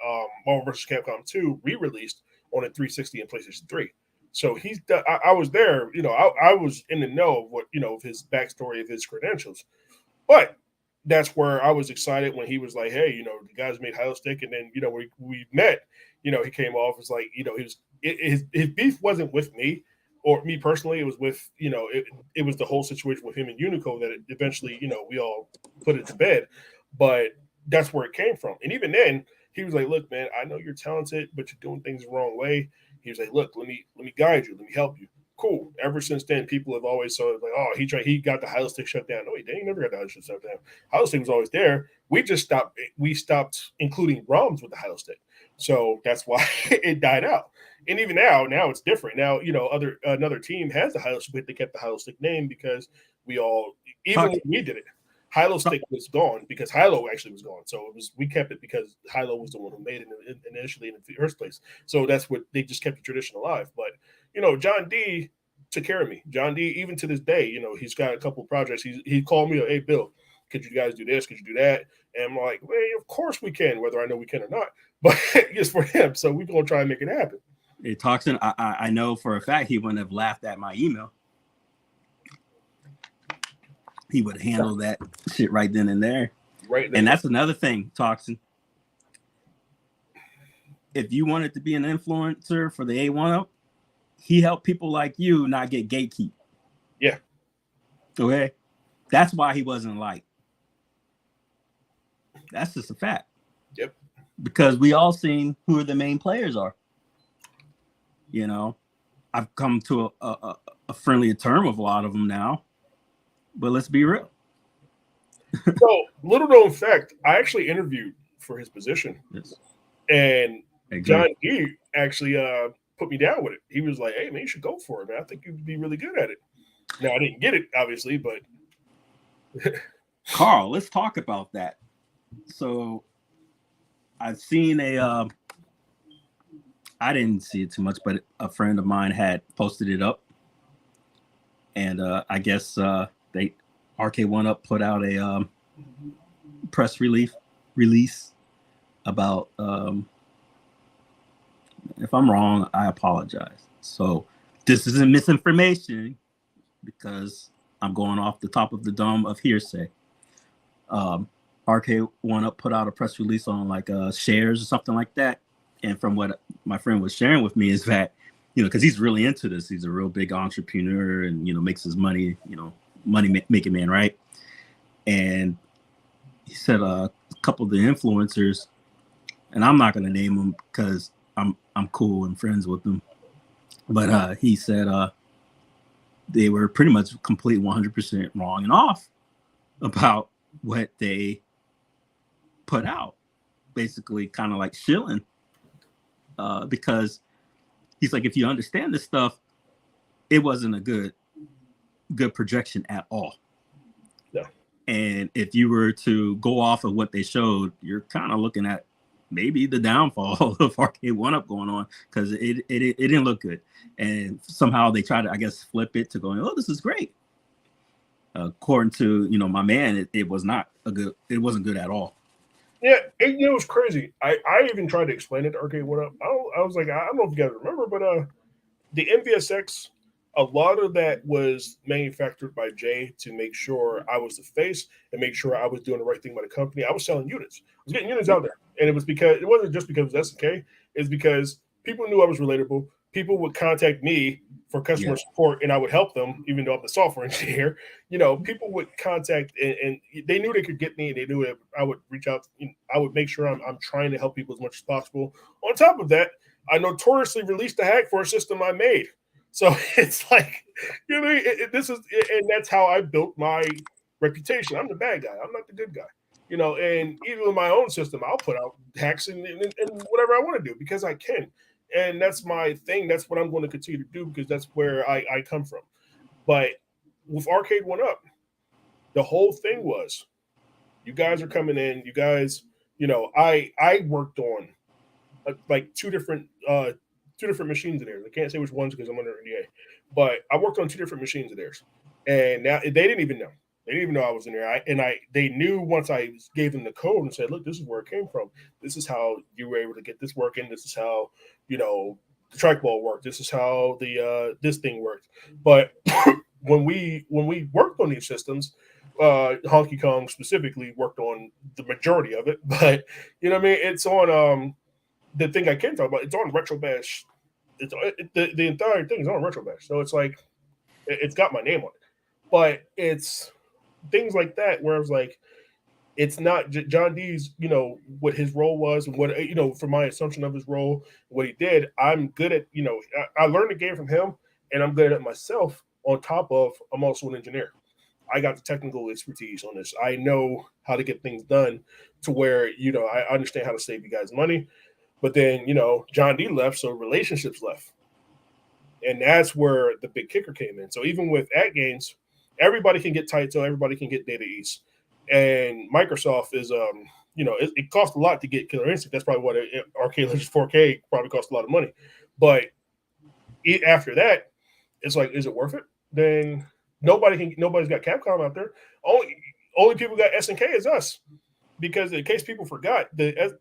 Marvel vs. Capcom 2 re-released on a 360 and PlayStation 3. So I was there, I was in the know of what, of his backstory, of his credentials. But that's where I was excited when he was like, hey, the guys made Halo Stick. And then, we met, he came off as like, his beef wasn't with me or me personally. It was with, it was the whole situation with him and Unico that eventually, we all put it to bed. But that's where it came from. And even then, he was like, look, man, I know you're talented, but you're doing things the wrong way. He was like, look, let me guide you. Let me help you. Cool. Ever since then, people have always saw it like, oh, he got the Halo Stick shut down. No, he didn't. He never got the Halo Stick shut down. Halo Stick was always there. We just stopped including ROMs with the Halo Stick. So that's why it died out. And even now it's different. Now, another team has the Halo Stick. They kept the Halo Stick name because when we did it, Halo Stick was gone because Halo actually was gone. So we kept it because Halo was the one who made it initially in the first place. So that's what they just kept the tradition alive. But John D took care of me. John D, even to this day, he's got a couple of projects. He called me, hey Bill, could you guys do this? Could you do that? And I'm like, well, of course we can, whether I know we can or not. But it's for him. So we're gonna try and make it happen. Hey, Toxin, I know for a fact he wouldn't have laughed at my email. He would handle that shit right then and there. Right. And that's another thing, Toxin. If you wanted to be an influencer for the A1 Up, he helped people like you not get gatekeep. Yeah. Okay. That's why he wasn't liked. That's just a fact. Yep. Because we all seen who the main players are. I've come to a friendly term with a lot of them now. But let's be real. So, little known fact, I actually interviewed for his position. Yes. And John D actually put me down with it. He was like, hey, man, you should go for it, man. I think you'd be really good at it. Now, I didn't get it, obviously, but... Carl, let's talk about that. So, I've seen I didn't see it too much, but a friend of mine had posted it up, and I guess they Arcade 1UP put out a press release about. If I'm wrong, I apologize. So this isn't misinformation because I'm going off the top of the dome of hearsay. Arcade 1UP put out a press release on like shares or something like that. And from what my friend was sharing with me is that, because he's really into this. He's a real big entrepreneur and, makes his money, money making man, right? And he said a couple of the influencers, and I'm not going to name them because I'm cool and friends with them. But he said they were pretty much complete 100% wrong and off about what they put out. Basically kind of like shilling. Because he's like, if you understand this stuff, it wasn't a good projection at all. Yeah. And if you were to go off of what they showed, you're kind of looking at maybe the downfall of Arcade 1UP going on because it didn't look good. And somehow they try to, I guess, flip it to going, oh, this is great. According to, my man, it wasn't good at all. Yeah, it was crazy. I even tried to explain it to Arcade 1UP. I was like, I don't know if you guys remember, but the MVSX, a lot of that was manufactured by Jay to make sure I was the face and make sure I was doing the right thing by the company. I was selling units. I was getting units out there. And it wasn't just because it was SNK. It's because people knew I was relatable. People would contact me for customer support and I would help them, even though I'm the software engineer. People would contact and they knew they could get me and they knew that I would reach out. I would make sure I'm trying to help people as much as possible. On top of that, I notoriously released a hack for a system I made. So it's like, and that's how I built my reputation. I'm the bad guy. I'm not the good guy. And even with my own system, I'll put out hacks and whatever I want to do because I can. And that's my thing. That's what I'm going to continue to do because that's where I come from. But with Arcade 1UP, the whole thing was, you guys are coming in. You guys, I worked on like two different machines of theirs. I can't say which ones because I'm under NDA, but I worked on two different machines of theirs, and now they didn't even know. They didn't even know I was in there. They knew once I gave them the code and said, "Look, this is where it came from. This is how you were able to get this working. This is how the trackball worked. This is how the this thing worked." But when we worked on these systems, Honky Kong specifically worked on the majority of it. But it's on the thing I can talk about. It's on RetroBash. The entire thing is on RetroBash. So it's like it's got my name on it. But it's things like that where I was like, it's not John D's, what his role was and what, from my assumption of his role, what he did. I'm good at, I learned the game from him and I'm good at it myself. On top of, I'm also an engineer. I got the technical expertise on this. I know how to get things done to where, I understand how to save you guys money. But then, John D left, so relationships left. And that's where the big kicker came in. So even with AtGains, everybody can get Taito, everybody can get Data East. And Microsoft is, it costs a lot to get Killer Instinct. That's probably what Arcade Legends 4K probably costs a lot of money. But after that, it's like, is it worth it? Then nobody's got Capcom out there. Only people got SNK is us. Because in case people forgot, the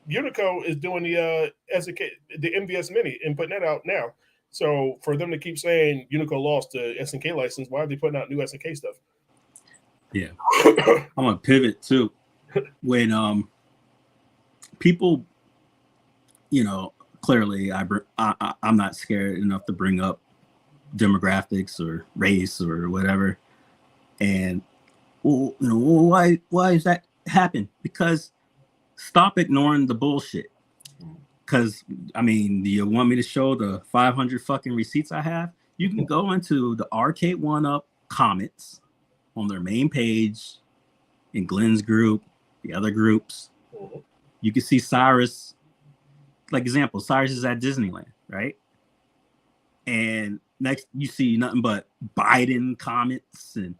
Unico is doing the SNK, the MVS Mini and putting that out now. So for them to keep saying Unico lost the SNK license, why are they putting out new SNK stuff? Yeah, I'm gonna pivot too. When people, clearly I'm not scared enough to bring up demographics or race or whatever. And why does that happen? Because stop ignoring the bullshit. Because, do you want me to show the 500 fucking receipts I have? You can go into the Arcade 1UP comments on their main page, in Glenn's group, the other groups. You can see Cyrus, like example, Cyrus is at Disneyland, right? And next you see nothing but Biden comments and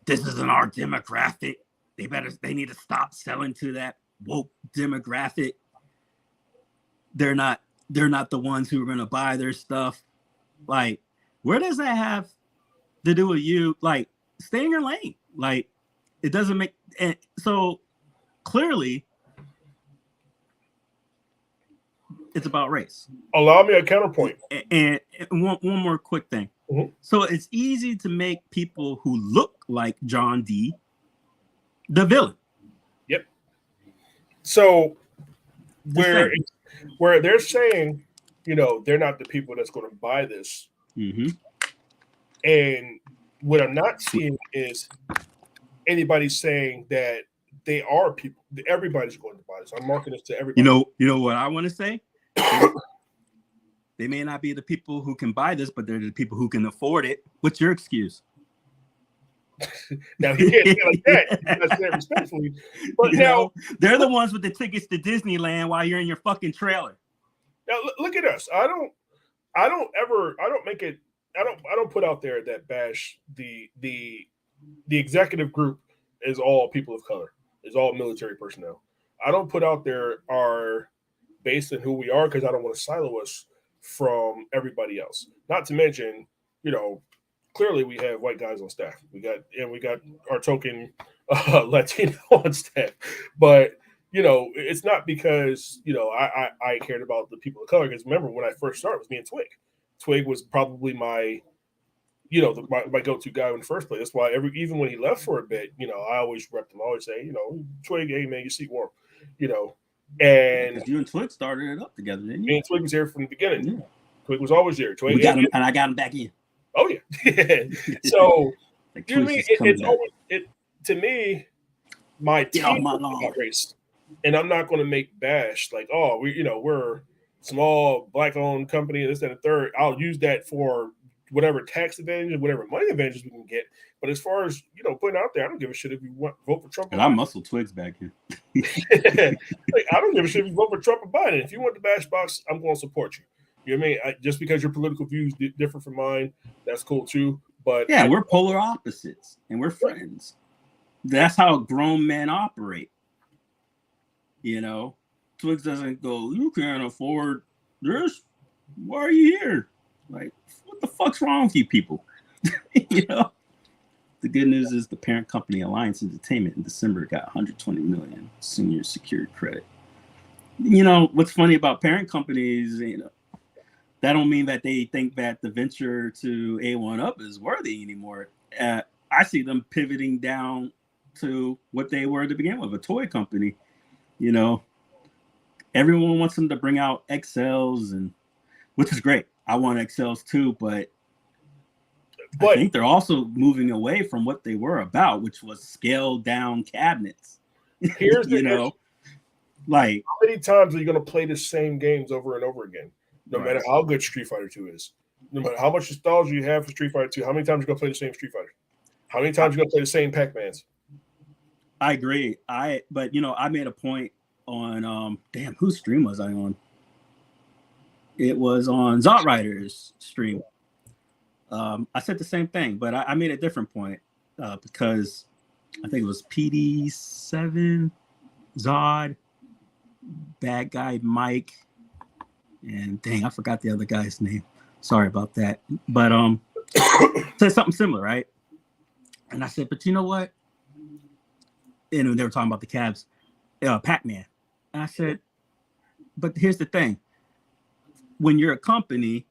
this isn't our demographic. They need to stop selling to that woke demographic. They're not the ones who are going to buy their stuff. Like, where does that have to do with you? Like, stay in your lane. Like, it doesn't make. And so clearly, it's about race. Allow me a counterpoint. And one more quick thing. Mm-hmm. So it's easy to make people who look like John D. the villain. Yep. So where they're saying, you know, they're not the people that's going to buy this. Mm-hmm. And what I'm not seeing is anybody saying that they are people. Everybody's going to buy this. I'm marking this to everybody. You know what I want to say? They may not be the people who can buy this, but they're the people who can afford it. What's your excuse? Now, he can't say it like that. I say it respectfully. But now, they're the ones with the tickets to Disneyland while you're in your fucking trailer. Now, look at us. I don't put out there that bash the executive group is all people of color, is all military personnel. I don't put out there our based on who we are because I don't want to silo us from everybody else. Not to mention, you know, clearly we have white guys on staff. We got our token Latino on staff. But, you know, it's not because, you know, I cared about the people of color. Because remember, when I first started, it was me and Twig. Twig was probably my, you know, my go-to guy in the first place. That's why even when he left for a bit, you know, I always repped him. I always say, you know, Twig, hey, man, your seat warm, you know. And you and Twig started it up together, didn't you? Me and Twig was here from the beginning. Yeah. Twig was always there. Twig got him, and I got him back in. Oh yeah. So like, you know, it's always to me, my team got raced, and I'm not going to make bash like, oh, we're a small black-owned company, this and the third. I'll use that for whatever tax advantage, whatever money advantages we can get. But as far as, you know, putting out there, I don't give a shit if you want vote for Trump. And I muscle Twigs back here. Like, I don't give a shit if you vote for Trump or Biden. If you want the bash box, I'm going to support you. You know what I mean? Just because your political views different from mine, that's cool too. But yeah, we're polar opposites and we're friends. That's how grown men operate. You know, Twigs doesn't go, you can't afford this. Why are you here? Like, what the fuck's wrong with you people? You know? The good news is the parent company Alliance Entertainment in December got $120 million senior secured credit. You know, what's funny about parent companies, you know, that don't mean that they think that the venture to A1UP is worthy anymore. I see them pivoting down to what they were to begin with, a toy company. You know, everyone wants them to bring out XLs, and which is great. I want XLs too, but I think they're also moving away from what they were about, which was scaled down cabinets. Here's the like, how many times are you going to play the same games over and over again? No matter how good Street Fighter 2 is, no matter how much nostalgia you have for Street Fighter 2, how many times are you going to play the same Street Fighter? How many times are you going to play the same Pac-Mans? I agree. But you know, I made a point on whose stream was I on? It was on Zot Rider's stream. I said the same thing, but I made a different point because I think it was PD7, Zod, Bad Guy Mike, and dang, I forgot the other guy's name. Sorry about that. But said something similar, right? And I said, but you know what? And they were talking about the cabs, Pac-Man. And I said, but here's the thing. When you're a company,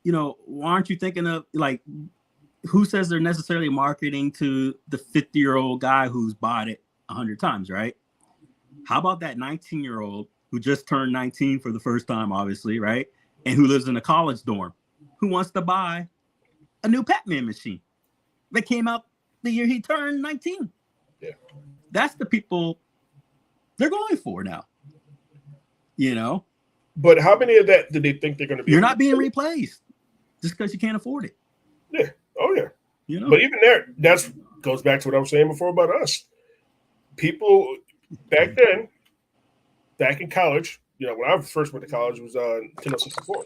you know, why aren't you thinking of, like, who says they're necessarily marketing to the 50-year-old guy who's bought it 100 times, right? How about that 19-year-old who just turned 19 for the first time, obviously, right? And who lives in a college dorm, who wants to buy a new Pac-Man machine that came out the year he turned 19. Yeah. That's the people they're going for now, you know? But how many of that do they think they're going to be? You're not being replaced just because you can't afford it. Yeah. Oh, yeah. You know? But even there, that's goes back to what I was saying before about us. People back then, back in college, you know, when I first went to college, it was Nintendo 64.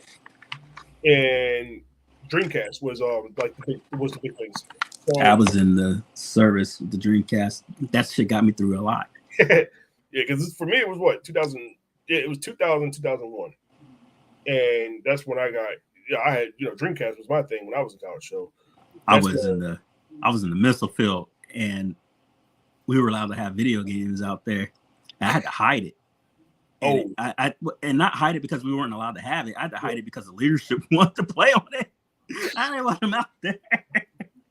And Dreamcast was the big things. So, I was in the service with the Dreamcast. That shit got me through a lot. Yeah, because for me it was what 2000. Yeah, it was 2000, 2001, and that's when I got. Yeah, I had Dreamcast was my thing when I was in college. So I was in the missile field, and we were allowed to have video games out there. I had to hide it. And and not hide it because we weren't allowed to have it. I had to hide it because the leadership wanted to play on it. I didn't want them out there.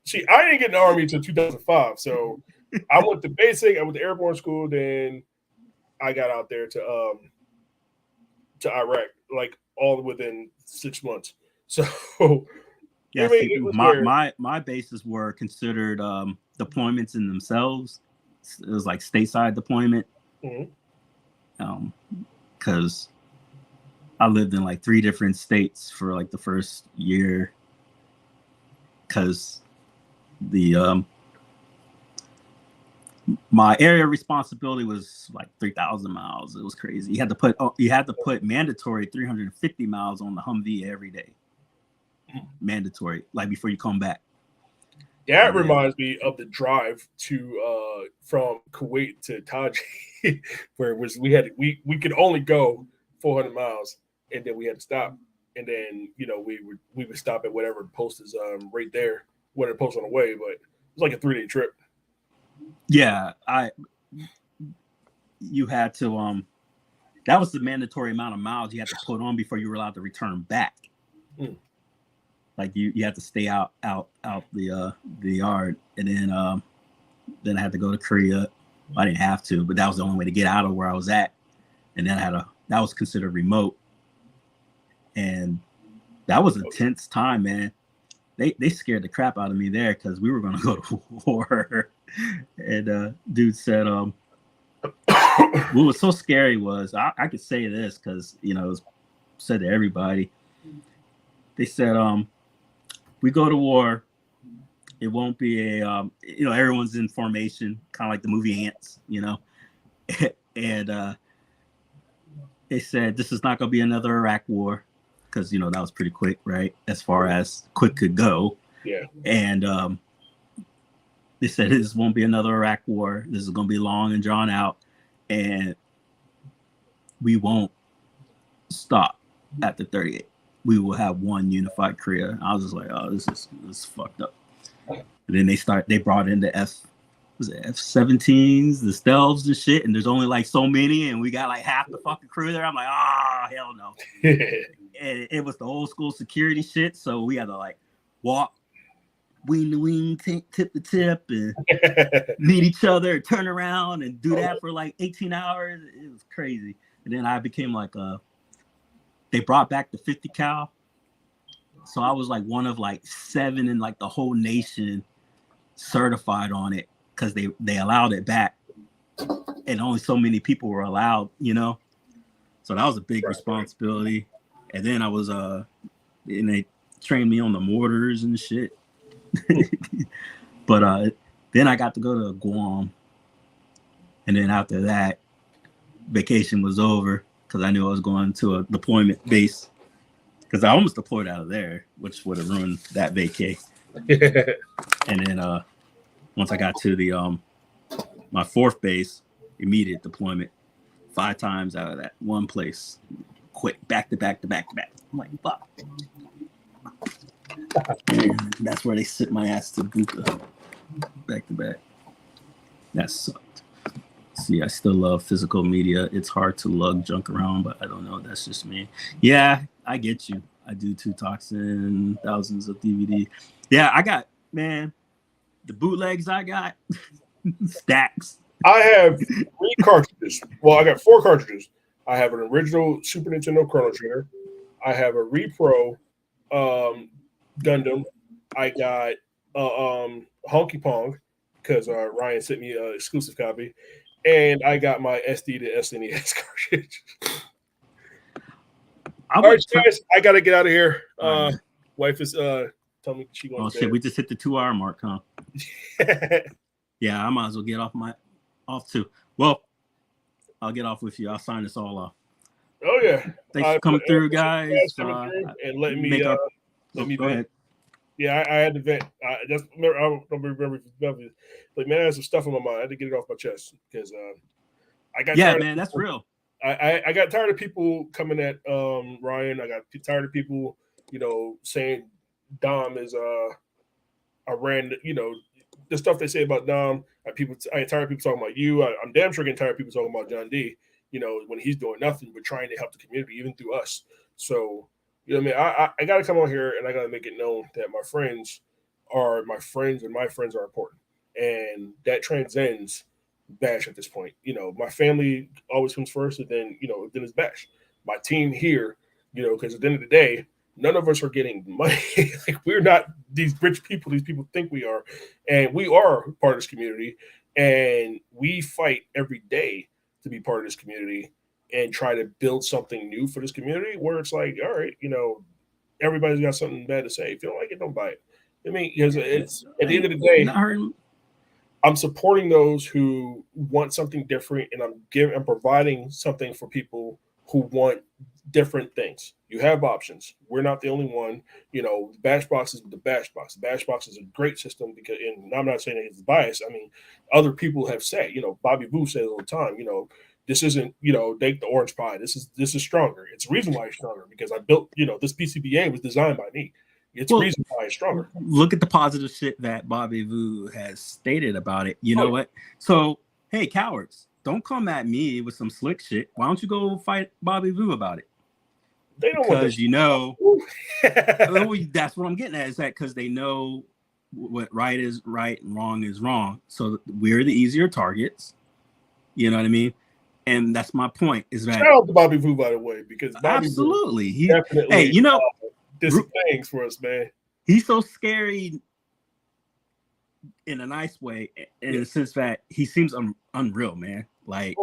See, I didn't get in the Army until 2005. So I went to basic, I went to airborne school, then I got out there to Iraq, like all within 6 months. So yeah, I mean, my bases were considered deployments in themselves. It was like stateside deployment. Because I lived in like 3 different states for like the first year. Because the my area of responsibility was like 3,000 miles. It was crazy. You had to put mandatory 350 miles on the Humvee every day. Mandatory, like before you come back. That reminds me of the drive to from Kuwait to Taji, where it was we could only go 400 miles, and then we had to stop, and then we would stop at whatever post is right there, whatever post on the way, but it was like a 3-day trip. Yeah, you had to that was the mandatory amount of miles you had to put on before you were allowed to return back. Like you had to stay out the yard, and then I had to go to Korea. I didn't have to, but that was the only way to get out of where I was at. And then that was considered remote, and that was a tense time, man. They scared the crap out of me there because we were going to go to war. And dude said, what was so scary was I could say this because it was said to everybody. They said, we go to war, it won't be a everyone's in formation, kind of like the movie Ants, and they said this is not going to be another Iraq war because that was pretty quick, right? As far as quick could go. Yeah. And they said this won't be another Iraq war. This is going to be long and drawn out, and we won't stop at the 38. We will have one unified Korea. I was just like, oh, this is fucked up. And then they brought in the F-17s, the stealths and shit, and there's only like so many, and we got like half the fucking crew there. I'm like, hell no. And it was the old school security shit, so we had to like walk wing to wing, tip to tip, and meet each other, turn around, and do that for like 18 hours. It was crazy. And then I became like they brought back the 50 cal. So I was like one of like 7 in like the whole nation certified on it because they allowed it back. And only so many people were allowed, So that was a big responsibility. And then I was and they trained me on the mortars and shit. But then I got to go to Guam. And then after that, vacation was over because I knew I was going to a deployment base because I almost deployed out of there, which would have ruined that vacay. And then once I got to the my 4th base, immediate deployment, 5 times out of that one place, quick, back to back to back to back. I'm like, fuck. And that's where they sit my ass to Buka, back to back. That sucked. See, I still love physical media. It's hard to lug junk around, but I don't know. That's just me. Yeah, I get you. I do 2 Toxin, thousands of DVD. Yeah, I got, man, the bootlegs I got, stacks. I have 3 cartridges. Well, I got 4 cartridges. I have an original Super Nintendo Chrono Trigger. I have a Repro Gundam. I got Honky Pong because Ryan sent me an exclusive copy. And I got my SD to SNES cartridge. All right, guys, I got to get out of here. Wife is telling me she going to bed. Shit, we just hit the 2-hour mark, huh? Yeah, I might as well get off too. Well, I'll get off with you. I'll sign this all off. Oh yeah. Thanks for coming through, guys. And let me go ahead. Yeah, I had to vent. I don't remember. Like, man, I had some stuff on my mind. I had to get it off my chest because I got Yeah, tired man, that's real. I got tired of people coming at Ryan. I got tired of people, saying Dom is a random, the stuff they say about Dom. I get tired of people talking about you. I'm damn sure getting tired of people talking about John D. When he's doing nothing but trying to help the community, even through us. So, what I mean? I got to come on here and I got to make it known that my friends are my friends and my friends are important. And that transcends Bash at this point. My family always comes first, and then then it's Bash. My team here, because at the end of the day, none of us are getting money. Like we're not these rich people. These people think we are, and we are part of this community, and we fight every day to be part of this community and try to build something new for this community. Where it's like, all right, everybody's got something bad to say. If you don't like it, don't buy it. I mean, because it's at the end of the day, I'm supporting those who want something different, and I'm providing something for people who want different things. You have options. We're not the only one. The Bash Box is the Bash Box. The Bash Box is a great system because, and I'm not saying it's biased. I mean, other people have said, Bobby Boo says all the time, this isn't, take the orange pie. This is stronger. It's the reason why it's stronger because I built, this PCBA was designed by me. It's the reason why it's stronger. Look at the positive shit that Bobby Vu has stated about it. You know what? So, hey, cowards, don't come at me with some slick shit. Why don't you go fight Bobby Vu about it? They don't because that's what I'm getting at. Is that because they know what right is right and wrong is wrong. So we're the easier targets. You know what I mean? And that's my point. Is that shout out to Bobby Vu, by the way, because Bobby absolutely he definitely did some things for us, man. He's so scary in a nice way, in the sense that he seems unreal, man. Like,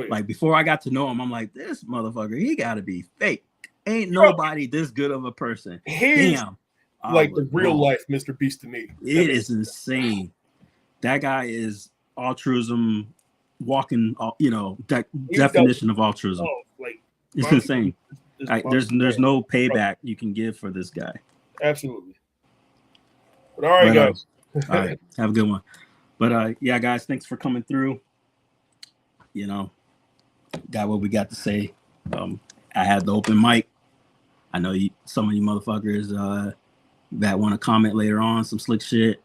like before I got to know him, I'm like, this motherfucker, he got to be fake. Ain't nobody this good of a person. Damn, like the real life Mr. Beast to me. It is insane. That guy is altruism, walking. Definition of altruism. It's insane. There's no payback you can give for this guy. Absolutely. But all right, guys. All right, have a good one. But yeah, guys, thanks for coming through. Got what we got to say. I had the open mic. I know some of you motherfuckers that want to comment later on some slick shit.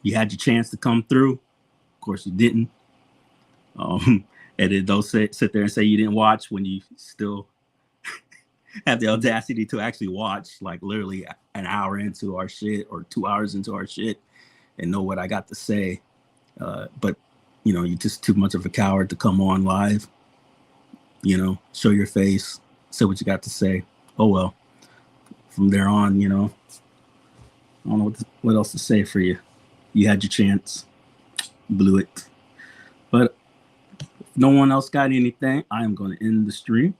You had your chance to come through. Of course, you didn't. And then don't sit there and say you didn't watch when you still have the audacity to actually watch, like literally an hour into our shit or 2 hours into our shit and know what I got to say. But, you're just too much of a coward to come on live, show your face, say what you got to say. Oh, well, from there on, I don't know what else to say for you. You had your chance, blew it. But if no one else got anything, I am going to end the stream.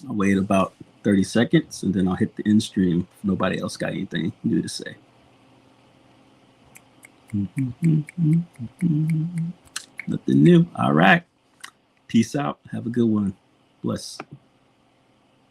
I'll wait about 30 seconds, and then I'll hit the end stream if nobody else got anything new to say. Nothing new. All right. Peace out. Have a good one. Bless.